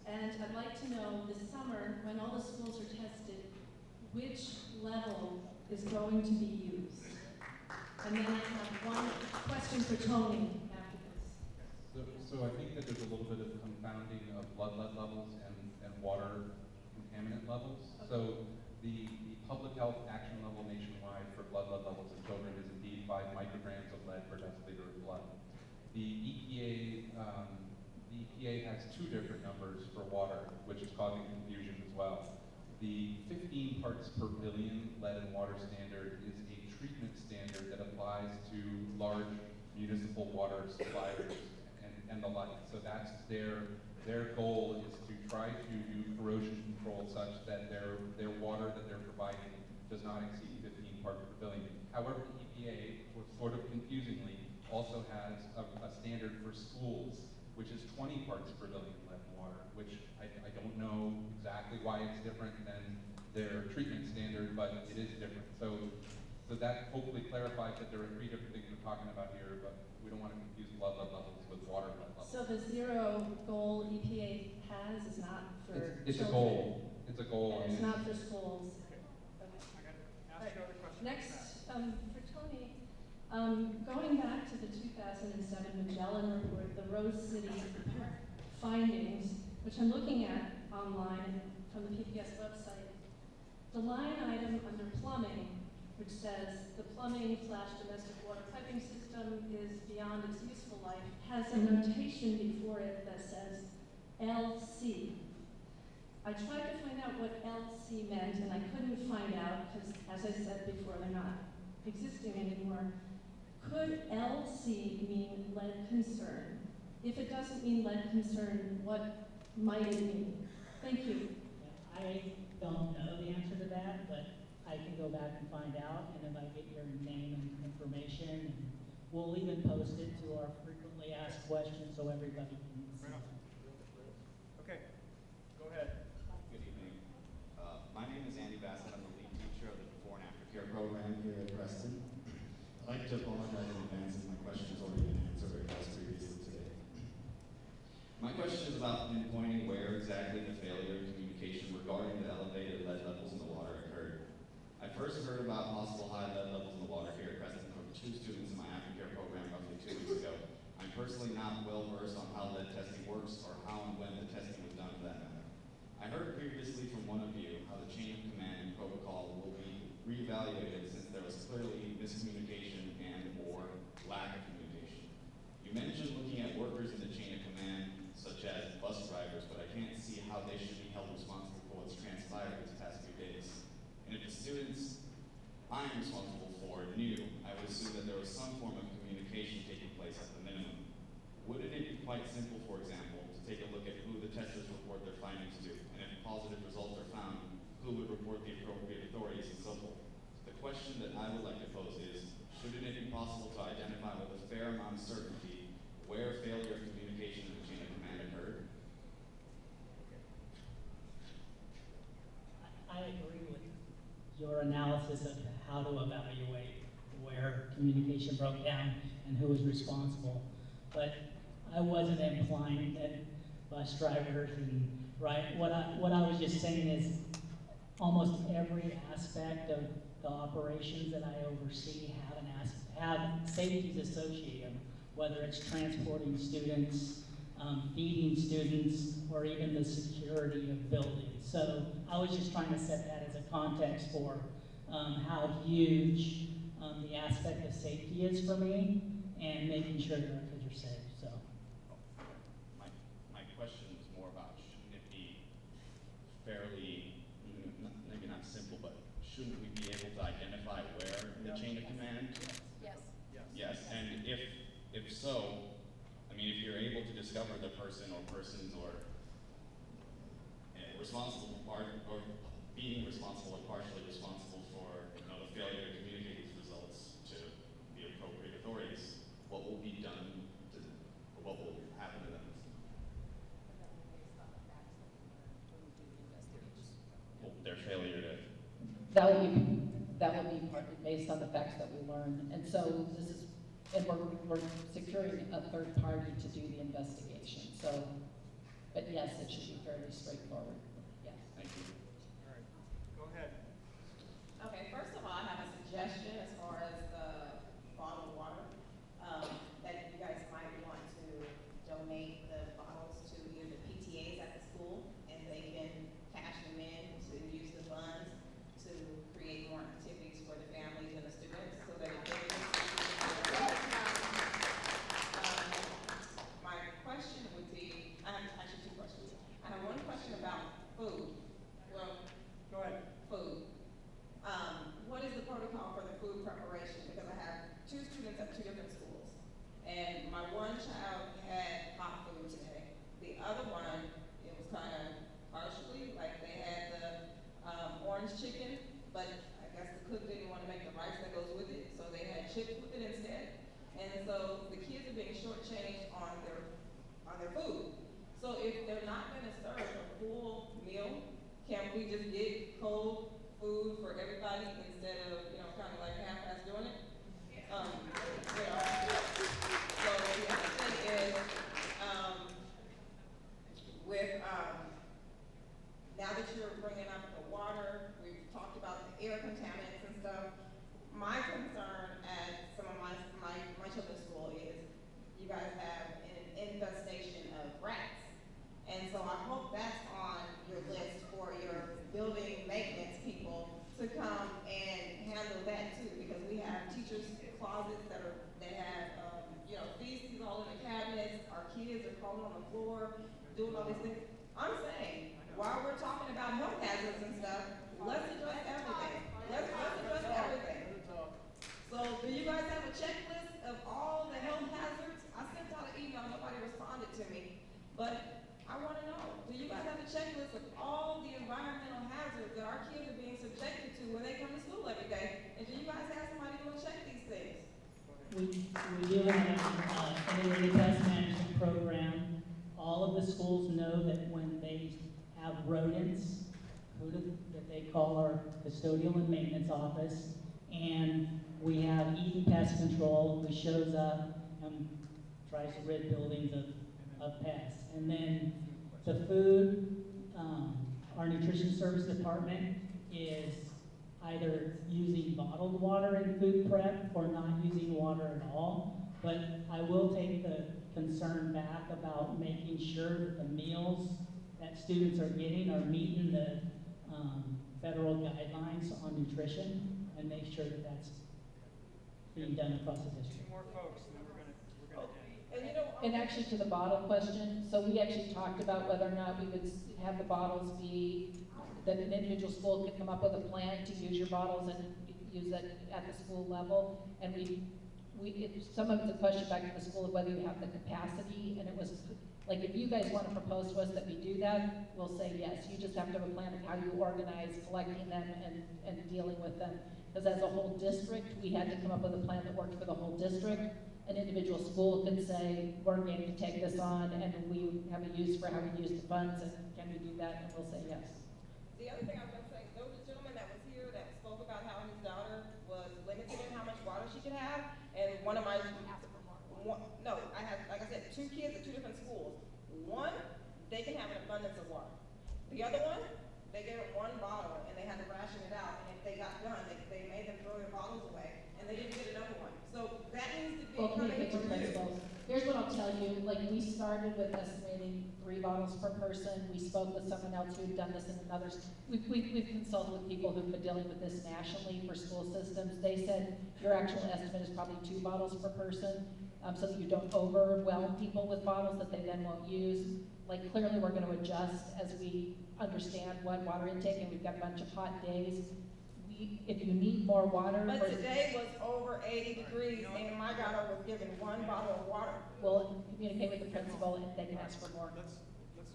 And I'd like to know this summer, when all the schools are tested, which level is going to be used? And then I have one question for Tony after this. So I think that there's a little bit of confounding of blood lead levels and water contaminant levels. So the public health action level nationwide for blood lead levels in children is indeed 5 micrograms of lead per deciliter of blood. The EPA has 2 different numbers for water, which is causing confusion as well. The 15 parts per billion lead and water standard is a treatment standard that applies to large municipal water suppliers and and the like. So that's their goal is to try to do corrosion control such that their water that they're providing does not exceed 15 parts per billion. However, EPA, sort of confusingly, also has a standard for schools, which is 20 parts per billion lead in water, which I don't know exactly why it's different than their treatment standard, but it is different. So that hopefully clarifies that there are three different things we're talking about here, but we don't want to confuse blood lead levels with water lead levels. So the zero goal EPA has is not for It's a children. goal. It's a goal. And it's not for schools. Okay. Ask your other question. Next, for Tony, going back to the 2007 Magellan report, the Rose City findings, which I'm looking at online from the PPS website, the line item under plumbing, which says the plumbing/domestic water piping system is beyond its useful life, has a notation before it that says LC. I tried to find out what LC meant, and I couldn't find out because, as I said before, they're not existing anymore. Could LC mean lead concern? If it doesn't mean lead concern, what might it mean? Thank you. I don't know the answer to that, but I can go back and find out, and if I get your name and information, and we'll even post it to our frequently asked questions so everybody can see. Okay, go ahead. Good evening. My name is Andy Bassett. I'm the lead teacher of the Before and After Care program here at Creston. I'd like to apologize in advance if my question's already been answered as previously today. My question is about pinpointing where exactly the failure of communication regarding the elevated lead levels in the water occurred. I first heard about possible high lead levels in the water here at Creston from 2 students in my aftercare program roughly 2 weeks ago. I'm personally not well versed on how lead testing works or how and when the testing was done for that matter. I heard previously from one of you how the chain of command protocol will be reevaluated since there was clearly miscommunication and or lack of communication. You mentioned looking at workers in the chain of command, such as bus drivers, but I can't see how they should be held responsible for what's transpired these past few days. And if the students I'm responsible for knew, I would assume that there was some form of communication taking place at the minimum. Wouldn't it be quite simple, for example, to take a look at who the testers report their findings to, and if positive results are found, who would report the appropriate authorities and so forth? The question that I would like to pose is, shouldn't it be possible to identify with a fair amount of certainty where failure of communication in the chain of command occurred? I agree with your analysis of how to evaluate where communication broke down and who was responsible. But I wasn't implying that bus drivers and, right, what I was just saying is almost every aspect of the operations that I oversee have safeties associated, whether it's transporting students, feeding students, or even the security of buildings. So I was just trying to set that as a context for how huge the aspect of safety is for me and making sure that our kids are safe. So My question is more about, shouldn't it be fairly, maybe not simple, but shouldn't we be able to identify where in the chain of command? Yes. Yes, and if so, I mean, if you're able to discover the person or persons or responsible part or being responsible or partially responsible for the failure to communicate these results to the appropriate authorities, what will be done to, or what will happen to them? Well, their failure to. That would be partly based on the facts that we learn. And so this is, and we're securing a third party to do the investigation. So, but yes, it should be fairly straightforward. Yes. Thank you. All right, go ahead. Okay, first of all, I have a suggestion as far as the bottled water, that you guys might want to donate the bottles to either the PTAs at the school, and they can cash them in to use the funds to create more activities for the families and the students, so that it my question would be, I have actually 2 questions. I have one question about food. Well, go ahead. Food. What is the protocol for the food preparation? Because I have 2 students at 2 different schools. And my one child had over, doing all these things. I'm saying, while we're talking about health hazards and stuff, let's address everything. Let's address everything. So do you guys have a checklist of all the health hazards? I sent out an email, nobody responded to me, but I want to know, do you guys have a checklist of all the environmental hazards that our kids are being subjected to when they come to school every day? And do you guys have somebody go and check these things? We do have an integrated pest management program. All of the schools know that when they have rodents, that they call our custodial and maintenance office, and we have Eden Pest Control, who shows up and tries to rid buildings of pests. And then the food, our nutrition service department is either using bottled water in food prep or not using water at all. But I will take the concern back about making sure that the meals that students are getting are meeting the federal guidelines on nutrition, and make sure that that's being done across the district. Two more folks, and then we're gonna end. And you know, And actually to the bottle question, so we actually talked about whether or not we could have the bottles be, that an individual school could come up with a plan to use your bottles and use it at the school level. And some of it's a question back to the school of whether you have the capacity, and it was, like, if you guys want to propose to us that we do that, we'll say yes. You just have to have a plan of how you organize collecting them and dealing with them. Because as a whole district, we had to come up with a plan that worked for the whole district. An individual school could say, we're going to take this on, and we have a use for how we use the funds, and can we do that? And we'll say yes. the other thing I was gonna say, there was a gentleman that was here that spoke about how his daughter was limited in how much water she could have, and one of my, no, I have, like I said, 2 kids at 2 different schools. One, they can have an abundance of water. The other one, they gave it 1 bottle, and they had to ration it out, and if they got done, they made them throw their bottles away, and they didn't get another one. So that needs to be Well, coming communicates from with you. principals. Here's what I'll tell you, like, we started with estimating 3 bottles per person. We spoke with someone else who'd done this in another, we've consulted with people who've been dealing with this nationally for school systems. They said your actual estimate is probably 2 bottles per person, so that you don't overwhelm people with bottles that they then won't use. Like, clearly, we're gonna adjust as we understand what water intake, and we've got a bunch of hot days. If you need more water. But today was over 80 degrees, and my daughter was given 1 bottle of water. We'll communicate with the principal, and they can ask for more.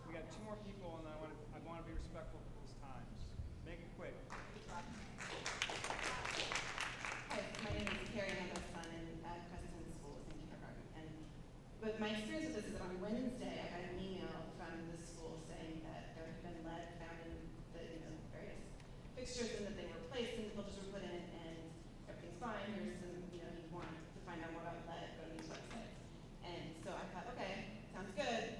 We got 2 more people, and I want to be respectful of people's times. Make it quick. Hi, my name is Carrie, and I have a son in Creston School in kindergarten. But my experience with this is that on Wednesday, I got an email from the school saying that there had been lead found in the various fixtures, and that they were replaced, and the filters were put in, and everything's fine. Here's some, you want to find out more about lead, go to these websites. And so I thought, okay, sounds good.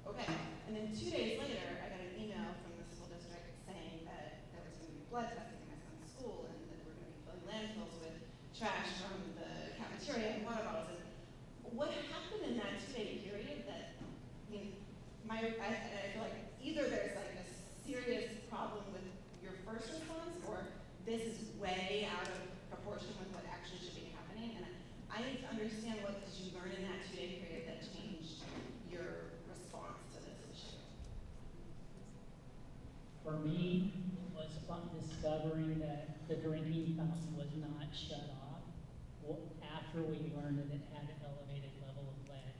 Okay, and then 2 days later, I got an email from the school district saying that there was going to be blood testing in my son's school, and that we're going to be filling landfills with trash from the cafeteria and water bottles. And what happened in that 2-day period that, I feel like either there's like a serious problem with your first response, or this is way out of proportion with what actually should be happening. And I need to understand what did you learn in that 2-day period that changed your response to this issue. For me, it was fun discovering that the drinking fountain was not shut off after we learned that it had an elevated level of lead.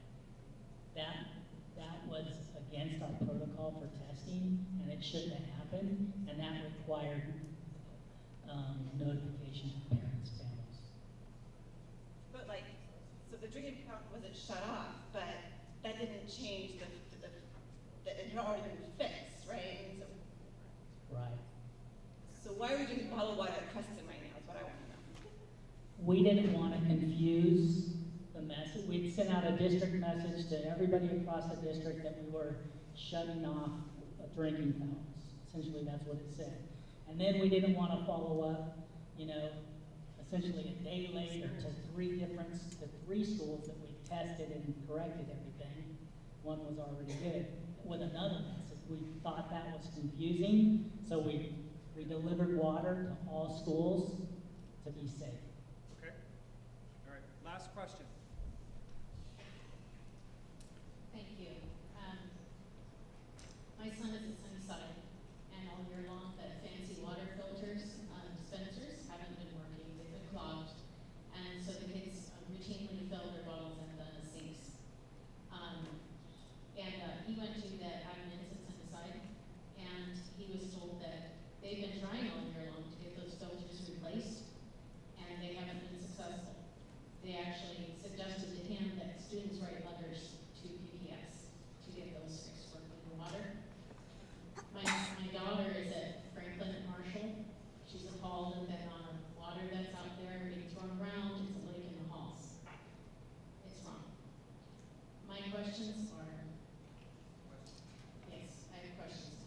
That was against our protocol for testing, and it shouldn't have happened, and that required notification to parents, families. But so the drinking fountain wasn't shut off, but that didn't change that it had already been fixed, right? And Right. so why are we drinking bottled water at Creston right now is what I want to know. We didn't want to confuse the message. We'd sent out a district message to everybody across the district that we were shutting off drinking fountains. Essentially, that's what it said. And then we didn't want to follow up, essentially a day later to 3 schools that we tested and corrected everything. One was already good with another message. We thought that was confusing, so we delivered water to all schools to be safe. Okay. All right. Last question. Thank you. went to that admin sits inside, and he was told that they've been trying all year long to get those filters replaced, and they haven't been successful. They actually suggested to him that students write letters to PPS to get those fixed for clean water. My daughter is at Franklin and Marshall. She's appalled at the amount of water that's out there being thrown around. It's a lake in the halls. It's wrong. My questions are, yes, I have questions.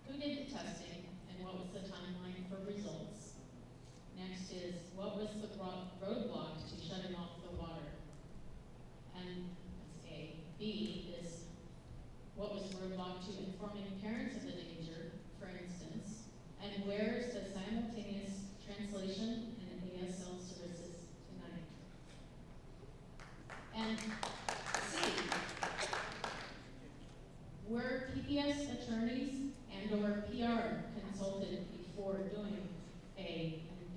Who did the testing and what was the timeline for results? Next is, what was the roadblock to shutting off the water? And that's A. B is, what was the roadblock to informing parents of the danger, for instance? And where is the simultaneous translation and ASL services tonight? And C, were PPS attorneys and/or PR consulted before doing A and B?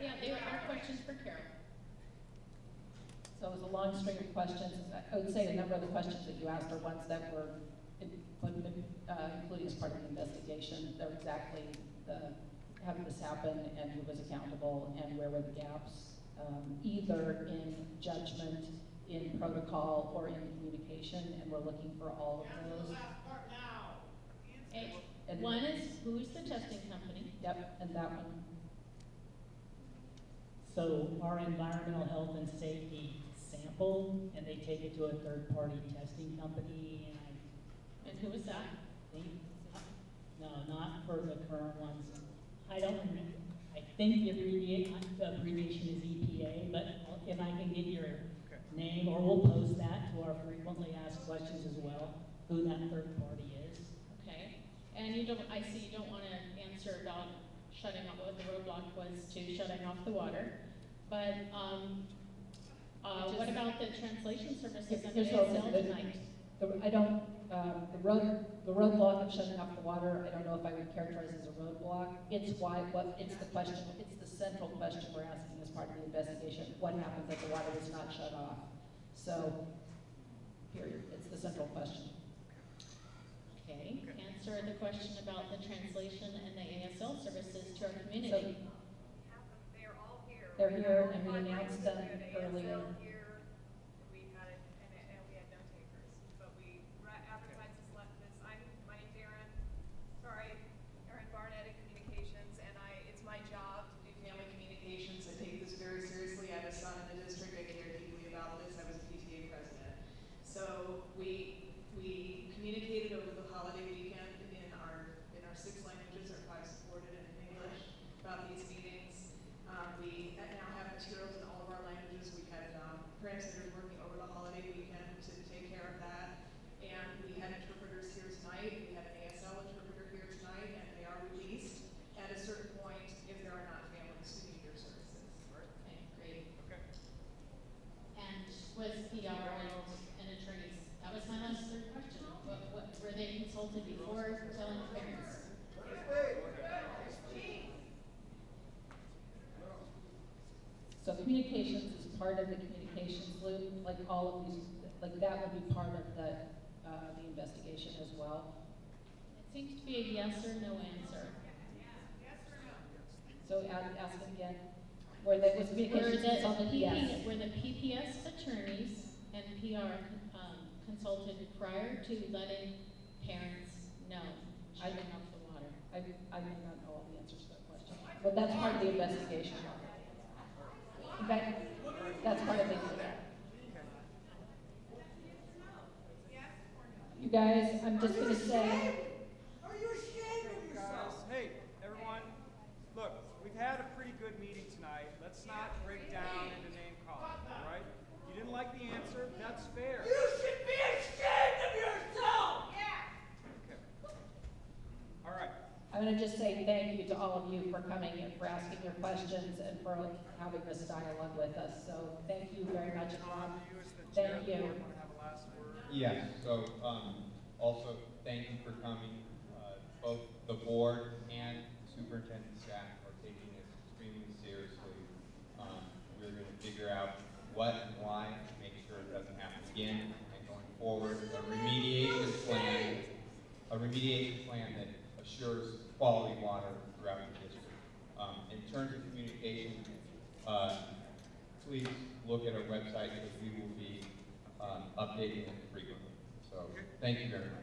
Yeah, they were our questions for Carol. So it was a long string of questions. I would say a number of the questions that you asked are ones that were included as part of the investigation. They're exactly how did this happen and who was accountable and where were the gaps, either in judgment, in protocol, or in communication, and we're looking for all of those. And one is, who's the testing company? Yep, and that one. So our environmental health and safety sample, and they take it to a third-party testing company, And who was that? No, not for the current ones. I don't remember. I think the abbreviation is EPA, but if I can get your name, or we'll post that to our frequently asked questions as well, who that third party is. Okay. And you don't, I see you don't want to answer about shutting off, what the roadblock was to shutting off the water. But what about the translation services and ASL tonight? The roadblock of shutting off the water, I don't know if I would characterize as a roadblock. It's the question, it's the central question we're asking as part of the investigation. What happened that the water was not shut off? So, period, it's the central question. Okay, answer the question about the translation and the ASL services to our community. They're here, and we announced them earlier. We had it, and we had no takers, but we advertised this. My name's Erin Barnett at Communications, and it's my job to do family communications. I take this very seriously. I have a son in the district. I care deeply about this. I was a PTA president, so we communicated over the holiday weekend in our 6 languages, our 5 supported, and in English about these meetings. We now have materials in all of our languages. We had parent centers working over the holiday weekend to take care of that. And we had interpreters here tonight. We had an ASL interpreter here tonight, and they are released at a certain point if there are not families who need their services. Okay, great. Okay. And was PR and attorneys, that was my last third question. What were they consulted before telling parents? So communications is part of the communications loop, like all of these, like that would be part of the investigation as well. It seems to be a yes or no answer. So ask it again. Were the communications consulted? Yes. Were the PPS attorneys and PR consulted prior to letting parents know shutting off the water? I may not know all the answers to that question, but that's part of the investigation. In fact, that's part of the investigation. You guys, I'm just going to say. Are you ashamed of yourselves? Hey, everyone, look, we've had a pretty good meeting tonight. Let's not break down into name calling, all right? You didn't like the answer, that's fair. You should be ashamed of yourself! Yeah! Okay. All right. I'm going to just say thank you to all of you for coming and for asking your questions and for having this dialogue with us. So thank you very much, Bob. Thank you. Yeah, so Also, thank you for coming. Both the board and superintendent staff are taking this extremely seriously. We're going to figure out what and why, make sure it doesn't happen again, and going forward, a remediation plan that assures quality water throughout the district. In terms of communication, please look at our website because we will be updating it frequently. So thank you very much.